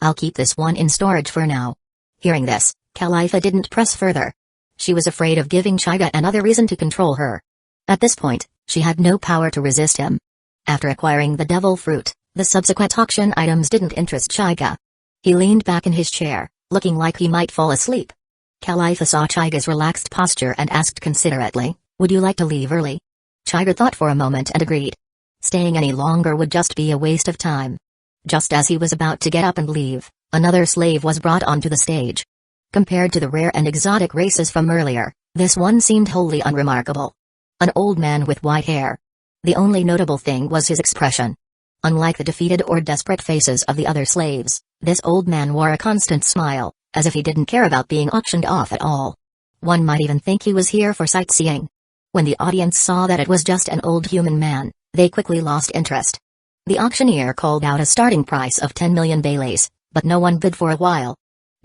I'll keep this one in storage for now." Hearing this, Khalifa didn't press further. She was afraid of giving Hyuga another reason to control her. At this point, she had no power to resist him. After acquiring the devil fruit, the subsequent auction items didn't interest Hyuga. He leaned back in his chair, looking like he might fall asleep. Khalifa saw Hyuga's relaxed posture and asked considerately, "Would you like to leave early?" Hyuga thought for a moment and agreed. Staying any longer would just be a waste of time. Just as he was about to get up and leave, another slave was brought onto the stage. Compared to the rare and exotic races from earlier, this one seemed wholly unremarkable. An old man with white hair. The only notable thing was his expression. Unlike the defeated or desperate faces of the other slaves, this old man wore a constant smile, as if he didn't care about being auctioned off at all. One might even think he was here for sightseeing. When the audience saw that it was just an old human man, they quickly lost interest. The auctioneer called out a starting price of 10 million baileys, but no one bid for a while.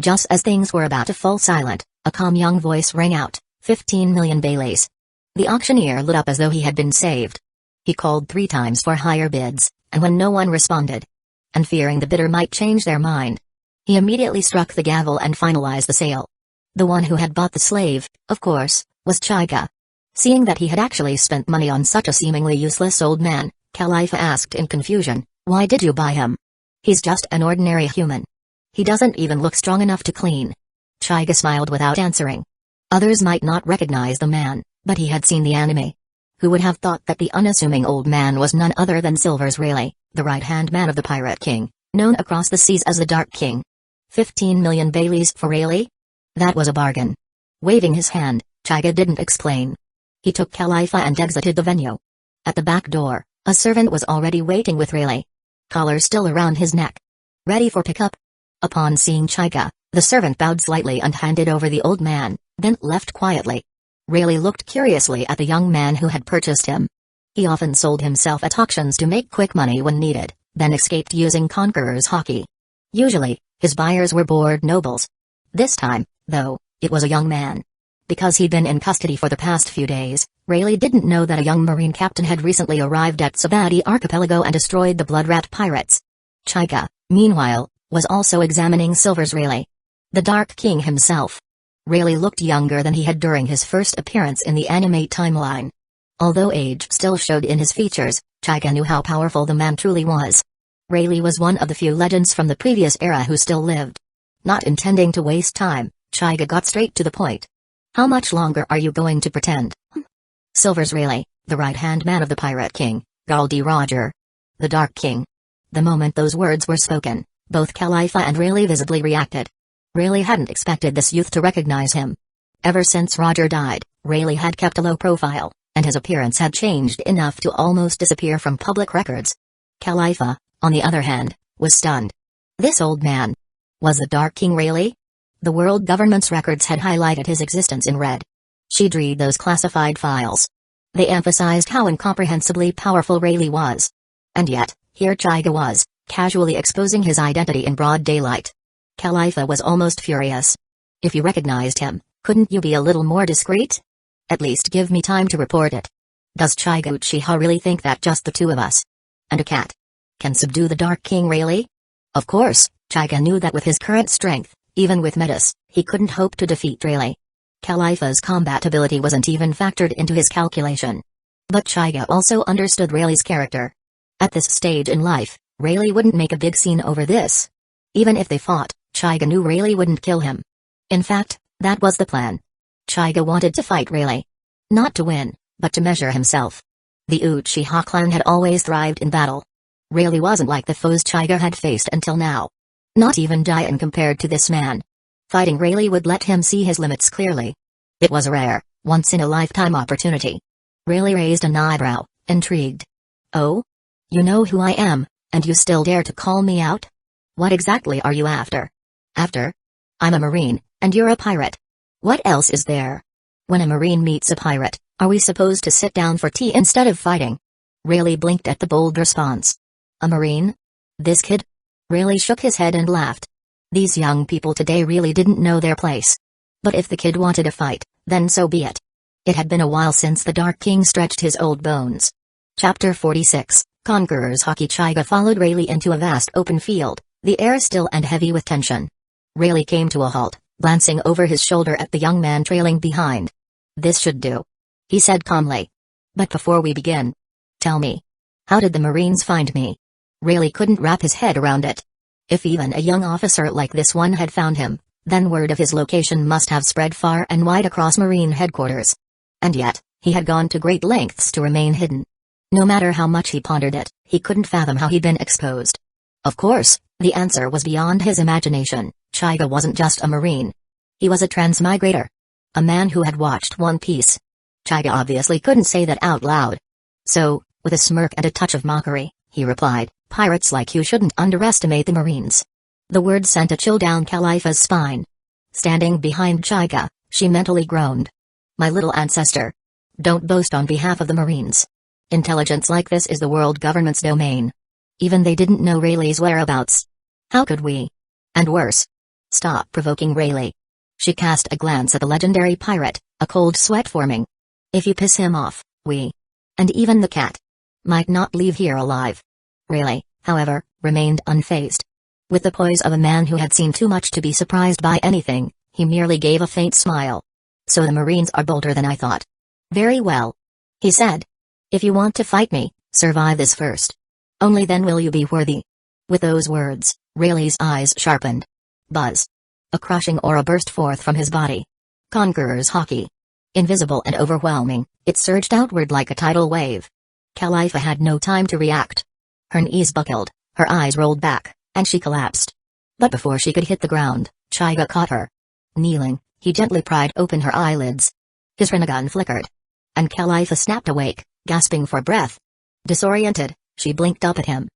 Just as things were about to fall silent, a calm young voice rang out, 15 million baileys. The auctioneer lit up as though he had been saved. He called 3 times for higher bids, and when no one responded, and fearing the bidder might change their mind, he immediately struck the gavel and finalized the sale. The one who had bought the slave, of course, was Hyuga. Seeing that he had actually spent money on such a seemingly useless old man, Khalifa asked in confusion, "Why did you buy him? He's just an ordinary human. He doesn't even look strong enough to clean." Hyuga smiled without answering. Others might not recognize the man, but he had seen the anime. Who would have thought that the unassuming old man was none other than Silver's Rayleigh, the right-hand man of the Pirate King, known across the seas as the Dark King. 15 million baileys for Rayleigh? That was a bargain. Waving his hand, Hyuga didn't explain. He took Khalifa and exited the venue. At the back door, a servant was already waiting with Rayleigh. Collar still around his neck. Ready for pickup? Upon seeing Hyuga, the servant bowed slightly and handed over the old man, then left quietly. Rayleigh looked curiously at the young man who had purchased him. He often sold himself at auctions to make quick money when needed, then escaped using conqueror's hockey. Usually, his buyers were bored nobles. This time, though, it was a young man. Because he'd been in custody for the past few days, Rayleigh didn't know that a young marine captain had recently arrived at Sabati Archipelago and destroyed the Blood Rat pirates. Hyuga, meanwhile, was also examining Silver's Rayleigh. The Dark King himself. Rayleigh looked younger than he had during his first appearance in the anime timeline. Although age still showed in his features, Hyuga knew how powerful the man truly was. Rayleigh was one of the few legends from the previous era who still lived. Not intending to waste time, Hyuga got straight to the point. "How much longer are you going to pretend?" Silver's Rayleigh, the right-hand man of the Pirate King, Goldie Roger. The Dark King. The moment those words were spoken, both Khalifa and Rayleigh visibly reacted. Rayleigh hadn't expected this youth to recognize him. Ever since Roger died, Rayleigh had kept a low profile, and his appearance had changed enough to almost disappear from public records. Khalifa, on the other hand, was stunned. This old man. Was the Dark King Rayleigh? The world government's records had highlighted his existence in red. She'd read those classified files. They emphasized how incomprehensibly powerful Rayleigh was. And yet, here Hyuga was, casually exposing his identity in broad daylight. Khalifa was almost furious. "If you recognized him, couldn't you be a little more discreet? At least give me time to report it. Does Hyuga Uchiha really think that just the two of us and a cat can subdue the Dark King Rayleigh?" Of course, Hyuga knew that with his current strength, even with Metis, he couldn't hope to defeat Rayleigh. Khalifa's combat ability wasn't even factored into his calculation. But Hyuga also understood Rayleigh's character. At this stage in life, Rayleigh wouldn't make a big scene over this. Even if they fought, Hyuga knew Rayleigh wouldn't kill him. In fact, that was the plan. Hyuga wanted to fight Rayleigh. Not to win, but to measure himself. The Uchiha clan had always thrived in battle. Rayleigh wasn't like the foes Hyuga had faced until now. Not even giant compared to this man. Fighting Rayleigh would let him see his limits clearly. It was a rare, once-in-a-lifetime opportunity. Rayleigh raised an eyebrow, intrigued. "Oh? You know who I am, and you still dare to call me out? What exactly are you after?" "After? I'm a marine, and you're a pirate. What else is there? When a marine meets a pirate, are we supposed to sit down for tea instead of fighting?" Rayleigh blinked at the bold response. "A marine? This kid?" Rayleigh shook his head and laughed. These young people today really didn't know their place. But if the kid wanted a fight, then so be it. It had been a while since the Dark King stretched his old bones. Chapter 46, Conqueror's Hockey. Hyuga followed Rayleigh into a vast open field, the air still and heavy with tension. Rayleigh came to a halt, glancing over his shoulder at the young man trailing behind. "This should do," he said calmly. "But before we begin, tell me, how did the Marines find me?" Rayleigh couldn't wrap his head around it. If even a young officer like this one had found him, then word of his location must have spread far and wide across Marine headquarters. And yet, he had gone to great lengths to remain hidden. No matter how much he pondered it, he couldn't fathom how he'd been exposed. Of course, the answer was beyond his imagination. Hyuga wasn't just a Marine. He was a transmigrator. A man who had watched One Piece. Hyuga obviously couldn't say that out loud. So, with a smirk and a touch of mockery, he replied, Pirates like you shouldn't underestimate the Marines. The word sent a chill down Khalifa's spine. Standing behind Hyuga, she mentally groaned. My little ancestor. Don't boast on behalf of the Marines. Intelligence like this is the world government's domain. Even they didn't know Rayleigh's whereabouts. How could we? And worse. Stop provoking Rayleigh. She cast a glance at the legendary pirate, a cold sweat forming. If you piss him off, we, and even the cat, might not leave here alive. Rayleigh, however, remained unfazed. With the poise of a man who had seen too much to be surprised by anything, he merely gave a faint smile. So the Marines are bolder than I thought. Very well. He said. If you want to fight me, survive this first. Only then will you be worthy. With those words, Rayleigh's eyes sharpened. Buzz. A crushing aura burst forth from his body. Conqueror's Haki. Invisible and overwhelming, it surged outward like a tidal wave. Khalifa had no time to react. Her knees buckled, her eyes rolled back, and she collapsed. But before she could hit the ground, Hyuga caught her. Kneeling, he gently pried open her eyelids. His Rinnegan flickered. And Khalifa snapped awake, gasping for breath. Disoriented, she blinked up at him.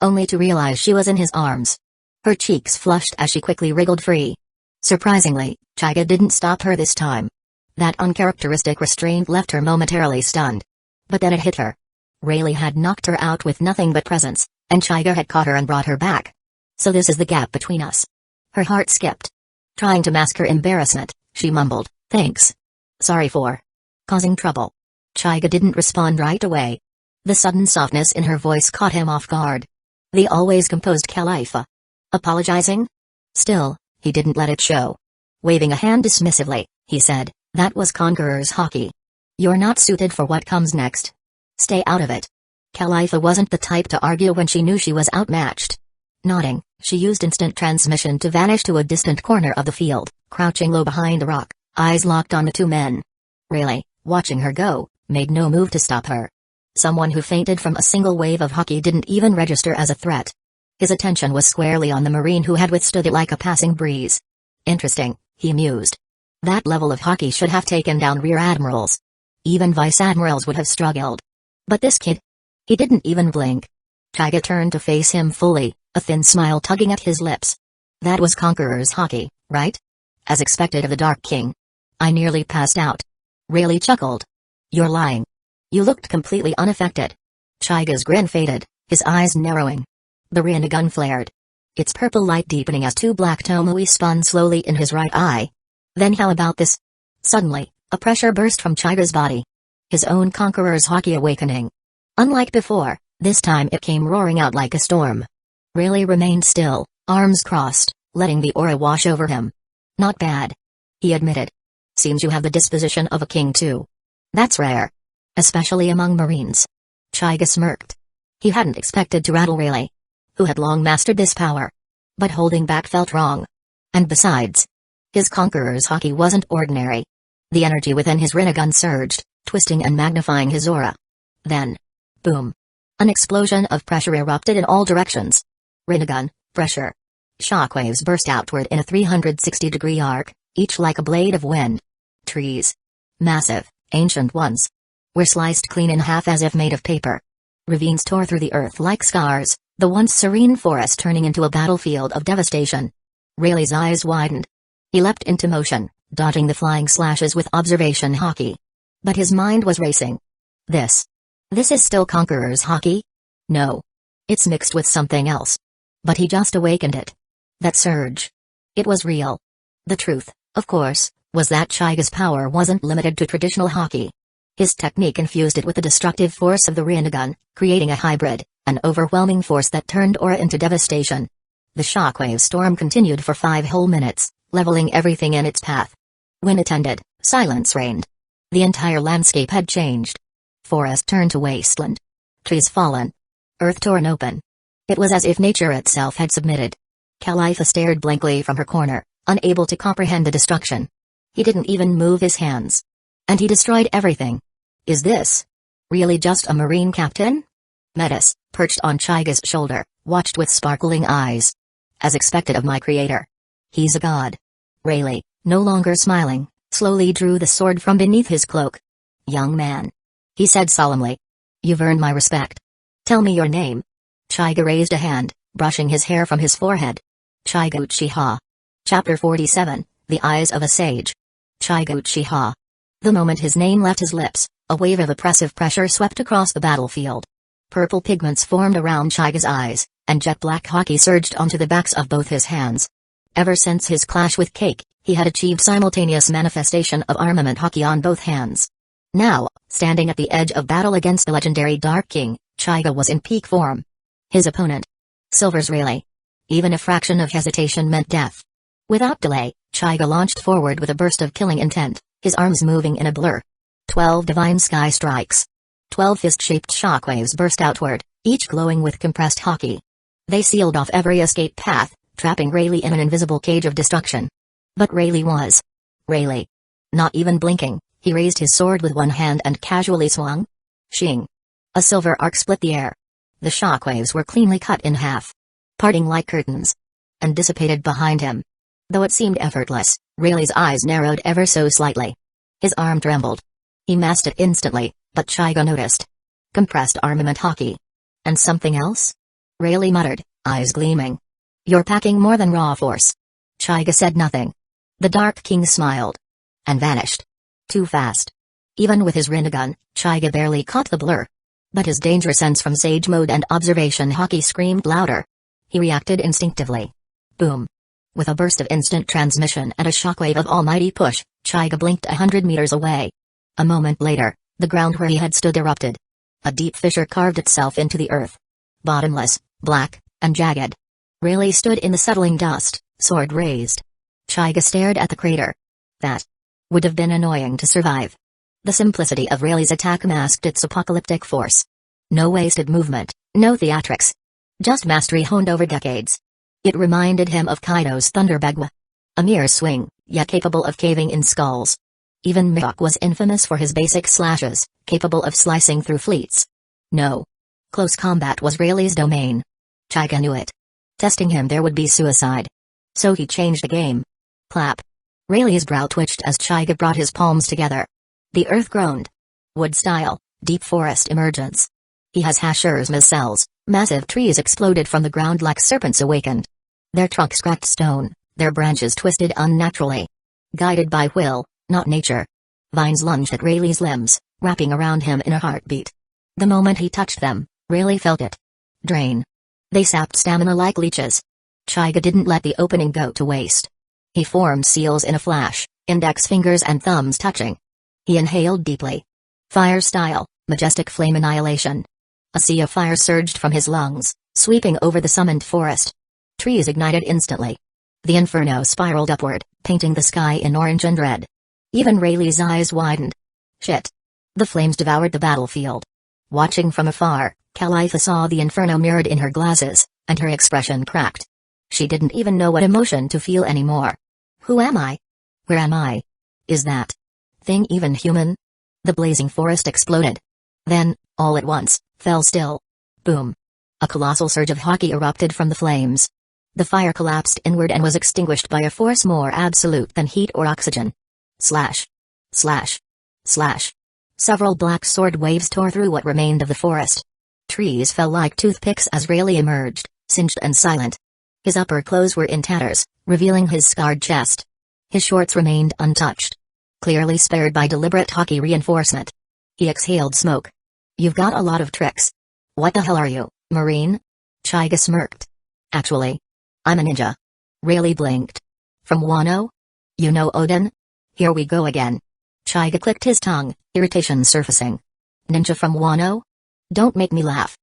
Only to realize she was in his arms. Her cheeks flushed as she quickly wriggled free. Surprisingly, Hyuga didn't stop her this time. That uncharacteristic restraint left her momentarily stunned. But then it hit her. Rayleigh had knocked her out with nothing but presence, and Hyuga had caught her and brought her back. So this is the gap between us. Her heart skipped. Trying to mask her embarrassment, she mumbled, thanks. Sorry for causing trouble. Hyuga didn't respond right away. The sudden softness in her voice caught him off guard. The always composed Khalifa. Apologizing? Still, he didn't let it show. Waving a hand dismissively, he said, that was Conqueror's Haki. You're not suited for what comes next. Stay out of it. Khalifa wasn't the type to argue when she knew she was outmatched. Nodding, she used instant transmission to vanish to a distant corner of the field, crouching low behind a rock, eyes locked on the two men. Rayleigh, watching her go, made no move to stop her. Someone who fainted from a single wave of Haki didn't even register as a threat. His attention was squarely on the Marine who had withstood it like a passing breeze. Interesting, he mused. That level of Haki should have taken down rear admirals. Even vice admirals would have struggled. But this kid? He didn't even blink. Hyuga turned to face him fully, a thin smile tugging at his lips. That was Conqueror's Haki, right? As expected of the Dark King. I nearly passed out. Rayleigh chuckled. You're lying. You looked completely unaffected. Hyuga's grin faded, his eyes narrowing. The Rinnegan flared. Its purple light deepening as two black tomoe spun slowly in his right eye. Then how about this? Suddenly, a pressure burst from Hyuga's body. His own Conqueror's Haki awakening. Unlike before, this time it came roaring out like a storm. Rayleigh remained still, arms crossed, letting the aura wash over him. Not bad. He admitted. Seems you have the disposition of a king too. That's rare. Especially among Marines. Hyuga smirked. He hadn't expected to rattle Rayleigh, who had long mastered this power. But holding back felt wrong. And besides, his Conqueror's Haki wasn't ordinary. The energy within his Rinnegan surged, twisting and magnifying his aura. Then, boom. An explosion of pressure erupted in all directions. Rinnegan, pressure. Shockwaves burst outward in a 360-degree arc, each like a blade of wind. Trees. Massive, ancient ones. Were sliced clean in half as if made of paper. Ravines tore through the earth like scars, the once serene forest turning into a battlefield of devastation. Rayleigh's eyes widened. He leapt into motion, dodging the flying slashes with observation Haki. But his mind was racing. This is still Conqueror's Haki? No. It's mixed with something else. But he just awakened it. That surge. It was real. The truth, of course, was that Hyuga's power wasn't limited to traditional Haki. His technique infused it with the destructive force of the Rinnegan, creating a hybrid, an overwhelming force that turned aura into devastation. The shockwave storm continued for 5 whole minutes, leveling everything in its path. When it ended, silence reigned. The entire landscape had changed. Forest turned to wasteland. Trees fallen. Earth torn open. It was as if nature itself had submitted. Khalifa stared blankly from her corner, unable to comprehend the destruction. He didn't even move his hands. And he destroyed everything. Is this really just a Marine captain? Metis, perched on Hyuga's shoulder, watched with sparkling eyes. As expected of my creator. He's a god. Rayleigh, no longer smiling, slowly drew the sword from beneath his cloak. Young man. He said solemnly. You've earned my respect. Tell me your name. Chaiga raised a hand, brushing his hair from his forehead. Chaiga Uchiha. Chapter 47, The Eyes of a Sage. Chaiga Uchiha. The moment his name left his lips, a wave of oppressive pressure swept across the battlefield. Purple pigments formed around Chaiga's eyes, and jet black haki surged onto the backs of both his hands. Ever since his clash with Cake, he had achieved simultaneous manifestation of armament haki on both hands. Now, standing at the edge of battle against the legendary Dark King, Chaiga was in peak form. His opponent. Silver's Rayleigh. Even a fraction of hesitation meant death. Without delay, Chaiga launched forward with a burst of killing intent, his arms moving in a blur. 12 divine sky strikes. 12 fist-shaped shockwaves burst outward, each glowing with compressed haki. They sealed off every escape path, trapping Rayleigh in an invisible cage of destruction. But Rayleigh was Rayleigh. Not even blinking, he raised his sword with one hand and casually swung. Shing. A silver arc split the air. The shockwaves were cleanly cut in half, parting like curtains, and dissipated behind him. Though it seemed effortless, Rayleigh's eyes narrowed ever so slightly. His arm trembled. He masked it instantly, but Chaiga noticed. Compressed armament haki. And something else? Rayleigh muttered, eyes gleaming. You're packing more than raw force. Chaiga said nothing. The Dark King smiled. And vanished. Too fast. Even with his Rinnegan, Chaiga barely caught the blur. But his danger sense from Sage Mode and Observation haki screamed louder. He reacted instinctively. Boom. With a burst of instant transmission and a shockwave of almighty push, Chaiga blinked 100 meters away. A moment later, the ground where he had stood erupted. A deep fissure carved itself into the earth. Bottomless, black, and jagged. Rayleigh stood in the settling dust, sword raised. Chaiga stared at the crater. That would have been annoying to survive. The simplicity of Rayleigh's attack masked its apocalyptic force. No wasted movement, no theatrics. Just mastery honed over decades. It reminded him of Kaido's Thunder Bagua. A mere swing, yet capable of caving in skulls. Even Mihawk was infamous for his basic slashes, capable of slicing through fleets. No. Close combat was Rayleigh's domain. Chaiga knew it. Testing him there would be suicide. So he changed the game. Clap. Rayleigh's brow twitched as Chaiga brought his palms together. The earth groaned. Wood-style, deep forest emergence. He has Hashiras cells, massive trees exploded from the ground like serpents awakened. Their trunks cracked stone, their branches twisted unnaturally. Guided by will, not nature. Vines lunged at Rayleigh's limbs, wrapping around him in a heartbeat. The moment he touched them, Rayleigh felt it. Drain. They sapped stamina like leeches. Chaiga didn't let the opening go to waste. He formed seals in a flash, index fingers and thumbs touching. He inhaled deeply. Fire-style, majestic flame annihilation. A sea of fire surged from his lungs, sweeping over the summoned forest. Trees ignited instantly. The inferno spiraled upward, painting the sky in orange and red. Even Rayleigh's eyes widened. Shit. The flames devoured the battlefield. Watching from afar, Calliope saw the inferno mirrored in her glasses, and her expression cracked. She didn't even know what emotion to feel anymore. Who am I? Where am I? Is that thing even human? The blazing forest exploded. Then, all at once, fell still. Boom. A colossal surge of haki erupted from the flames. The fire collapsed inward and was extinguished by a force more absolute than heat or oxygen. Slash. Slash. Slash. Several black sword waves tore through what remained of the forest. Trees fell like toothpicks as Rayleigh emerged, singed and silent. His upper clothes were in tatters, revealing his scarred chest. His shorts remained untouched. Clearly spared by deliberate haki reinforcement. He exhaled smoke. You've got a lot of tricks. What the hell are you, Marine? Chaiga smirked. Actually, I'm a ninja. Rayleigh blinked. From Wano? You know Odin? Here we go again. Chaiga clicked his tongue, irritation surfacing. Ninja from Wano? Don't make me laugh.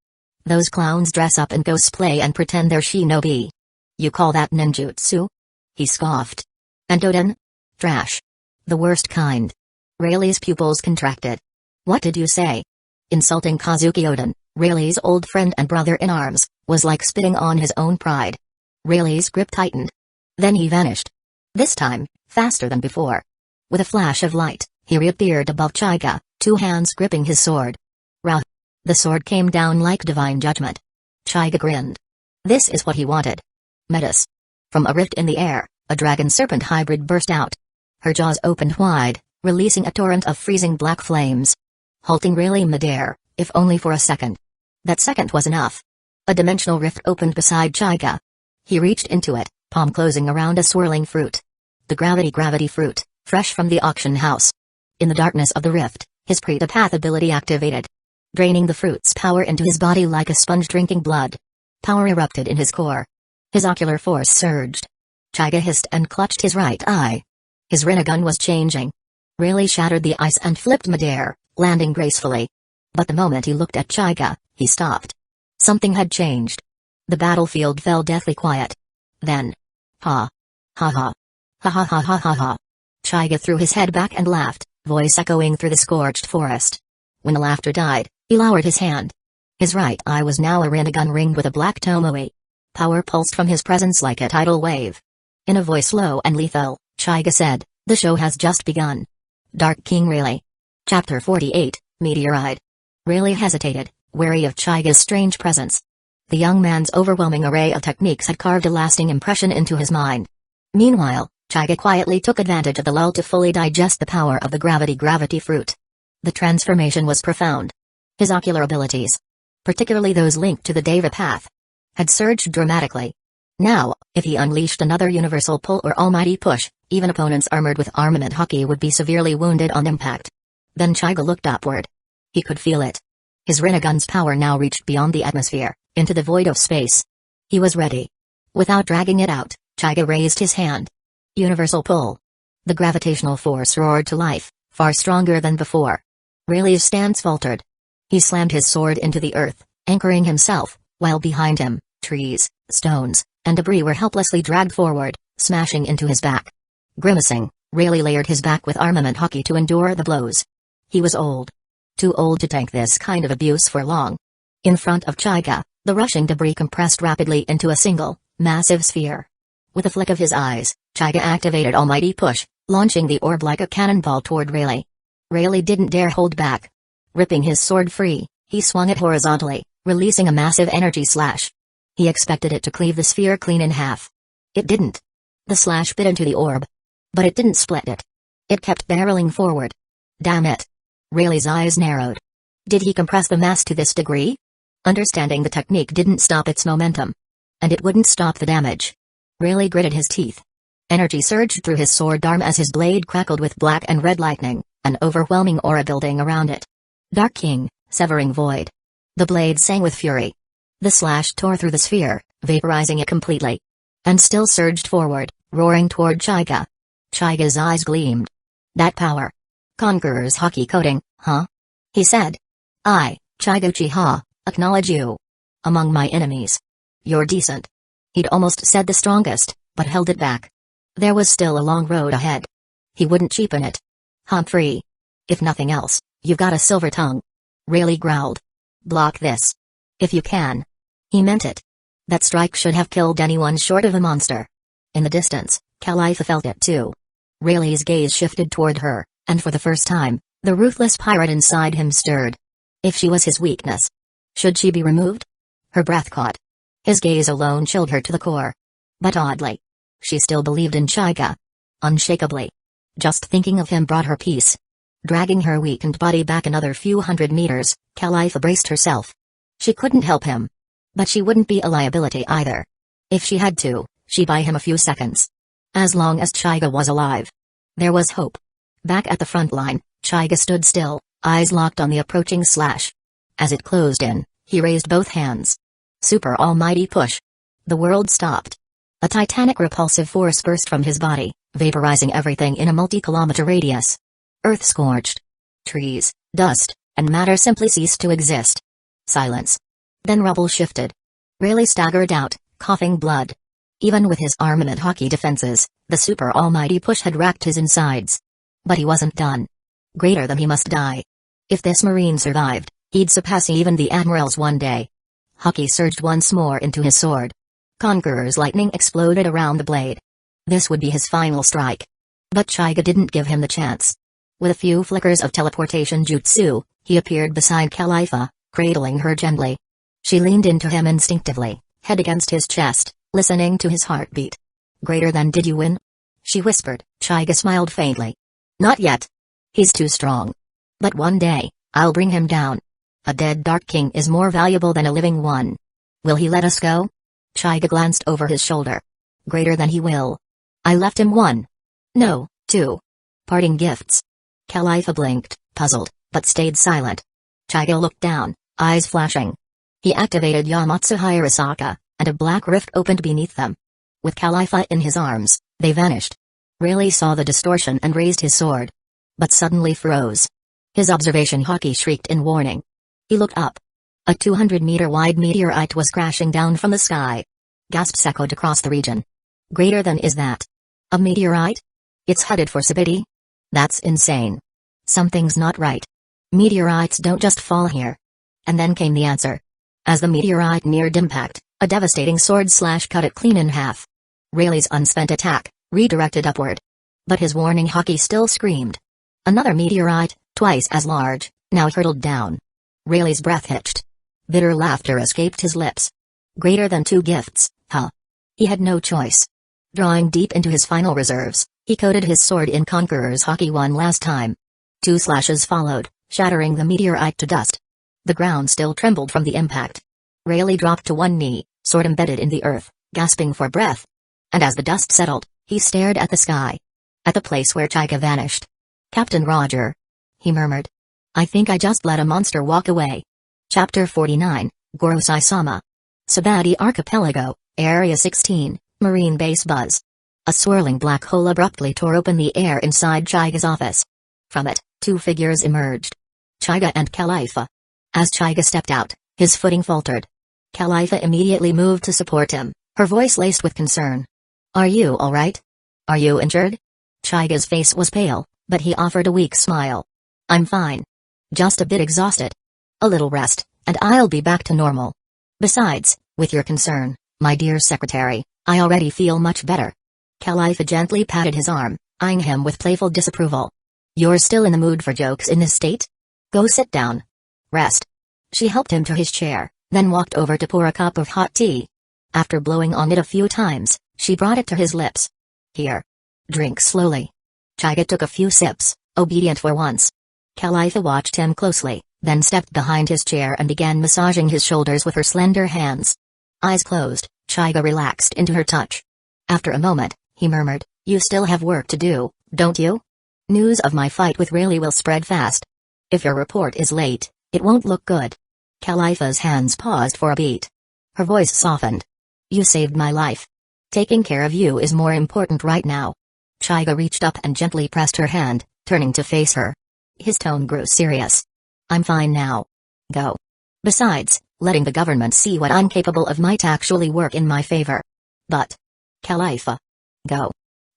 Those clowns dress up and cosplay and pretend they're shinobi. You call that ninjutsu? He scoffed. And Odin? Trash. The worst kind. Rayleigh's pupils contracted. What did you say? Insulting Kazuki Odin, Rayleigh's old friend and brother-in-arms, was like spitting on his own pride. Rayleigh's grip tightened. Then he vanished. This time, faster than before. With a flash of light, he reappeared above Chaiga, two hands gripping his sword. Rah! The sword came down like divine judgment. Chaiga grinned. This is what he wanted. Metis. From a rift in the air, a dragon-serpent hybrid burst out. Her jaws opened wide, releasing a torrent of freezing black flames. Halting Rayleigh midair, if only for a second. That second was enough. A dimensional rift opened beside Hyuga. He reached into it, palm closing around a swirling fruit. The gravity fruit, fresh from the auction house. In the darkness of the rift, his pre-path ability activated, draining the fruit's power into his body like a sponge drinking blood. Power erupted in his core. His ocular force surged. Hyuga hissed and clutched his right eye. His Rinnegan was changing. Really shattered the ice and flipped midair, landing gracefully. But the moment he looked at Hyuga, he stopped. Something had changed. The battlefield fell deathly quiet. Then. Ha. Ha ha. Ha ha ha ha ha ha. Hyuga threw his head back and laughed, voice echoing through the scorched forest. When the laughter died, he lowered his hand. His right eye was now a Rinnegan ringed with a black tomoe. Power pulsed from his presence like a tidal wave. In a voice low and lethal, Hyuga said, "The show has just begun." Dark King Rayleigh. Chapter 48, Meteorite. Rayleigh hesitated, wary of Hyuga's strange presence. The young man's overwhelming array of techniques had carved a lasting impression into his mind. Meanwhile, Hyuga quietly took advantage of the lull to fully digest the power of the gravity fruit. The transformation was profound. His ocular abilities, particularly those linked to the Deva path, had surged dramatically. Now, if he unleashed another universal pull or almighty push, even opponents armored with armament haki would be severely wounded on impact. Then Hyuga looked upward. He could feel it. His Rinnegan's power now reached beyond the atmosphere, into the void of space. He was ready. Without dragging it out, Hyuga raised his hand. Universal pull. The gravitational force roared to life, far stronger than before. Rayleigh's stance faltered. He slammed his sword into the earth, anchoring himself, while behind him, trees, stones, and debris were helplessly dragged forward, smashing into his back. Grimacing, Rayleigh layered his back with armament haki to endure the blows. He was old. Too old to tank this kind of abuse for long. In front of Hyuga, the rushing debris compressed rapidly into a single, massive sphere. With a flick of his eyes, Hyuga activated Almighty Push, launching the orb like a cannonball toward Rayleigh. Rayleigh didn't dare hold back. Ripping his sword free, he swung it horizontally, releasing a massive energy slash. He expected it to cleave the sphere clean in half. It didn't. The slash bit into the orb. But it didn't split it. It kept barreling forward. Damn it. Rayleigh's eyes narrowed. Did he compress the mass to this degree? Understanding the technique didn't stop its momentum. And it wouldn't stop the damage. Rayleigh gritted his teeth. Energy surged through his sword arm as his blade crackled with black and red lightning, an overwhelming aura building around it. Dark King, severing void. The blade sang with fury. The slash tore through the sphere, vaporizing it completely. And still surged forward, roaring toward Hyuga. Hyuga's eyes gleamed. That power. Conqueror's haki coating, huh? He said. I, Hyuga Uchiha, acknowledge you. Among my enemies. You're decent. He'd almost said the strongest, but held it back. There was still a long road ahead. He wouldn't cheapen it. Humphrey. If nothing else, you've got a silver tongue. Rayleigh growled. Block this. If you can. He meant it. That strike should have killed anyone short of a monster. In the distance, Khalifa felt it too. Rayleigh's gaze shifted toward her, and for the first time, the ruthless pirate inside him stirred. If she was his weakness, should she be removed? Her breath caught. His gaze alone chilled her to the core. But oddly, she still believed in Hyuga. Unshakably. Just thinking of him brought her peace. Dragging her weakened body back another few hundred meters, Khalifa braced herself. She couldn't help him. But she wouldn't be a liability either. If she had to, she'd buy him a few seconds. As long as Hyuga was alive. There was hope. Back at the front line, Hyuga stood still, eyes locked on the approaching slash. As it closed in, he raised both hands. Super almighty push. The world stopped. A titanic repulsive force burst from his body, vaporizing everything in a multi-kilometer radius. Earth scorched. Trees, dust, and matter simply ceased to exist. Silence. Then rubble shifted. Rayleigh staggered out, coughing blood. Even with his armament haki defenses, the super almighty push had racked his insides. But he wasn't done. Greater than he must die. If this marine survived, he'd surpass even the admirals one day. Haki surged once more into his sword. Conqueror's lightning exploded around the blade. This would be his final strike. But Hyuga didn't give him the chance. With a few flickers of teleportation jutsu, he appeared beside Khalifa, cradling her gently. She leaned into him instinctively, head against his chest, listening to his heartbeat. Greater than did you win? She whispered. Hyuga smiled faintly. Not yet. He's too strong. But one day, I'll bring him down. A dead Dark King is more valuable than a living one. Will he let us go? Hyuga glanced over his shoulder. Greater than he will. I left him 1. No, 2. Parting gifts. Califa blinked, puzzled, but stayed silent. Hyuga looked down, eyes flashing. He activated Yamatsu Hirasaka, and a black rift opened beneath them. With Califa in his arms, they vanished. Rayleigh saw the distortion and raised his sword. But suddenly froze. His observation haki shrieked in warning. He looked up. A 200-meter-wide meteorite was crashing down from the sky. Gasps echoed across the region. Greater than is that? A meteorite? It's headed for Sabiti? That's insane. Something's not right. Meteorites don't just fall here. And then came the answer. As the meteorite neared impact, a devastating sword slash cut it clean in half. Rayleigh's unspent attack, redirected upward. But his warning haki still screamed. Another meteorite, twice as large, now hurtled down. Rayleigh's breath hitched. Bitter laughter escaped his lips. Greater than 2 gifts, huh? He had no choice. Drawing deep into his final reserves, he coated his sword in Conqueror's haki one last time. 2 slashes followed, shattering the meteorite to dust. The ground still trembled from the impact. Rayleigh dropped to one knee, sword embedded in the earth, gasping for breath. And as the dust settled, he stared at the sky. At the place where Hyuga vanished. Captain Roger. He murmured. I think I just let a monster walk away. Chapter 49, Gorosei-sama. Sabati Archipelago, Area 16, Marine Base Buzz. A swirling black hole abruptly tore open the air inside Hyuga's office. From it, 2 figures emerged. Hyuga and Califa. As Hyuga stepped out, his footing faltered. Califa immediately moved to support him, her voice laced with concern. Are you alright? Are you injured? Hyuga's face was pale, but he offered a weak smile. I'm fine. Just a bit exhausted. A little rest, and I'll be back to normal. Besides, with your concern, my dear secretary, I already feel much better. Califa gently patted his arm, eyeing him with playful disapproval. You're still in the mood for jokes in this state? Go sit down. Rest. She helped him to his chair, then walked over to pour a cup of hot tea. After blowing on it a few times, she brought it to his lips. Here. Drink slowly. Hyuga took a few sips, obedient for once. Califa watched him closely, then stepped behind his chair and began massaging his shoulders with her slender hands. Eyes closed, Hyuga relaxed into her touch. After a moment, he murmured, You still have work to do, don't you? News of my fight with Rayleigh will spread fast. If your report is late, it won't look good. Califa's hands paused for a beat. Her voice softened. You saved my life. Taking care of you is more important right now. Hyuga reached up and gently pressed her hand, turning to face her. His tone grew serious. I'm fine now. Go. Besides, letting the government see what I'm capable of might actually work in my favor. But. Califa. Go.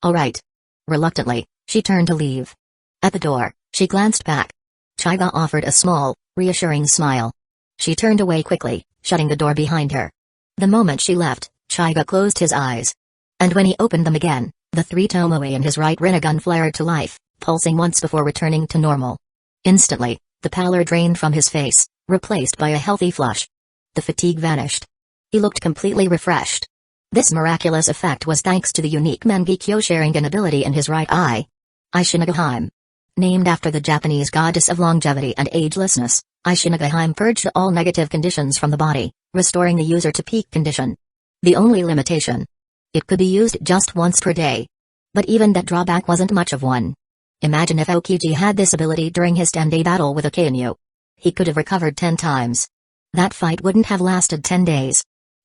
Alright. Reluctantly, she turned to leave. At the door, she glanced back. Hyuga offered a small, reassuring smile. She turned away quickly, shutting the door behind her. The moment she left, Hyuga closed his eyes. And when he opened them again, the 3 tomoe in his right Rinnegan flared to life, pulsing once before returning to normal. Instantly, the pallor drained from his face, replaced by a healthy flush. The fatigue vanished. He looked completely refreshed. This miraculous effect was thanks to the unique Mangekyō Sharingan ability in his right eye. Shinigami. Named after the Japanese goddess of longevity and agelessness, Shinigami purged all negative conditions from the body, restoring the user to peak condition. The only limitation. It could be used just once per day. But even that drawback wasn't much of one. Imagine if Aokiji had this ability during his 10-day battle with Akainu. He could have recovered 10 times. That fight wouldn't have lasted 10 days.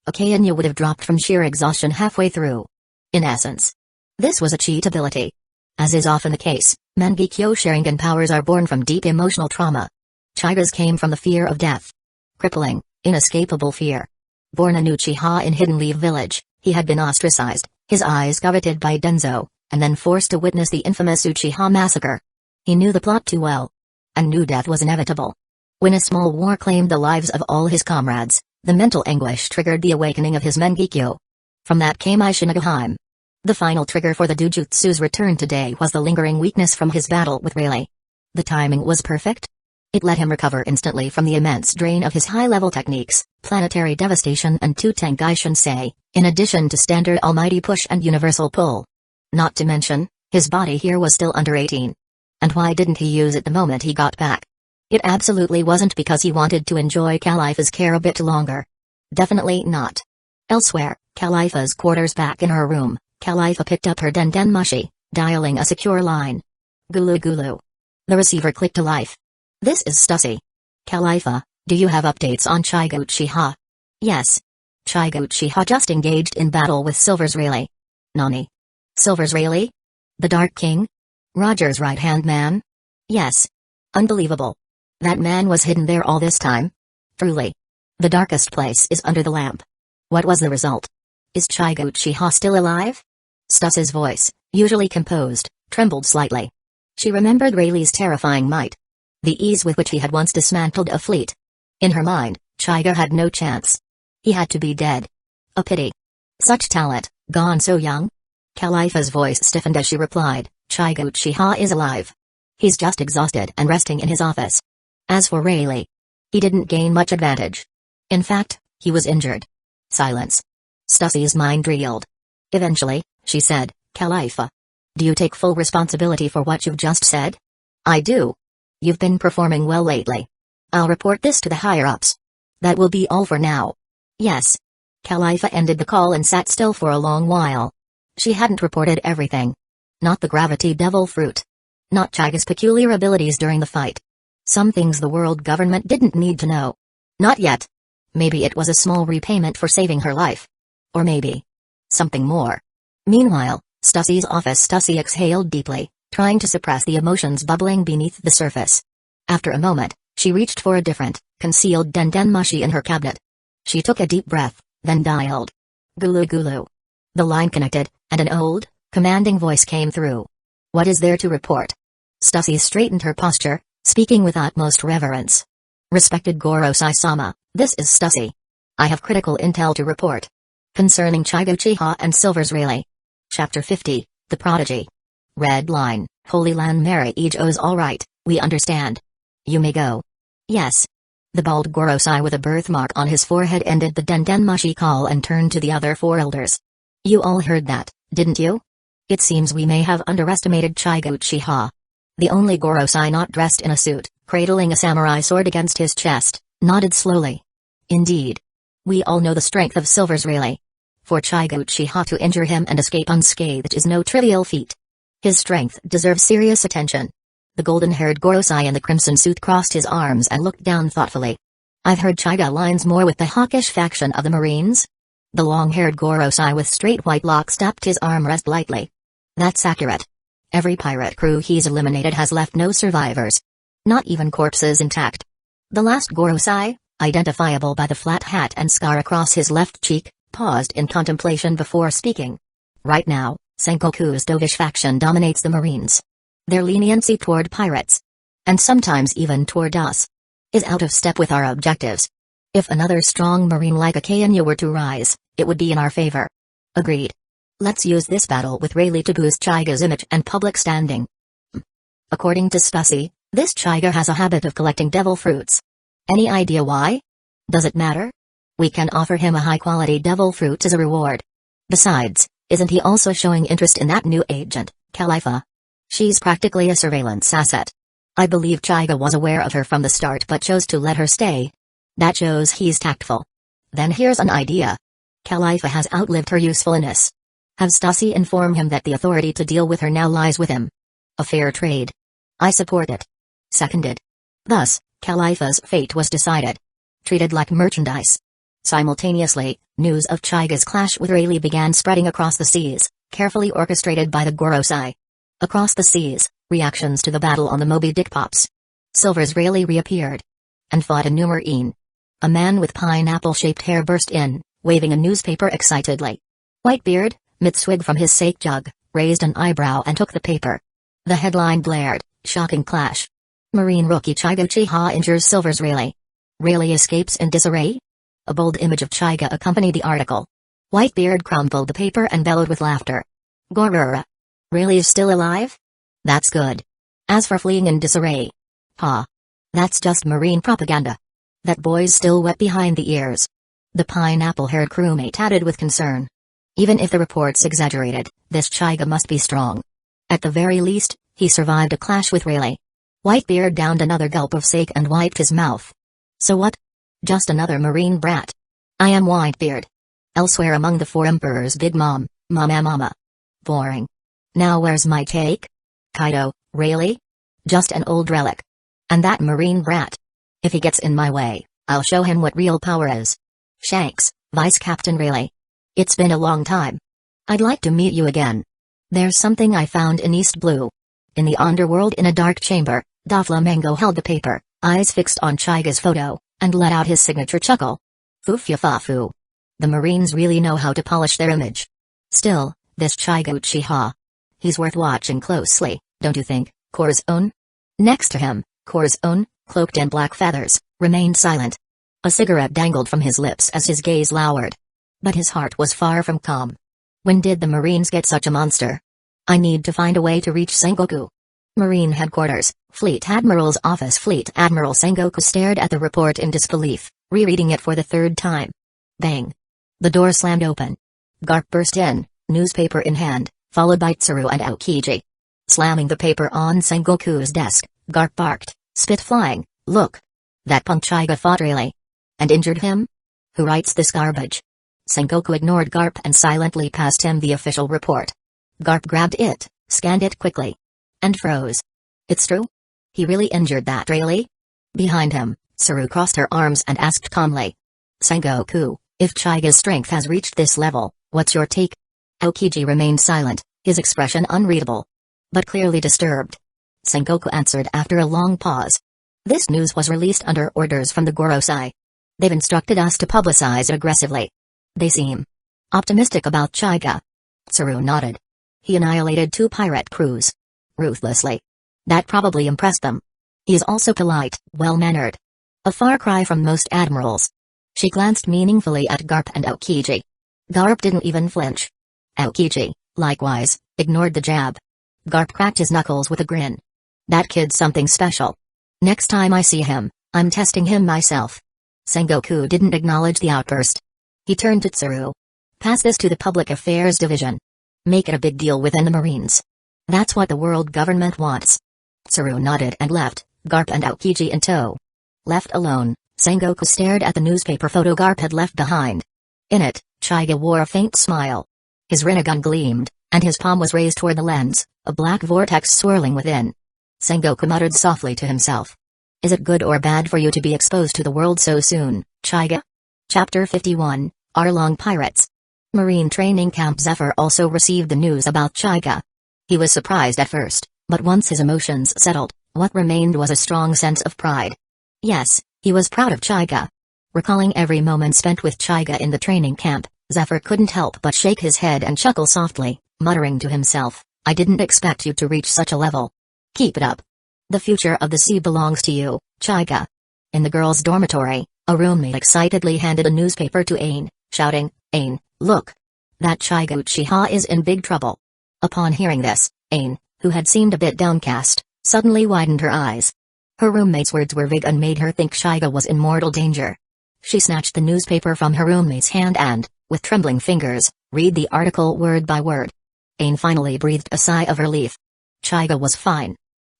Akainu would have dropped from sheer exhaustion halfway through. In essence, this was a cheat ability. As is often the case, Mangekyō Sharingan powers are born from deep emotional trauma. Hyuga's came from the fear of death. Crippling, inescapable fear. Born a Uchiha in Hidden Leaf Village, he had been ostracized, his eyes coveted by Danzō, and then forced to witness the infamous Uchiha massacre. He knew the plot too well. And knew death was inevitable. When a small war claimed the lives of all his comrades, the mental anguish triggered the awakening of his Mangekyō. From that came Shinigami. The final trigger for the Dujutsu's return today was the lingering weakness from his battle with Rayleigh. The timing was perfect. It let him recover instantly from the immense drain of his high-level techniques, planetary devastation and Tengai Shinsei, in addition to standard almighty push and universal pull. Not to mention, his body here was still under 18. And why didn't he use it the moment he got back? It absolutely wasn't because he wanted to enjoy Califa's care a bit longer. Definitely not. Elsewhere, Khalifa's quarters back in her room, Khalifa picked up her Dendenmushi, dialing a secure line. Gulu gulu. The receiver clicked to life. This is Stussy. Khalifa, do you have updates on Chigo Uchiha? Yes. Chigo Uchiha just engaged in battle with Silver's Rayleigh. Nani? Silver's Rayleigh? The Dark King? Roger's right-hand man? Yes. Unbelievable. That man was hidden there all this time? Truly. The darkest place is under the lamp. What was the result? Is Chigo Uchiha still alive? Stussy's voice, usually composed, trembled slightly. She remembered Rayleigh's terrifying might. The ease with which he had once dismantled a fleet. In her mind, Chigo had no chance. He had to be dead. A pity. Such talent, gone so young? Khalifa's voice stiffened as she replied, Chigo Uchiha is alive. He's just exhausted and resting in his office. As for Rayleigh, he didn't gain much advantage. In fact, he was injured. Silence. Stussy's mind reeled. Eventually, she said, Khalifa. Do you take full responsibility for what you've just said? I do. You've been performing well lately. I'll report this to the higher-ups. That will be all for now. Yes. Khalifa ended the call and sat still for a long while. She hadn't reported everything. Not the gravity devil fruit. Not Chigo's peculiar abilities during the fight. Some things the world government didn't need to know. Not yet. Maybe it was a small repayment for saving her life. Or maybe something more. Meanwhile, Stussy's office. Stussy exhaled deeply, trying to suppress the emotions bubbling beneath the surface. After a moment, she reached for a different, concealed Dendenmushi in her cabinet. She took a deep breath, then dialed. Gulu gulu. The line connected, and an old, commanding voice came through. What is there to report? Stussy straightened her posture, speaking with utmost reverence. Respected Gorosei-sama, this is Stussy. I have critical intel to report. Concerning Chigo Uchiha and Silver's Rayleigh. Chapter 50, The Prodigy. Red line, Holy Land Mary Ijo's alright, we understand. You may go. Yes. The bald Gorosei with a birthmark on his forehead ended the Dendenmushi call and turned to the other four elders. You all heard that, didn't you? It seems we may have underestimated Chigo Uchiha. The only Gorosei not dressed in a suit, cradling a samurai sword against his chest, nodded slowly. Indeed. We all know the strength of Silver's Rayleigh. For Chigo Uchiha to injure him and escape unscathed is no trivial feat. His strength deserves serious attention. The golden-haired Gorosei in the crimson suit crossed his arms and looked down thoughtfully. I've heard Chigo aligns more with the hawkish faction of the Marines. The long-haired Gorosei with straight white locks tapped his armrest lightly. That's accurate. Every pirate crew he's eliminated has left no survivors. Not even corpses intact. The last Gorosei, identifiable by the flat hat and scar across his left cheek, paused in contemplation before speaking. Right now, Sengoku's dovish faction dominates the Marines. Their leniency toward pirates, and sometimes even toward us, is out of step with our objectives. If another strong Marine like Akainu were to rise, it would be in our favor. Agreed. Let's use this battle with Rayleigh to boost Chigo's image and public standing. According to Stussy, this Chigo has a habit of collecting devil fruits. Any idea why? Does it matter? We can offer him a high-quality devil fruit as a reward. Besides, isn't he also showing interest in that new agent, Khalifa? She's practically a surveillance asset. I believe Chigo was aware of her from the start but chose to let her stay. That shows he's tactful. Then here's an idea. Khalifa has outlived her usefulness. Have Stussy inform him that the authority to deal with her now lies with him. A fair trade. I support it. Seconded. Thus, Khalifa's fate was decided. Treated like merchandise. Simultaneously, news of Chigo's clash with Rayleigh began spreading across the seas, carefully orchestrated by the Gorosei. Across the seas, reactions to the battle on the Moby Dick pops. Silver's Rayleigh reappeared. And fought a new Marine. A man with pineapple-shaped hair burst in, waving a newspaper excitedly. Whitebeard, mid-swig from his sake jug, raised an eyebrow and took the paper. The headline glared, shocking clash. Marine rookie Chigo Uchiha injures Silver's Rayleigh. Rayleigh escapes in disarray? A bold image of Chigo accompanied the article. Whitebeard crumpled the paper and bellowed with laughter. Gorura. Rayleigh's still alive? That's good. As for fleeing in disarray. Ha. That's just Marine propaganda. That boy's still wet behind the ears. The pineapple-haired crewmate added with concern. Even if the reports exaggerated, this Chigo must be strong. At the very least, he survived a clash with Rayleigh. Whitebeard downed another gulp of sake and wiped his mouth. So what? Just another Marine brat. I am Whitebeard. Elsewhere among the four emperors, Big Mom, Mama. Boring. Now where's my cake? Kaido, really? Just an old relic. And that marine brat. If he gets in my way, I'll show him what real power is. Shanks, Vice Captain, really? It's been a long time. I'd like to meet you again. There's something I found in East Blue. In the underworld in a dark chamber, Doflamingo held the paper, eyes fixed on Chaiga's photo, and let out his signature chuckle. Foo-fa-foo. The Marines really know how to polish their image. Still, this Chaiga Uchiha. He's worth watching closely, don't you think, Corazon? Next to him, Corazon, cloaked in black feathers, remained silent. A cigarette dangled from his lips as his gaze lowered. But his heart was far from calm. When did the Marines get such a monster? I need to find a way to reach Sengoku. Marine Headquarters, Fleet Admiral's Office. Fleet Admiral Sengoku stared at the report in disbelief, rereading it for the third time. Bang. The door slammed open. Garp burst in, newspaper in hand, followed by Tsuru and Aokiji. Slamming the paper on Sengoku's desk, Garp barked, spit flying, "Look! That punk Chaiga fought really? And injured him? Who writes this garbage?" Sengoku ignored Garp and silently passed him the official report. Garp grabbed it, scanned it quickly, and froze. It's true? He really injured that, really? Behind him, Tsuru crossed her arms and asked calmly. Sengoku, if Chaiga's strength has reached this level, what's your take? Aokiji remained silent, his expression unreadable, but clearly disturbed. Sengoku answered after a long pause. This news was released under orders from the Gorosei. They've instructed us to publicize it aggressively. They seem optimistic about Chaiga. Tsuru nodded. He annihilated 2 pirate crews. Ruthlessly. That probably impressed them. He is also polite, well-mannered. A far cry from most admirals. She glanced meaningfully at Garp and Aokiji. Garp didn't even flinch. Aokiji, likewise, ignored the jab. Garp cracked his knuckles with a grin. That kid's something special. Next time I see him, I'm testing him myself. Sengoku didn't acknowledge the outburst. He turned to Tsuru. Pass this to the Public Affairs Division. Make it a big deal within the Marines. That's what the world government wants. Tsuru nodded and left, Garp and Aokiji in tow. Left alone, Sengoku stared at the newspaper photo Garp had left behind. In it, Chaiga wore a faint smile. His Rinnegan gleamed, and his palm was raised toward the lens, a black vortex swirling within. Sengoku muttered softly to himself. Is it good or bad for you to be exposed to the world so soon, Chaiga? Chapter 51, Arlong Pirates. Marine Training Camp. Zephyr also received the news about Chaiga. He was surprised at first, but once his emotions settled, what remained was a strong sense of pride. Yes, he was proud of Chaiga. Recalling every moment spent with Chaiga in the training camp, Zephyr couldn't help but shake his head and chuckle softly, muttering to himself, I didn't expect you to reach such a level. Keep it up. The future of the sea belongs to you, Chaiga. In the girls' dormitory, a roommate excitedly handed a newspaper to Ain, shouting, Ain, look! That Chaiga Uchiha is in big trouble. Upon hearing this, Ain, who had seemed a bit downcast, suddenly widened her eyes. Her roommate's words were vague and made her think Chaiga was in mortal danger. She snatched the newspaper from her roommate's hand and, with trembling fingers, read the article word by word. Ain finally breathed a sigh of relief. Chaiga was fine.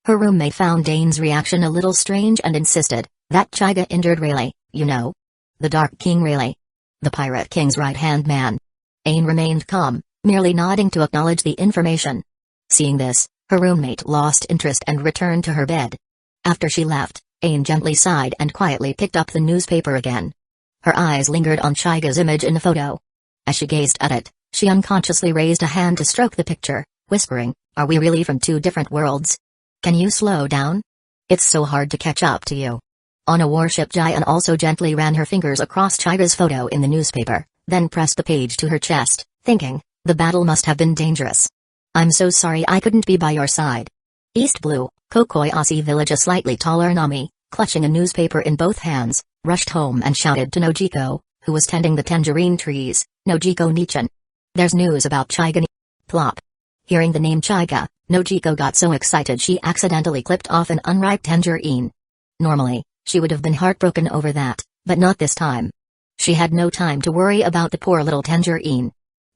Her roommate found Ain's reaction a little strange and insisted, that Chaiga injured really, you know? The Dark King really? The Pirate King's right-hand man. Ain remained calm, merely nodding to acknowledge the information. Seeing this, her roommate lost interest and returned to her bed. After she left, Ain gently sighed and quietly picked up the newspaper again. Her eyes lingered on Chaiga's image in the photo. As she gazed at it, she unconsciously raised a hand to stroke the picture, whispering, Are we really from 2 different worlds? Can you slow down? It's so hard to catch up to you. On a warship, Jayan also gently ran her fingers across Chaiga's photo in the newspaper, then pressed the page to her chest, thinking, the battle must have been dangerous. I'm so sorry I couldn't be by your side. East Blue, Kokoyasi Village. A slightly taller Nami, clutching a newspaper in both hands, rushed home and shouted to Nojiko, who was tending the tangerine trees, Nojiko Nichan. There's news about Chaiga. Plop. Hearing the name Chaiga, Nojiko got so excited she accidentally clipped off an unripe tangerine. Normally, she would have been heartbroken over that, but not this time. She had no time to worry about the poor little tangerine.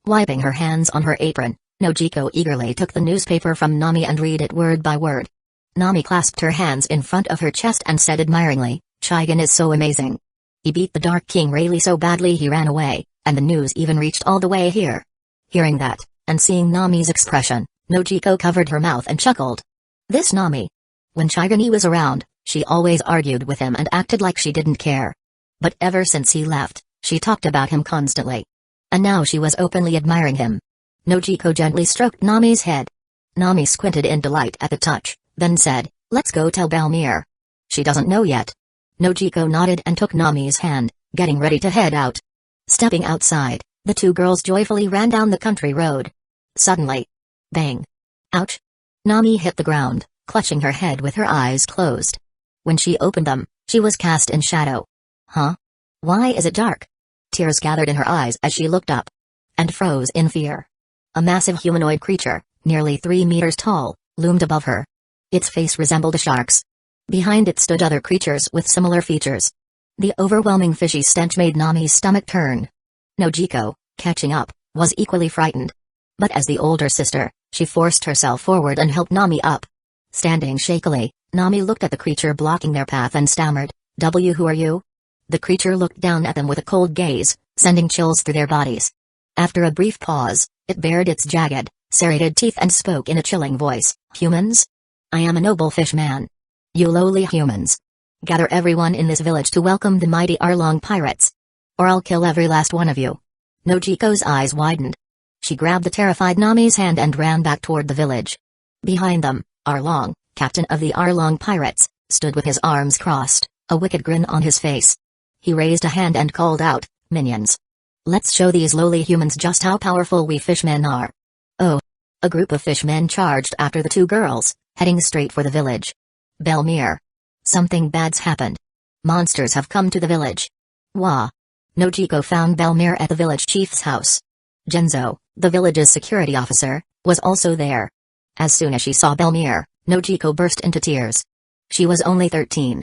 Wiping her hands on her apron, Nojiko eagerly took the newspaper from Nami and read it word by word. Nami clasped her hands in front of her chest and said admiringly, Chaigan is so amazing. He beat the Dark King Rayleigh so badly he ran away, and the news even reached all the way here. Hearing that, and seeing Nami's expression, Nojiko covered her mouth and chuckled. This Nami. When Shigani was around, she always argued with him and acted like she didn't care. But ever since he left, she talked about him constantly. And now she was openly admiring him. Nojiko gently stroked Nami's head. Nami squinted in delight at the touch, then said, "Let's go tell Balmir." "She doesn't know yet." Nojiko nodded and took Nami's hand, getting ready to head out. Stepping outside, the two girls joyfully ran down the country road. Suddenly, bang! Ouch! Nami hit the ground, clutching her head with her eyes closed. When she opened them, she was cast in shadow. Huh? Why is it dark? Tears gathered in her eyes as she looked up. And froze in fear. A massive humanoid creature, nearly 3 meters tall, loomed above her. Its face resembled a shark's. Behind it stood other creatures with similar features. The overwhelming fishy stench made Nami's stomach turn. Nojiko, catching up, was equally frightened. But as the older sister, she forced herself forward and helped Nami up. Standing shakily, Nami looked at the creature blocking their path and stammered, "Who are you?" The creature looked down at them with a cold gaze, sending chills through their bodies. After a brief pause, it bared its jagged, serrated teeth and spoke in a chilling voice, "Humans? I am a noble fish man. You lowly humans. Gather everyone in this village to welcome the mighty Arlong pirates. Or I'll kill every last one of you." Nojiko's eyes widened. She grabbed the terrified Nami's hand and ran back toward the village. Behind them, Arlong, captain of the Arlong pirates, stood with his arms crossed, a wicked grin on his face. He raised a hand and called out, "Minions. Let's show these lowly humans just how powerful we fishmen are." Oh! A group of fishmen charged after the two girls, heading straight for the village. Balmir. Something bad's happened. Monsters have come to the village. Wah! Nojiko found Balmir at the village chief's house. Danzō, the village's security officer, was also there. As soon as she saw Balmir, Nojiko burst into tears. She was only 13.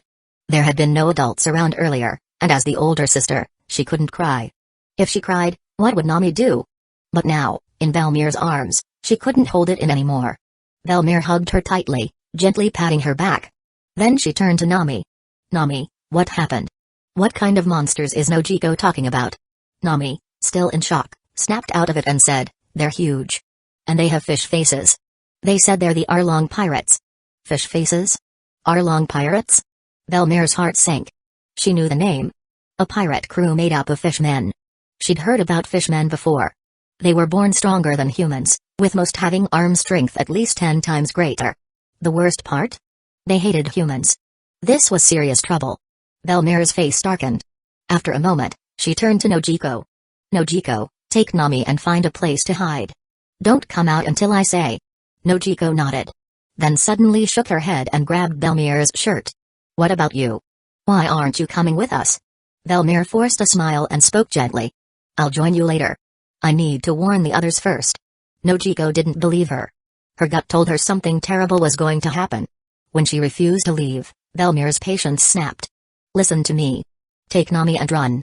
There had been no adults around earlier, and as the older sister, she couldn't cry. If she cried, what would Nami do? But now, in Balmir's arms, she couldn't hold it in anymore. Balmir hugged her tightly, gently patting her back. Then she turned to Nami. "Nami, what happened? What kind of monsters is Nojiko talking about?" Nami, still in shock, snapped out of it and said, "They're huge. And they have fish faces. They said they're the Arlong pirates." Fish faces? Arlong pirates? Balmir's heart sank. She knew the name. A pirate crew made up of fishmen. She'd heard about fishmen before. They were born stronger than humans, with most having arm strength at least 10 times greater. The worst part? They hated humans. This was serious trouble. Balmir's face darkened. After a moment, she turned to Nojiko. "Nojiko, take Nami and find a place to hide. Don't come out until I say." Nojiko nodded. Then suddenly shook her head and grabbed Balmir's shirt. "What about you? Why aren't you coming with us?" Balmir forced a smile and spoke gently. "I'll join you later. I need to warn the others first." Nojiko didn't believe her. Her gut told her something terrible was going to happen. When she refused to leave, Balmir's patience snapped. "Listen to me. Take Nami and run.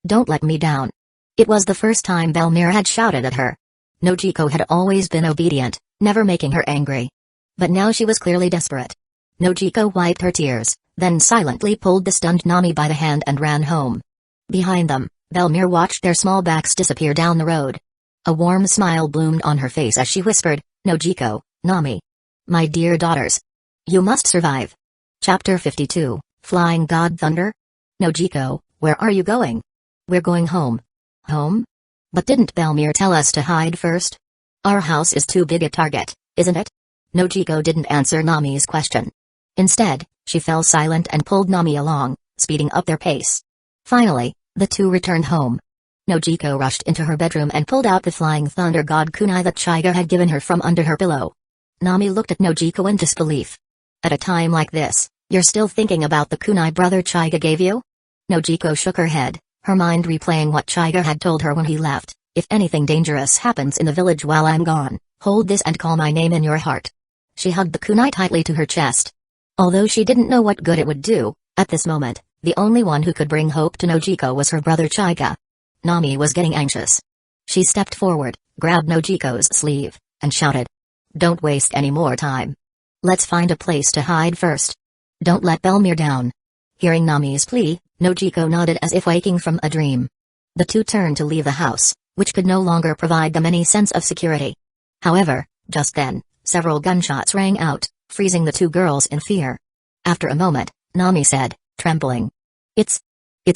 Don't let me down." It was the first time Balmir had shouted at her. Nojiko had always been obedient, never making her angry. But now she was clearly desperate. Nojiko wiped her tears, then silently pulled the stunned Nami by the hand and ran home. Behind them, Balmir watched their small backs disappear down the road. A warm smile bloomed on her face as she whispered, "Nojiko, Nami. My dear daughters. You must survive." Chapter 52, Flying God Thunder? "Nojiko, where are you going?" "We're going home." "Home? But didn't Balmir tell us to hide first? Our house is too big a target, isn't it?" Nojiko didn't answer Nami's question. Instead, she fell silent and pulled Nami along, speeding up their pace. Finally, the two returned home. Nojiko rushed into her bedroom and pulled out the Flying Thunder God kunai that Shiga had given her from under her pillow. Nami looked at Nojiko in disbelief. "At a time like this, you're still thinking about the kunai brother Shiga gave you?" Nojiko shook her head, her mind replaying what Shiga had told her when he left. "If anything dangerous happens in the village while I'm gone, hold this and call my name in your heart." She hugged the kunai tightly to her chest. Although she didn't know what good it would do, at this moment, the only one who could bring hope to Nojiko was her brother Shiga. Nami was getting anxious. She stepped forward, grabbed Nojiko's sleeve, and shouted, "Don't waste any more time. Let's find a place to hide first. Don't let Balmir down." Hearing Nami's plea, Nojiko nodded as if waking from a dream. The two turned to leave the house, which could no longer provide them any sense of security. However, just then, several gunshots rang out, freezing the two girls in fear. After a moment, Nami said, trembling. It's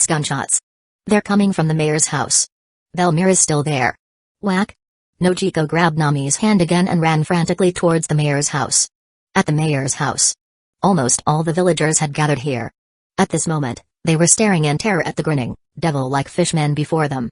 gunshots. They're coming from the mayor's house. Belmere is still there. Whack! Nojiko grabbed Nami's hand again and ran frantically towards the mayor's house. At the mayor's house, almost all the villagers had gathered here. At this moment, they were staring in terror at the grinning, devil-like fishmen before them.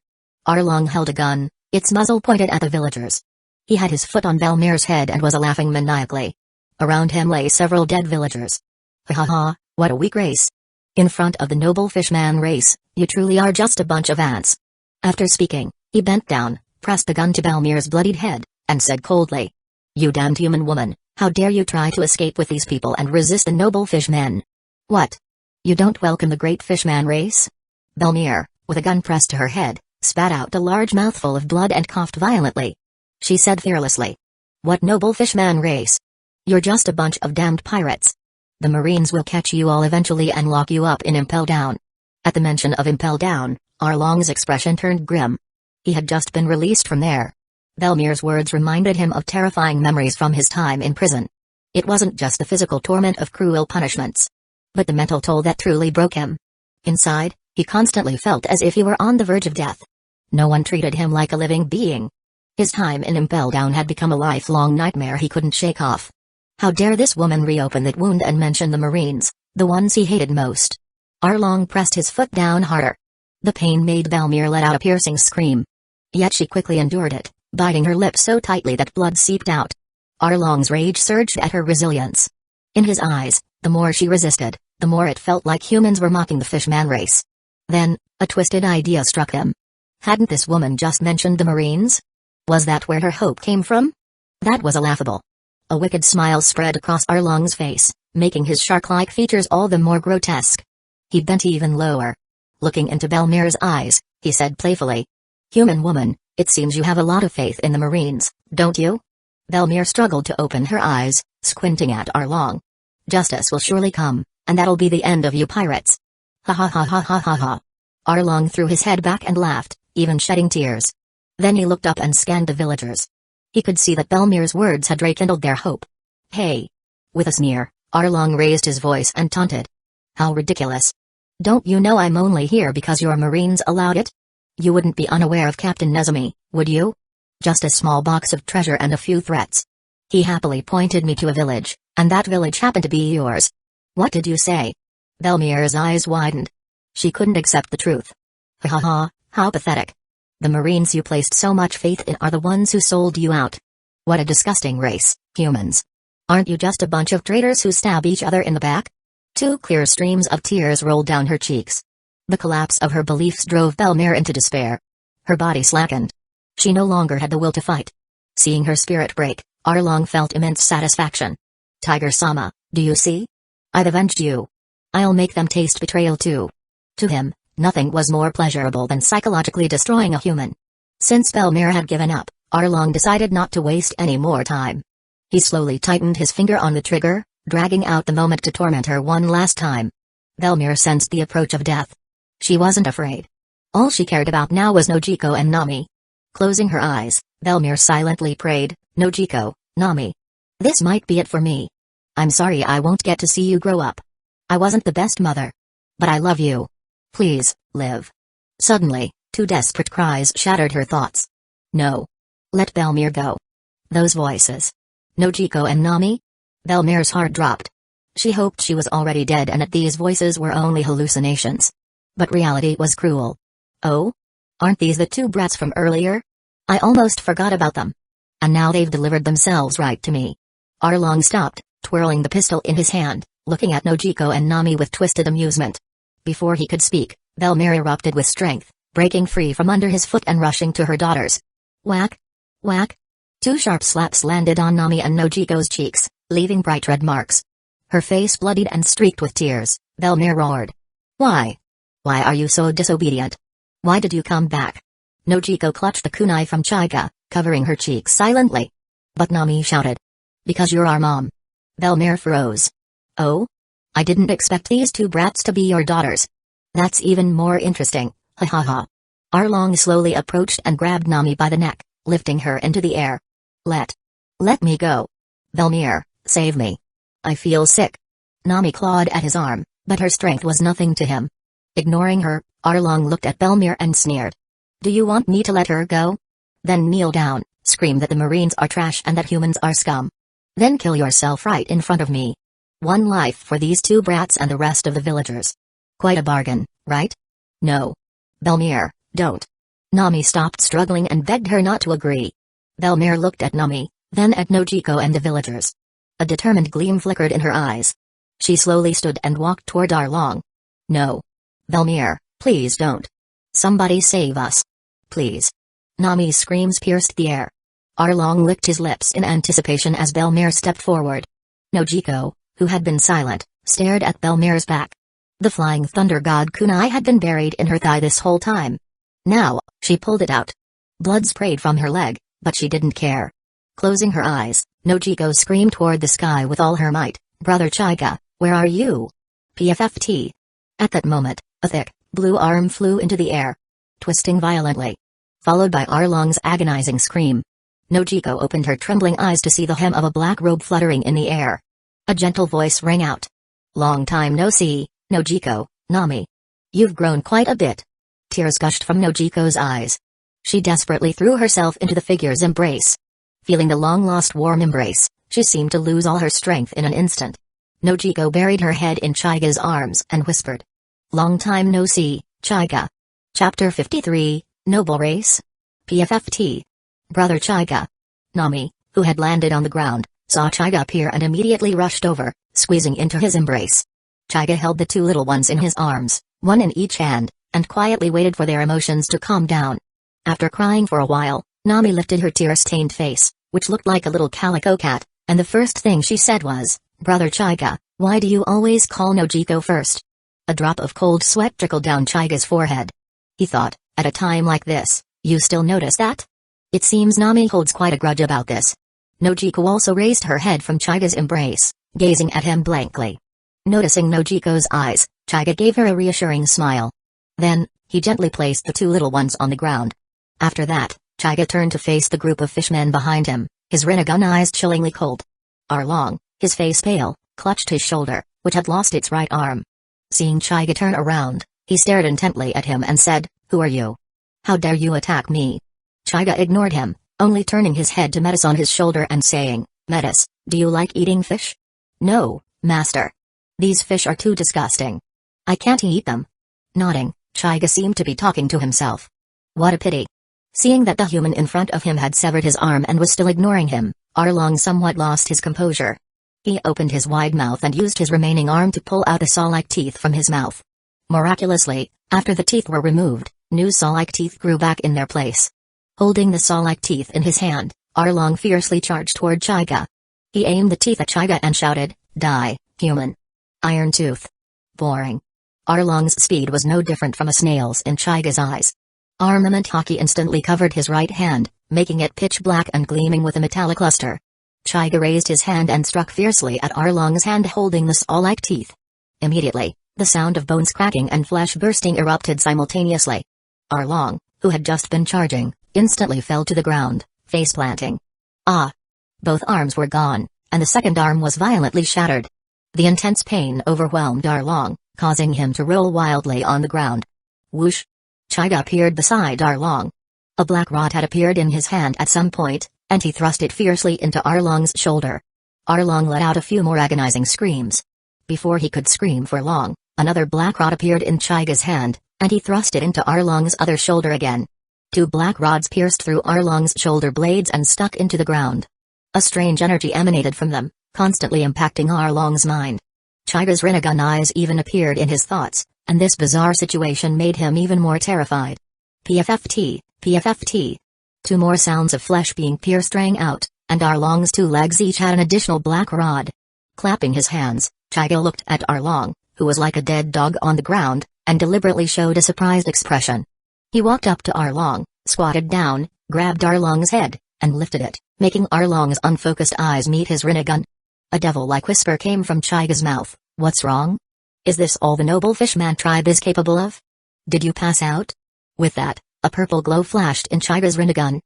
Arlong held a gun, its muzzle pointed at the villagers. He had his foot on Belmere's head and was laughing maniacally. Around him lay several dead villagers. Ha ha ha, what a weak race. In front of the noble fishman race, you truly are just a bunch of ants. After speaking, he bent down, pressed the gun to Belmere's bloodied head, and said coldly. You damned human woman, how dare you try to escape with these people and resist the noble fishmen? What? You don't welcome the great fishman race? Belmere, with a gun pressed to her head, spat out a large mouthful of blood and coughed violently. She said fearlessly. What noble fishman race? You're just a bunch of damned pirates. The Marines will catch you all eventually and lock you up in Impel Down. At the mention of Impel Down, Arlong's expression turned grim. He had just been released from there. Belmere's words reminded him of terrifying memories from his time in prison. It wasn't just the physical torment of cruel punishments, but the mental toll that truly broke him. Inside, he constantly felt as if he were on the verge of death. No one treated him like a living being. His time in Impel Down had become a lifelong nightmare he couldn't shake off. How dare this woman reopen that wound and mention the Marines, the ones he hated most? Arlong pressed his foot down harder. The pain made Belmere let out a piercing scream. Yet she quickly endured it, biting her lips so tightly that blood seeped out. Arlong's rage surged at her resilience. In his eyes, the more she resisted, the more it felt like humans were mocking the fishman race. Then, a twisted idea struck him. Hadn't this woman just mentioned the Marines? Was that where her hope came from? That was laughable. A wicked smile spread across Arlong's face, making his shark-like features all the more grotesque. He bent even lower. Looking into Belmere's eyes, he said playfully. Human woman, it seems you have a lot of faith in the Marines, don't you? Belmere struggled to open her eyes, squinting at Arlong. Justice will surely come, and that'll be the end of you pirates. Ha ha ha ha ha ha ha. Arlong threw his head back and laughed, even shedding tears. Then he looked up and scanned the villagers. He could see that Belmere's words had rekindled their hope. Hey! With a sneer, Arlong raised his voice and taunted. How ridiculous. Don't you know I'm only here because your Marines allowed it? You wouldn't be unaware of Captain Nezumi, would you? Just a small box of treasure and a few threats. He happily pointed me to a village, and that village happened to be yours. What did you say? Belmere's eyes widened. She couldn't accept the truth. Ha ha ha, how pathetic. The Marines you placed so much faith in are the ones who sold you out. What a disgusting race, humans. Aren't you just a bunch of traitors who stab each other in the back? Two clear streams of tears rolled down her cheeks. The collapse of her beliefs drove Belmere into despair. Her body slackened. She no longer had the will to fight. Seeing her spirit break, Arlong felt immense satisfaction. Tiger-sama, do you see? I've avenged you. I'll make them taste betrayal too. To him, nothing was more pleasurable than psychologically destroying a human. Since Belmere had given up, Arlong decided not to waste any more time. He slowly tightened his finger on the trigger, dragging out the moment to torment her one last time. Belmere sensed the approach of death. She wasn't afraid. All she cared about now was Nojiko and Nami. Closing her eyes, Belmere silently prayed, Nojiko, Nami. This might be it for me. I'm sorry I won't get to see you grow up. I wasn't the best mother. But I love you. Please, live. Suddenly, two desperate cries shattered her thoughts. No. Let Belmere go. Those voices. Nojiko and Nami? Belmere's heart dropped. She hoped she was already dead and that these voices were only hallucinations. But reality was cruel. Oh? Aren't these the two brats from earlier? I almost forgot about them. And now they've delivered themselves right to me. Arlong stopped, twirling the pistol in his hand, looking at Nojiko and Nami with twisted amusement. Before he could speak, Belmere erupted with strength, breaking free from under his foot and rushing to her daughters. Whack! Whack! Two sharp slaps landed on Nami and Nojiko's cheeks, leaving bright red marks. Her face bloodied and streaked with tears, Belmere roared. Why? Why are you so disobedient? Why did you come back? Nojiko clutched the kunai from Chika, covering her cheeks silently. But Nami shouted. Because you're our mom. Belmere froze. Oh? I didn't expect these two brats to be your daughters. That's even more interesting, ha ha ha. Arlong slowly approached and grabbed Nami by the neck, lifting her into the air. Let me go. Belmere, save me. I feel sick. Nami clawed at his arm, but her strength was nothing to him. Ignoring her, Arlong looked at Belmere and sneered. Do you want me to let her go? Then kneel down, scream that the Marines are trash and that humans are scum. Then kill yourself right in front of me. One life for these two brats and the rest of the villagers. Quite a bargain, right? No. Belmere, don't. Nami stopped struggling and begged her not to agree. Belmere looked at Nami, then at Nojiko and the villagers. A determined gleam flickered in her eyes. She slowly stood and walked toward Arlong. No. Belmere, please don't. Somebody save us. Please. Nami's screams pierced the air. Arlong licked his lips in anticipation as Belmere stepped forward. Nojiko, who had been silent, stared at Belmere's back. The flying thunder god kunai had been buried in her thigh this whole time. Now, she pulled it out. Blood sprayed from her leg, but she didn't care. Closing her eyes, Nojiko screamed toward the sky with all her might, Brother Chaiga, where are you? PFFT. At that moment, a thick, blue arm flew into the air, twisting violently. Followed by Arlong's agonizing scream. Nojiko opened her trembling eyes to see the hem of a black robe fluttering in the air. A gentle voice rang out. Long time no see, Nojiko, Nami. You've grown quite a bit. Tears gushed from Nojiko's eyes. She desperately threw herself into the figure's embrace. Feeling the long-lost warm embrace, she seemed to lose all her strength in an instant. Nojiko buried her head in Chaiga's arms and whispered. Long time no see, Chaiga. Chapter 53, Noble Race? PFFT. Brother Chaiga. Nami, who had landed on the ground, saw Chaiga appear and immediately rushed over, squeezing into his embrace. Chaiga held the two little ones in his arms, one in each hand, and quietly waited for their emotions to calm down. After crying for a while, Nami lifted her tear-stained face, which looked like a little calico cat, and the first thing she said was, Brother Chaiga, why do you always call Nojiko first? A drop of cold sweat trickled down Chaiga's forehead. He thought, at a time like this, you still notice that? It seems Nami holds quite a grudge about this. Nojiko also raised her head from Chaiga's embrace, gazing at him blankly. Noticing Nojiko's eyes, Chaiga gave her a reassuring smile. Then, he gently placed the two little ones on the ground. After that, Chaiga turned to face the group of fishmen behind him, his Rinnegan eyes chillingly cold. Arlong, his face pale, clutched his shoulder, which had lost its right arm. Seeing Chaiga turn around, he stared intently at him and said, Who are you? How dare you attack me? Chaiga ignored him, only turning his head to Metis on his shoulder and saying, Metis, do you like eating fish? No, master. These fish are too disgusting. I can't eat them. Nodding, Chaiga seemed to be talking to himself. What a pity. Seeing that the human in front of him had severed his arm and was still ignoring him, Arlong somewhat lost his composure. He opened his wide mouth and used his remaining arm to pull out the saw-like teeth from his mouth. Miraculously, after the teeth were removed, new saw-like teeth grew back in their place. Holding the saw-like teeth in his hand, Arlong fiercely charged toward Chaiga. He aimed the teeth at Chaiga and shouted, Die, human. Iron tooth. Boring. Arlong's speed was no different from a snail's in Chaiga's eyes. Armament Haki instantly covered his right hand, making it pitch black and gleaming with a metallic luster. Chaiga raised his hand and struck fiercely at Arlong's hand holding the saw-like teeth. Immediately, the sound of bones cracking and flesh bursting erupted simultaneously. Arlong, who had just been charging, instantly fell to the ground, face-planting. Ah! Both arms were gone, and the second arm was violently shattered. The intense pain overwhelmed Arlong, causing him to roll wildly on the ground. Whoosh! Chaiga appeared beside Arlong. A black rod had appeared in his hand at some point, and he thrust it fiercely into Arlong's shoulder. Arlong let out a few more agonizing screams. Before he could scream for long, another black rod appeared in Chaiga's hand, and he thrust it into Arlong's other shoulder again. Two black rods pierced through Arlong's shoulder blades and stuck into the ground. A strange energy emanated from them, constantly impacting Arlong's mind. Chaiga's Rinnegan eyes even appeared in his thoughts, and this bizarre situation made him even more terrified. PFFT, PFFT. Two more sounds of flesh being pierced rang out, and Arlong's two legs each had an additional black rod. Clapping his hands, Chaiga looked at Arlong, who was like a dead dog on the ground, and deliberately showed a surprised expression. He walked up to Arlong, squatted down, grabbed Arlong's head, and lifted it, making Arlong's unfocused eyes meet his Rinnegan. A devil-like whisper came from Chaiga's mouth, What's wrong? Is this all the noble fishman tribe is capable of? Did you pass out? With that, a purple glow flashed in Chaiga's Rinnegan.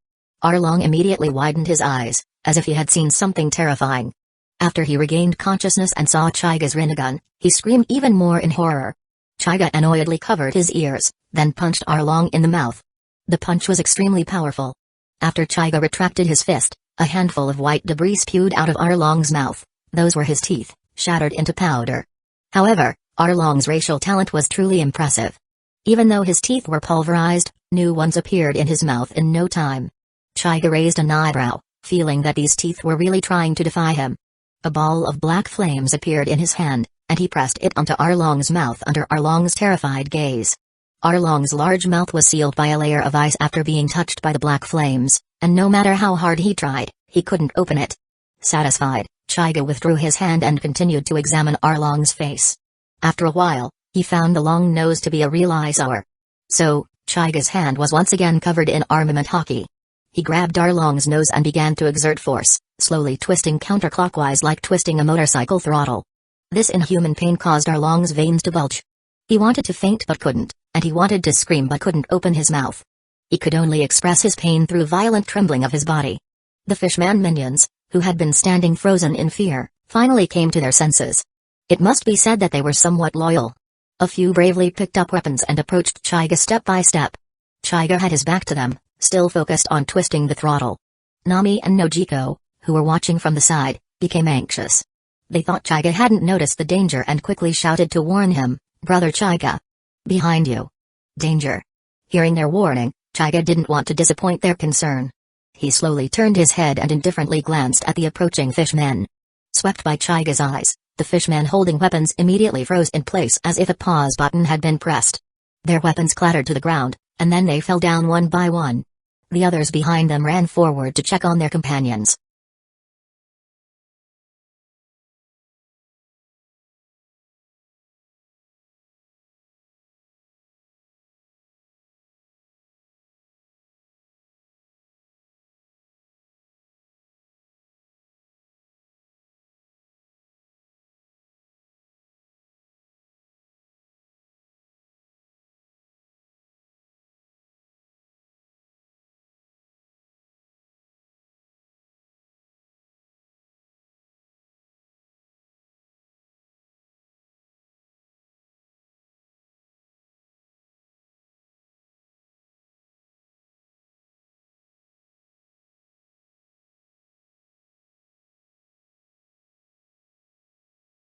Arlong immediately widened his eyes, as if he had seen something terrifying. After he regained consciousness and saw Chaiga's Rinnegan, he screamed even more in horror. Chaiga annoyedly covered his ears, then punched Arlong in the mouth. The punch was extremely powerful. After Chaiga retracted his fist, a handful of white debris spewed out of Arlong's mouth. Those were his teeth, shattered into powder. However, Arlong's racial talent was truly impressive. Even though his teeth were pulverized, new ones appeared in his mouth in no time. Chaiga raised an eyebrow, feeling that these teeth were really trying to defy him. A ball of black flames appeared in his hand, and he pressed it onto Arlong's mouth under Arlong's terrified gaze. Arlong's large mouth was sealed by a layer of ice after being touched by the black flames, and no matter how hard he tried, he couldn't open it. Satisfied, Chaiga withdrew his hand and continued to examine Arlong's face. After a while, he found the long nose to be a real eyesore. So, Chaiga's hand was once again covered in armament hockey. He grabbed Arlong's nose and began to exert force, slowly twisting counterclockwise like twisting a motorcycle throttle. This inhuman pain caused Arlong's veins to bulge. He wanted to faint but couldn't, and he wanted to scream but couldn't open his mouth. He could only express his pain through violent trembling of his body. The fishman minions, who had been standing frozen in fear, finally came to their senses. It must be said that they were somewhat loyal. A few bravely picked up weapons and approached Chaiga step by step. Chaiga had his back to them, still focused on twisting the throttle. Nami and Nojiko, who were watching from the side, became anxious. They thought Chaiga hadn't noticed the danger and quickly shouted to warn him, "Brother Chaiga! Behind you! Danger!" Hearing their warning, Chaiga didn't want to disappoint their concern. He slowly turned his head and indifferently glanced at the approaching fishmen. Swept by Chaiga's eyes, the fishmen holding weapons immediately froze in place as if a pause button had been pressed. Their weapons clattered to the ground, and then they fell down one by one. The others behind them ran forward to check on their companions.